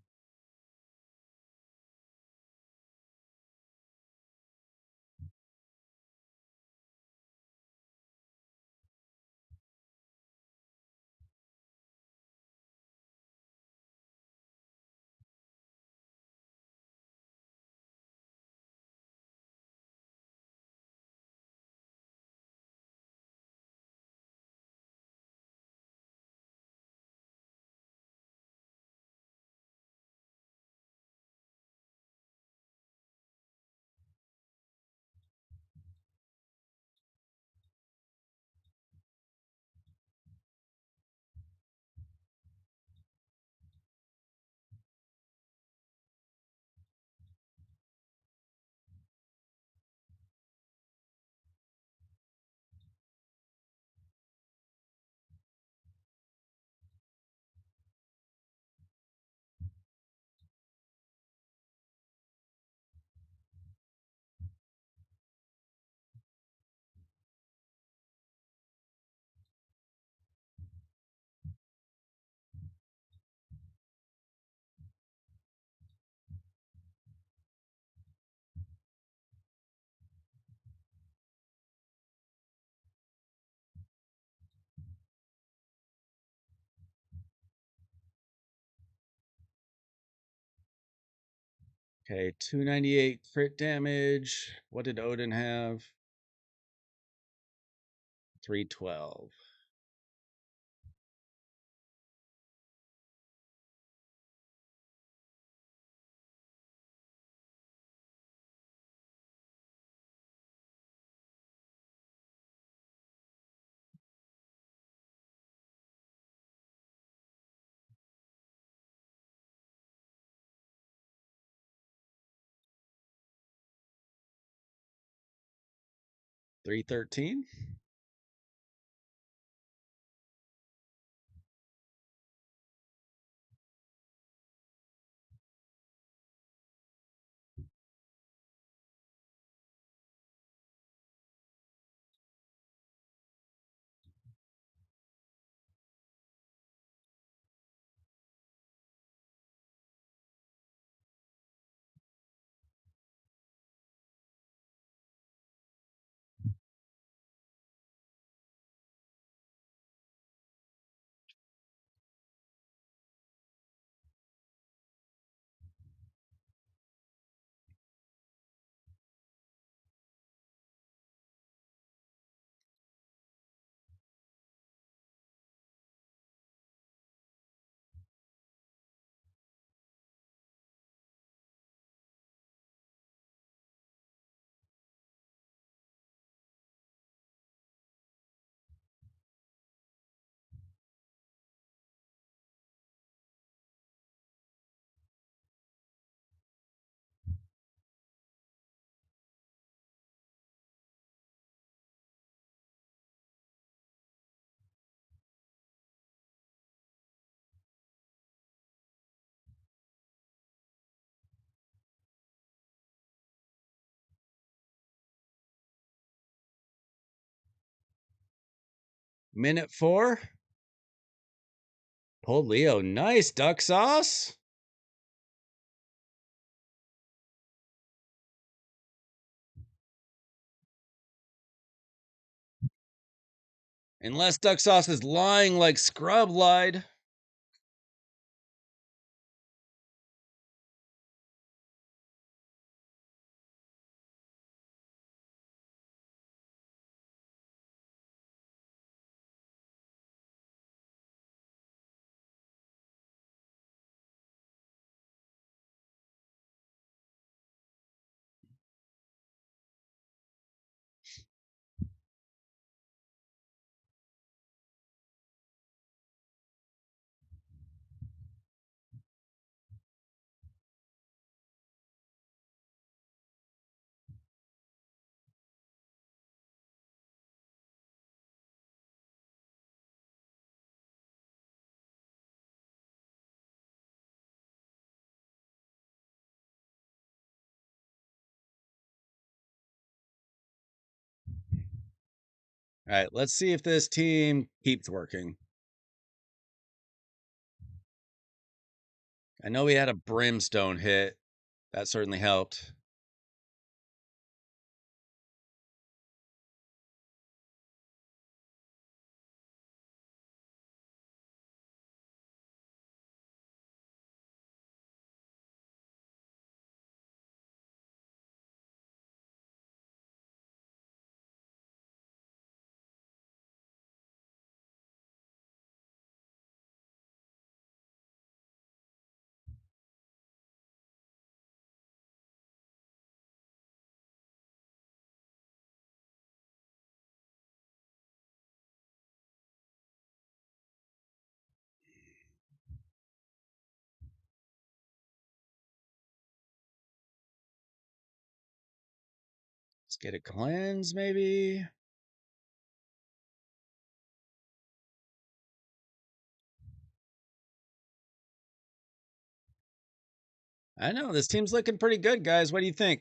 Okay, 298 crit damage. What did Odin have? 312. $313. Minute 4. Pulled Leo. Nice, duck sauce. Unless duck sauce is lying like Scrub lied. All right, let's see if this team keeps working. I know we had a brimstone hit. That certainly helped. Let's get a cleanse, maybe. I know this team's looking pretty good, guys. What do you think?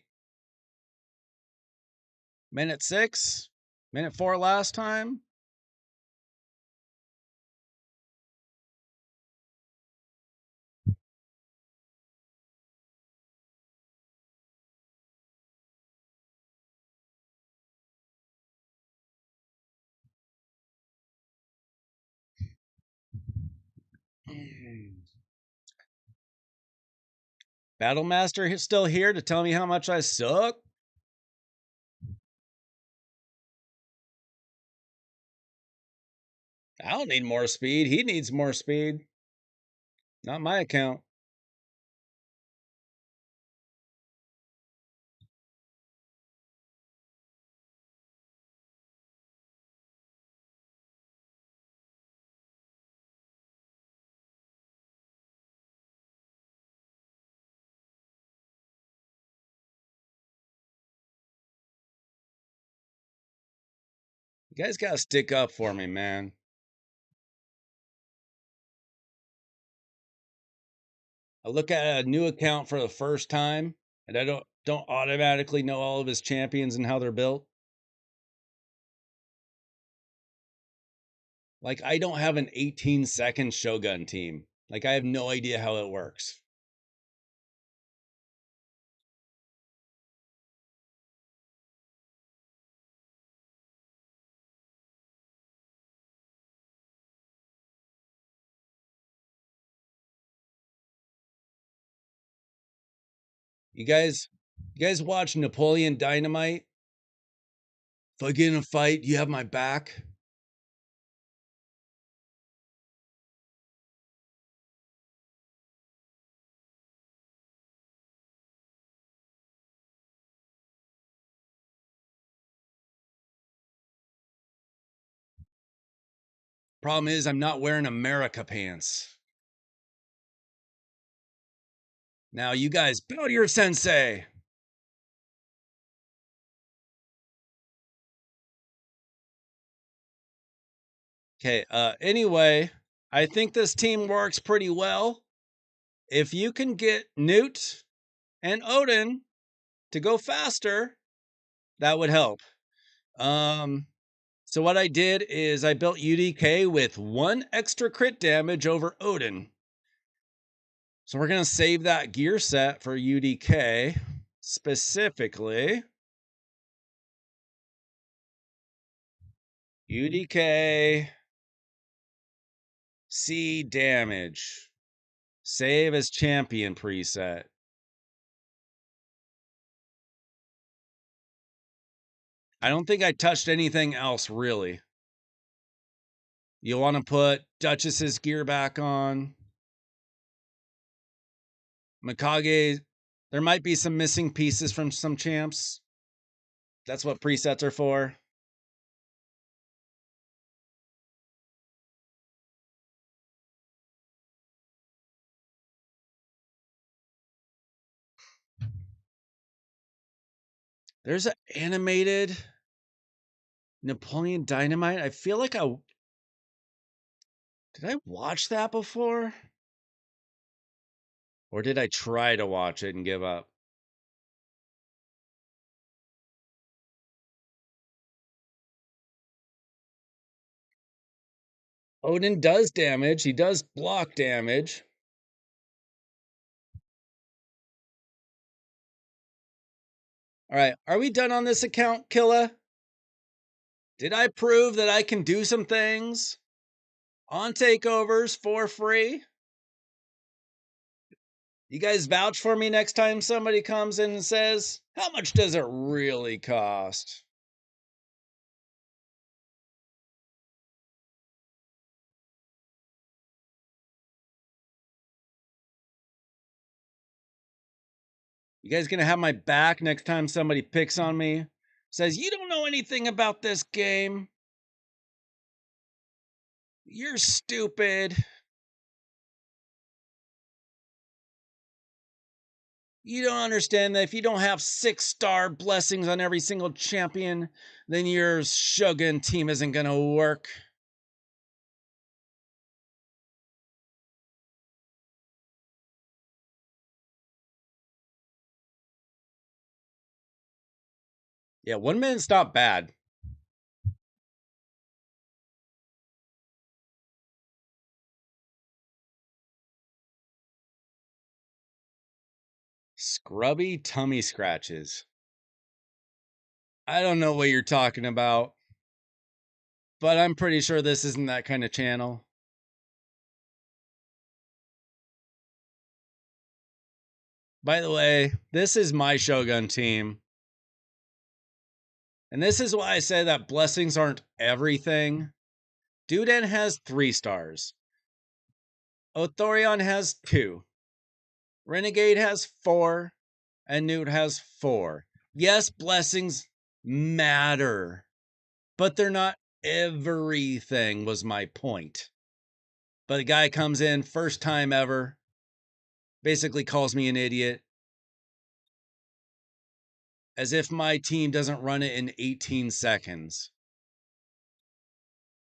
Minute 6, minute 4 last time. Battlemaster still here to tell me how much I suck? I don't need more speed. He needs more speed. Not my account. You guys gotta stick up for me, man. I look at a new account for the first time, and I don't automatically know all of his champions and how they're built. Like I don't have an 18-second Shogun team. Like I have no idea how it works. You guys watch Napoleon Dynamite? If I get in a fight, you have my back. Problem is, I'm not wearing America pants. Now, you guys, bow to your sensei. Okay, anyway, I think this team works pretty well. If you can get Newt and Odin to go faster, that would help. So what I did is I built UDK with 1 extra crit damage over Odin. So we're going to save that gear set for UDK specifically. UDK C damage. Save as champion preset. I don't think I touched anything else really. You want to put Duchess's gear back on. Mikage, there might be some missing pieces from some champs. That's what presets are for. There's an animated Napoleon Dynamite. I feel like did I watch that before? Or did I try to watch it and give up? Odin does damage. He does block damage. All right. Are we done on this account, Killa? Did I prove that I can do some things on takeovers for free? You guys vouch for me next time somebody comes in and says, how much does it really cost? You guys gonna have my back next time somebody picks on me? Says, you don't know anything about this game. You're stupid. You don't understand that if you don't have 6-star blessings on every single champion, then your Shogun team isn't gonna work. Yeah, 1 minute's not bad. Scrubby tummy scratches. I don't know what you're talking about, but I'm pretty sure this isn't that kind of channel. By the way, this is my Shogun team. And this is why I say that blessings aren't everything. Duden has 3 stars. Othorion has 2. Renegade has 4. And Newt has 4. Yes, blessings matter, but they're not everything, was my point. But the guy comes in, first time ever, basically calls me an idiot, as if my team doesn't run it in 18 seconds.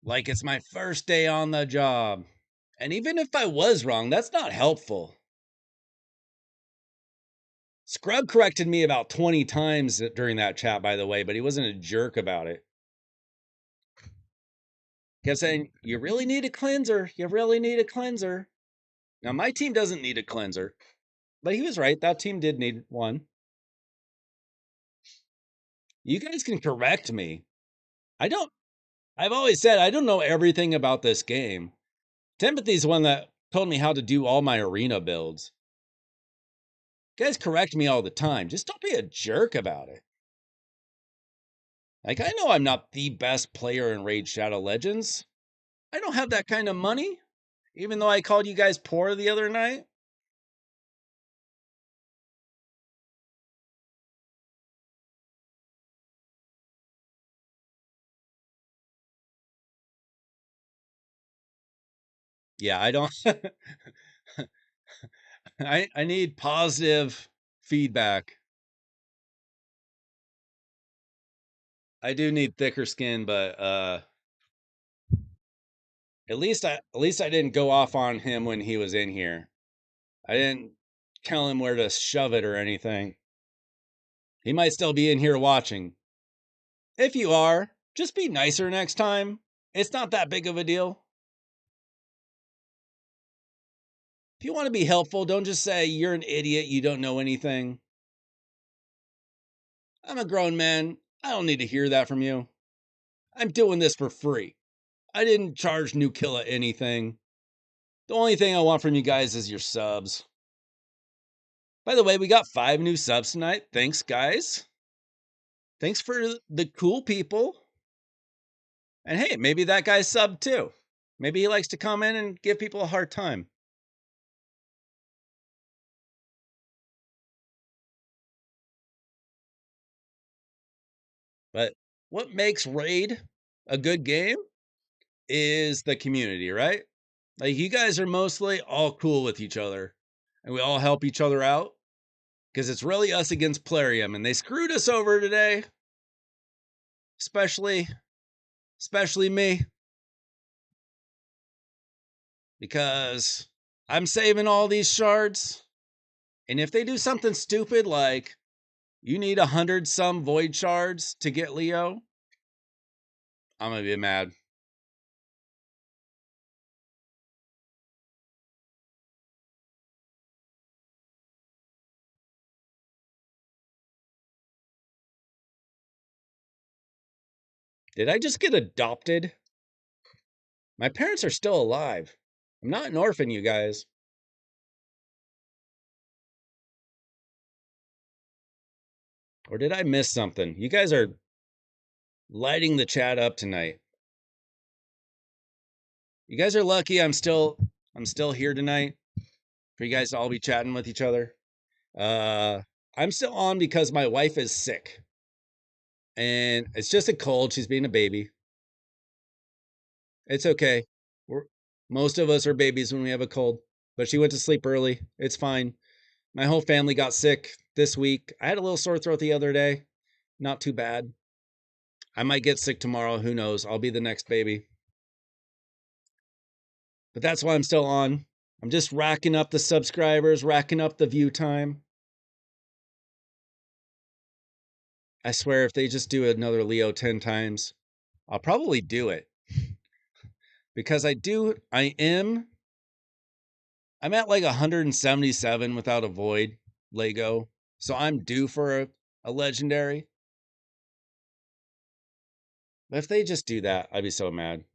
Like it's my first day on the job. And even if I was wrong, that's not helpful. Scrub corrected me about 20 times during that chat, by the way, but he wasn't a jerk about it. Kept saying, you really need a cleanser. You really need a cleanser. Now, my team doesn't need a cleanser, but he was right. That team did need one. You guys can correct me. I've always said I don't know everything about this game. Timothy's the one that told me how to do all my arena builds. You guys correct me all the time. Just don't be a jerk about it. Like, I know I'm not the best player in Raid Shadow Legends. I don't have that kind of money, even though I called you guys poor the other night. Yeah, I don't. I need positive feedback. I do need thicker skin, but at least I didn't go off on him when he was in here. I didn't tell him where to shove it or anything. He might still be in here watching. If you are, just be nicer next time. It's not that big of a deal. If you want to be helpful, don't just say you're an idiot, you don't know anything. I'm a grown man. I don't need to hear that from you. I'm doing this for free. I didn't charge Nukilla anything. The only thing I want from you guys is your subs. By the way, we got 5 new subs tonight. Thanks, guys. Thanks for the cool people. And hey, maybe that guy's sub too. Maybe he likes to come in and give people a hard time. But what makes Raid a good game is the community, right? Like, you guys are mostly all cool with each other, and we all help each other out, because it's really us against Plarium, and they screwed us over today. Especially me. Because I'm saving all these shards, and if they do something stupid like you need 100 some void shards to get Leo, I'm gonna be mad. Did I just get adopted? My parents are still alive. I'm not an orphan, you guys. Or did I miss something? You guys are lighting the chat up tonight. You guys are lucky I'm still here tonight for you guys to all be chatting with each other. I'm still on because my wife is sick. And it's just a cold. She's being a baby. It's okay. Most of us are babies when we have a cold. But she went to sleep early. It's fine. My whole family got sick this week. I had a little sore throat the other day. Not too bad. I might get sick tomorrow. Who knows? I'll be the next baby. But that's why I'm still on. I'm just racking up the subscribers, racking up the view time. I swear, if they just do another Leo 10 times, I'll probably do it. Because I'm at like 177 without a void Lego. So I'm due for a legendary. But if they just do that, I'd be so mad.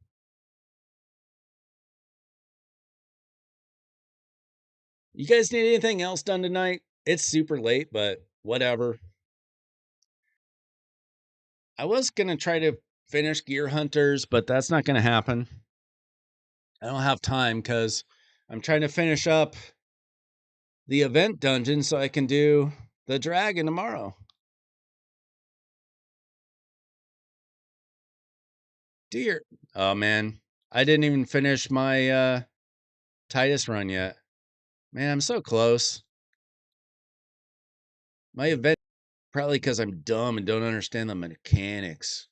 You guys need anything else done tonight? It's super late, but whatever. I was going to try to finish Gear Hunters, but that's not going to happen. I don't have time because I'm trying to finish up the event dungeon so I can do the dragon tomorrow. Dear. Oh, man. I didn't even finish my Titus run yet. Man, I'm so close. My event, probably because I'm dumb and don't understand the mechanics.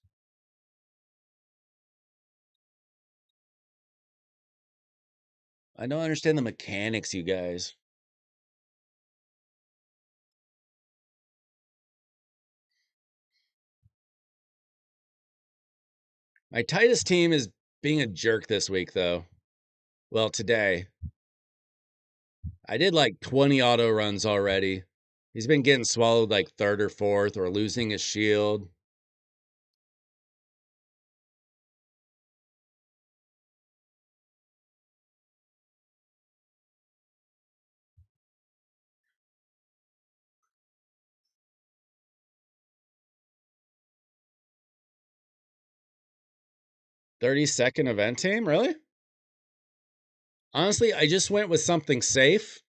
I don't understand the mechanics, you guys. My Titus team is being a jerk this week, though. Well, today. I did like 20 auto runs already. He's been getting swallowed like third or fourth or losing his shield. "30-second event team? Really?" Honestly, I just went with something safe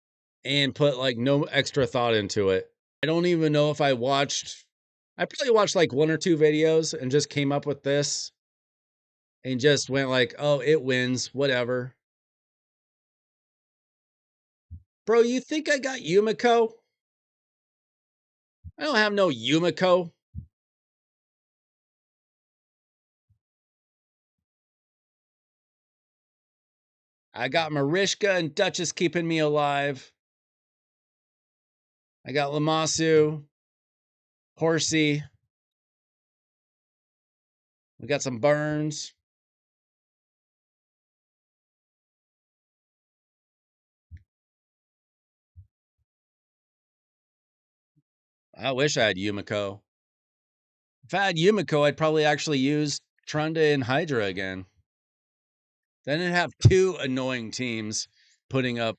and put like no extra thought into it. I don't even know if I probably watched like one or two videos and just came up with this and just went like, oh, it wins, whatever. Bro, you think I got Yumiko? I don't have no Yumiko. I got Marishka and Duchess keeping me alive. I got Lamasu, Horsey. We got some Burns. I wish I had Yumiko. If I had Yumiko, I'd probably actually use Trunda and Hydra again. Then I'd have two annoying teams putting up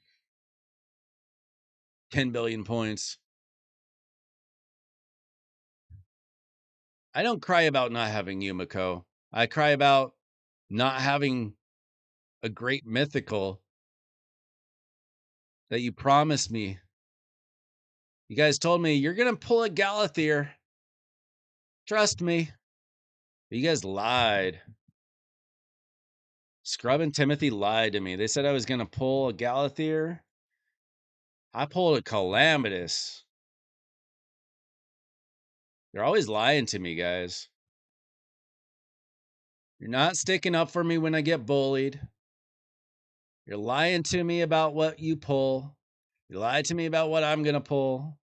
10 billion points. I don't cry about not having Yumiko. I cry about not having a great mythical that you promised me. You guys told me you're going to pull a Galathier. Trust me. But you guys lied. Scrub and Timothy lied to me. They said I was going to pull a Galathier. I pulled a Calamitous. They're always lying to me, guys. You're not sticking up for me when I get bullied. You're lying to me about what you pull. You lied to me about what I'm going to pull.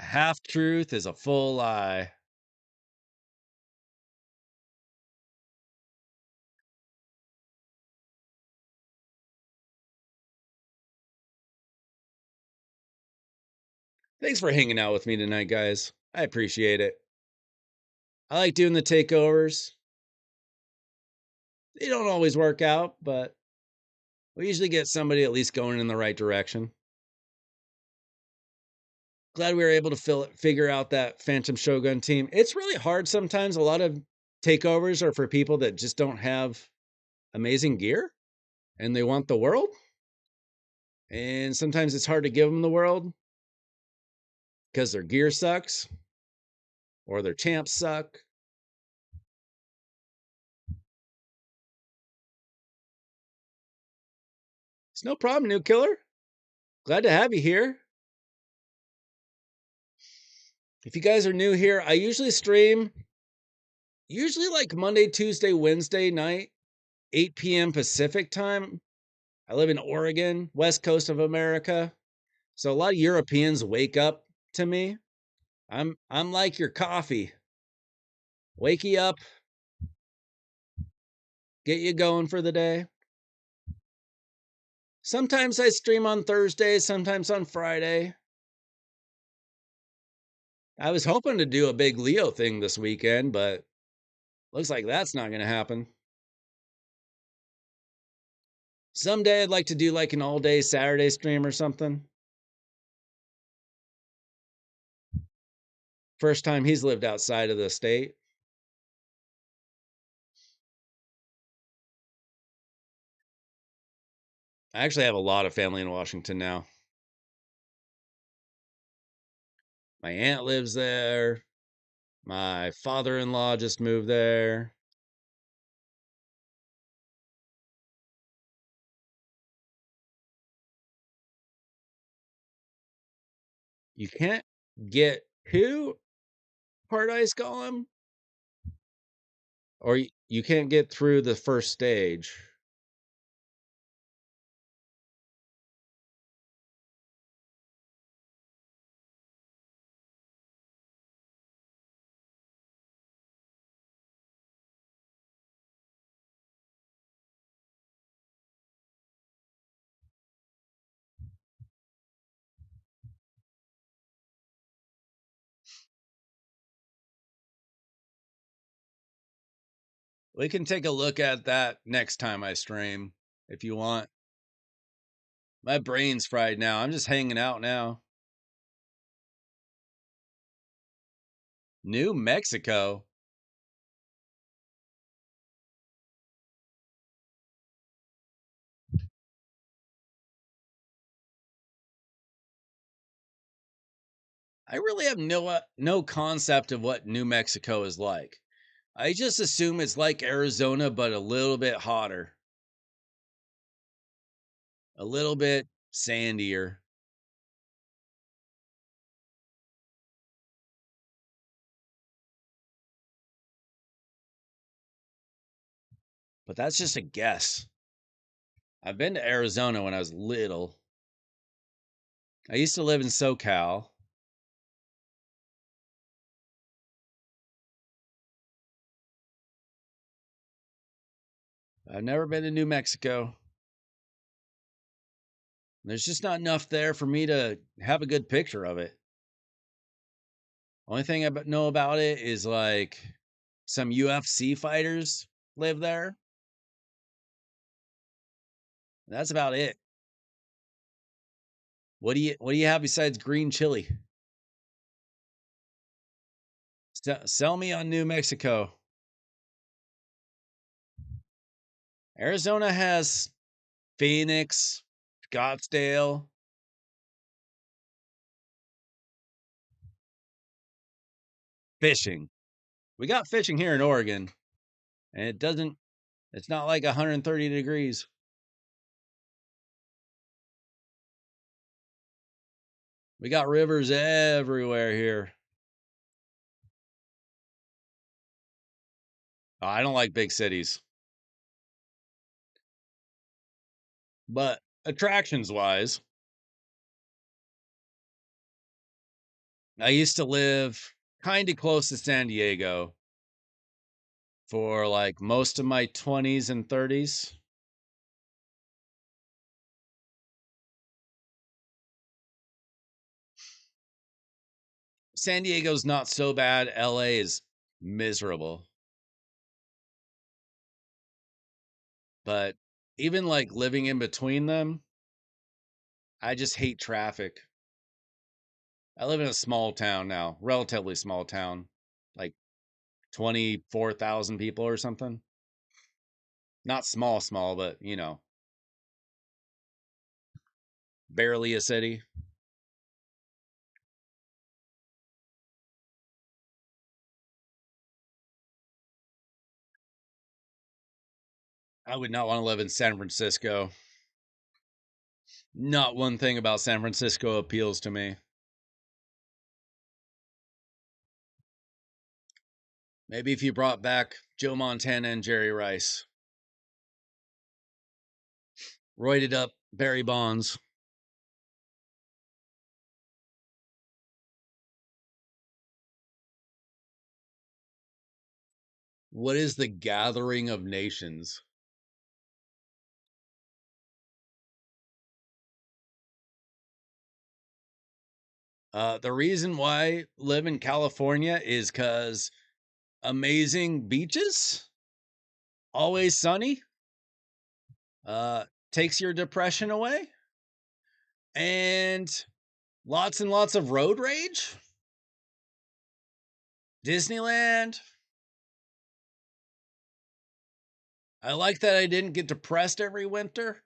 A half truth is a full lie. Thanks for hanging out with me tonight, guys. I appreciate it. I like doing the takeovers. They don't always work out, but we usually get somebody at least going in the right direction. Glad we were able to figure out that Phantom Shogun team. It's really hard sometimes. A lot of takeovers are for people that just don't have amazing gear and they want the world. And sometimes it's hard to give them the world because their gear sucks or their champs suck. It's no problem, new killer. Glad to have you here. If you guys are new here, I usually stream like Monday, Tuesday, Wednesday night, 8 p.m. Pacific time. I live in Oregon, west coast of America. So a lot of Europeans wake up to me. I'm like your coffee. Wake you up, get you going for the day. Sometimes I stream on Thursday, sometimes on Friday. I was hoping to do a big Leo thing this weekend, but looks like that's not going to happen. Someday I'd like to do like an all-day Saturday stream or something. First time he's lived outside of the state. I actually have a lot of family in Washington now. My aunt lives there. My father-in-law just moved there. You can't get to Paradise Golem, or you can't get through the first stage. We can take a look at that next time I stream if you want. My brain's fried now. I'm just hanging out now. New Mexico. I really have no concept of what New Mexico is like. I just assume it's like Arizona, but a little bit hotter, a little bit sandier. But that's just a guess. I've been to Arizona when I was little. I used to live in SoCal. I've never been to New Mexico. There's just not enough there for me to have a good picture of it. Only thing I know about it is like some UFC fighters live there. That's about it. What do you have besides green chili? Sell me on New Mexico. Arizona has Phoenix, Scottsdale. Fishing. We got fishing here in Oregon, and it's not like 130 degrees. We got rivers everywhere here. Oh, I don't like big cities. But attractions wise, I used to live kind of close to San Diego for like most of my 20s and 30s. San Diego's not so bad. LA is miserable. But even like living in between them, I just hate traffic. I live in a small town now, relatively small town, like 24,000 people or something. Not small, small, but barely a city. I would not want to live in San Francisco. Not one thing about San Francisco appeals to me. Maybe if you brought back Joe Montana and Jerry Rice, roided up Barry Bonds. What is the gathering of nations? The reason why I live in California is because amazing beaches, always sunny, takes your depression away. And lots of road rage. Disneyland. I like that I didn't get depressed every winter.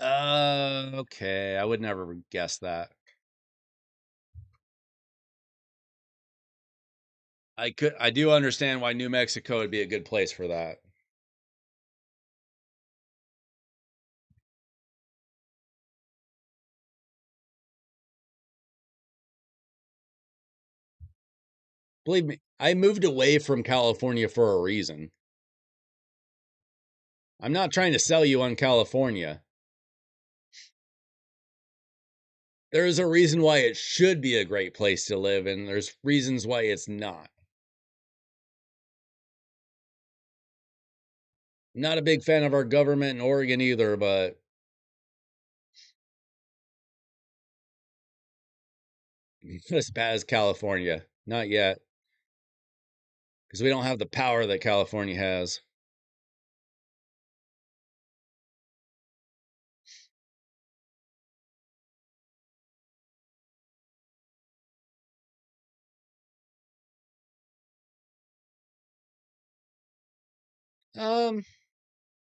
Okay. I would never guess that. I do understand why New Mexico would be a good place for that. Believe me, I moved away from California for a reason. I'm not trying to sell you on California. There is a reason why it should be a great place to live, and there's reasons why it's not. Not a big fan of our government in Oregon either, but as bad as California. Not yet, because we don't have the power that California has. Um,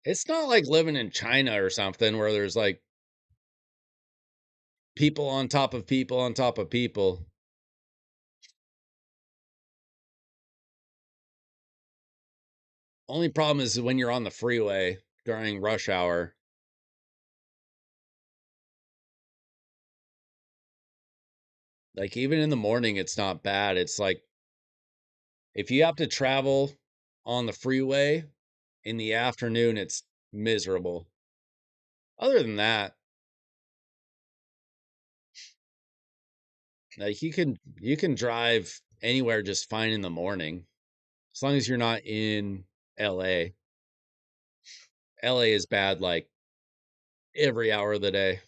it's not like living in China or something where there's like people on top of people on top of people. Only problem is when you're on the freeway during rush hour. Like even in the morning, it's not bad. It's like if you have to travel on the freeway in the afternoon, it's miserable. Other than that, like you can drive anywhere just fine in the morning as long as you're not in LA. LA is bad like every hour of the day.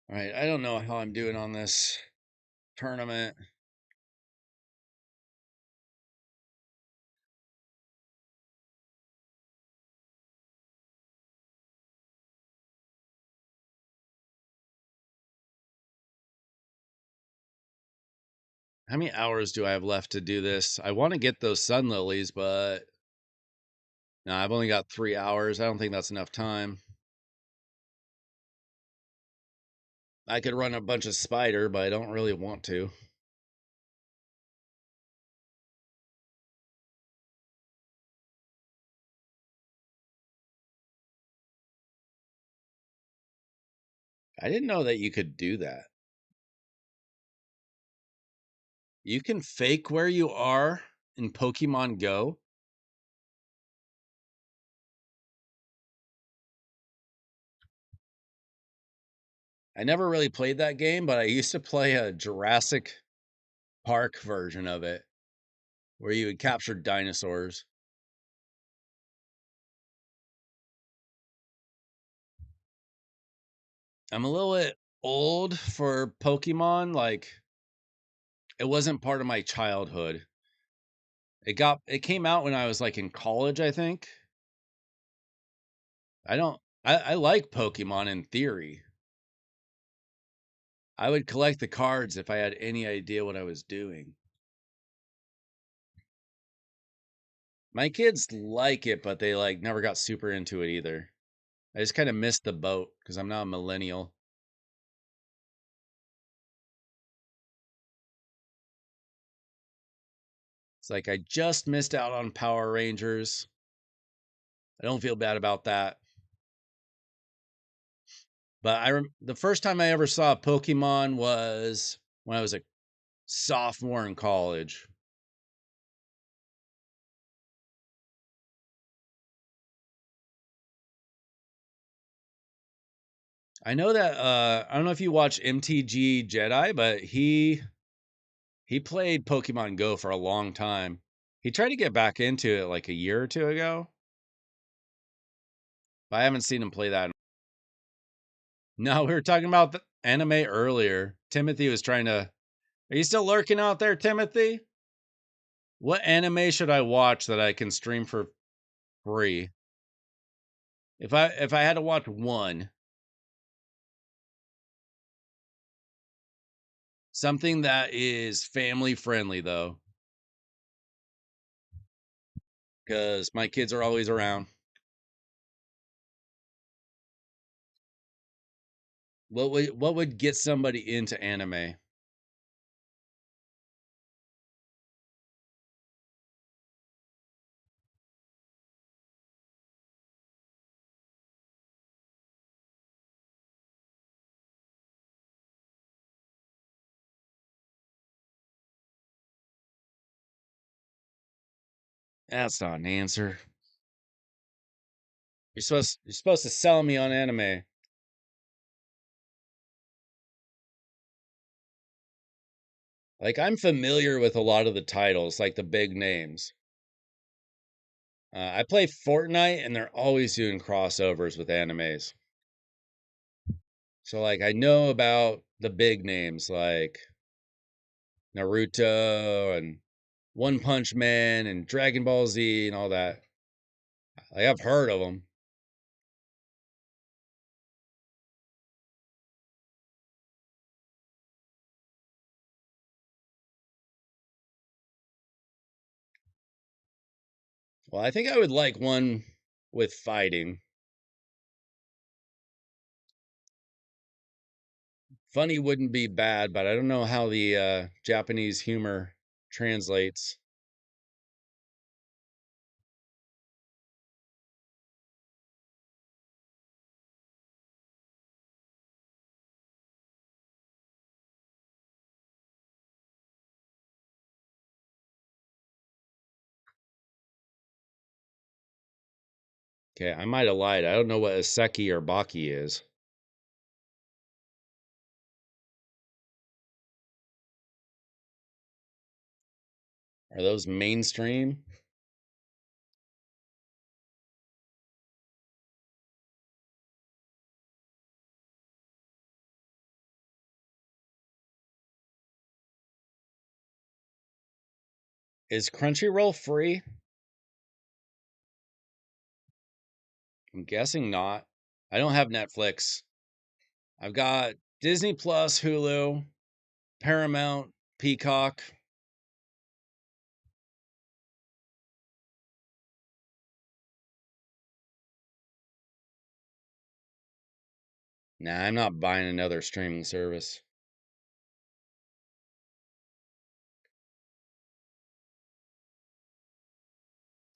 All right, I don't know how I'm doing on this tournament. How many hours do I have left to do this? I want to get those sun lilies, but no, I've only got 3 hours. I don't think that's enough time. I could run a bunch of spider, but I don't really want to. I didn't know that you could do that. You can fake where you are in Pokemon Go. I never really played that game, but I used to play a Jurassic Park version of it where you would capture dinosaurs. I'm a little bit old for Pokemon. Like, it wasn't part of my childhood. It came out when I was like in college, I think. I don't I like Pokemon in theory. I would collect the cards if I had any idea what I was doing. My kids like it, but they like never got super into it either. I just kind of missed the boat because I'm not a millennial. It's like I just missed out on Power Rangers. I don't feel bad about that. But the first time I ever saw Pokemon was when I was a sophomore in college. I know that I don't know if you watch MTG Jedi, but he played Pokemon Go for a long time. He tried to get back into it like a year or two ago, but I haven't seen him play that No, we were talking about the anime earlier. Timothy was trying to. Are you still lurking out there, Timothy? What anime should I watch that I can stream for free? If I had to watch one, something that is family friendly though, because my kids are always around. What would get somebody into anime? That's not an answer. You're supposed to sell me on anime. Like I'm familiar with a lot of the titles, like the big names. I play Fortnite, and they're always doing crossovers with animes. So like I know about the big names like Naruto and One Punch Man and Dragon Ball Z and all that. Like I've heard of them. Well, I think I would like one with fighting. Funny wouldn't be bad, but I don't know how the Japanese humor translates. Okay, I might have lied. I don't know what a seki or baki is. Are those mainstream? Is Crunchyroll free? I'm guessing not. I don't have Netflix. I've got Disney Plus, Hulu, Paramount, Peacock. Nah, I'm not buying another streaming service.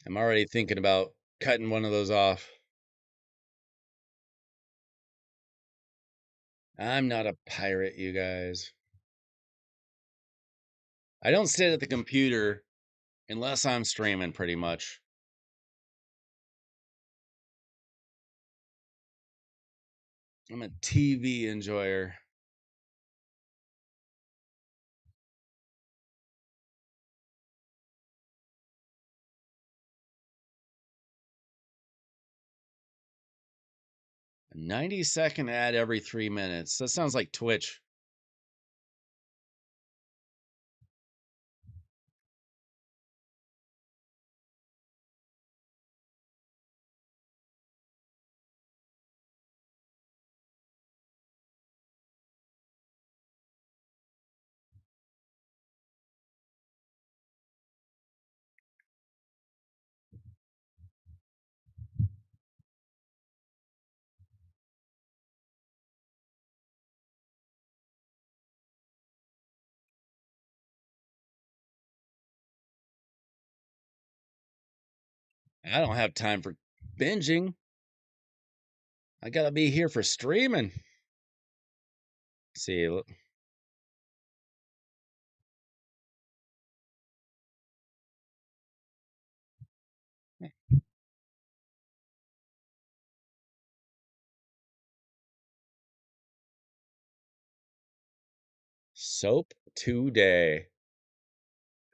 I'm already thinking about cutting one of those off. I'm not a pirate, you guys. I don't sit at the computer unless I'm streaming, pretty much. I'm a TV enjoyer. 90-second ad every 3 minutes. That sounds like Twitch. I don't have time for binging. I gotta be here for streaming. See, soap today.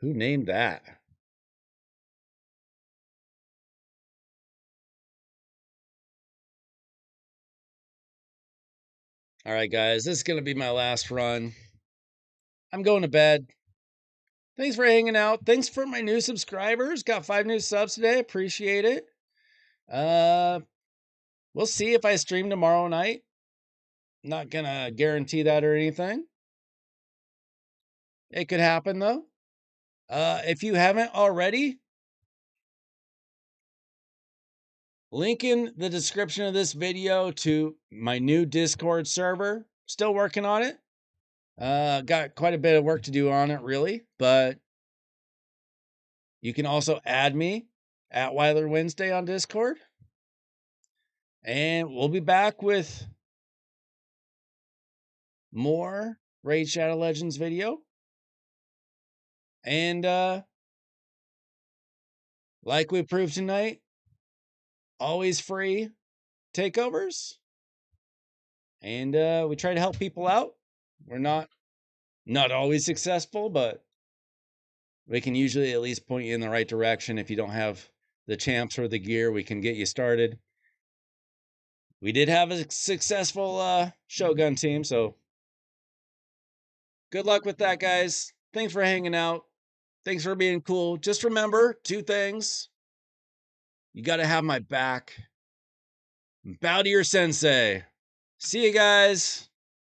Who named that? All right, guys, this is going to be my last run. I'm going to bed. Thanks for hanging out. Thanks for my new subscribers. Got 5 new subs today. Appreciate it. We'll see if I stream tomorrow night. Not gonna guarantee that or anything. It could happen though. If you haven't already, link in the description of this video to my new Discord server. Still working on it. Got quite a bit of work to do on it, really, but you can also add me at Weiler Wednesday on Discord. And we'll be back with more Raid Shadow Legends video. And like we proved tonight, always free takeovers. And we try to help people out. We're not always successful, but we can usually at least point you in the right direction. If you don't have the champs or the gear, we can get you started. We did have a successful Shogun team, so good luck with that, guys. Thanks for hanging out. Thanks for being cool. Just remember 2 things. You got to have my back. Bow to your sensei. See you guys.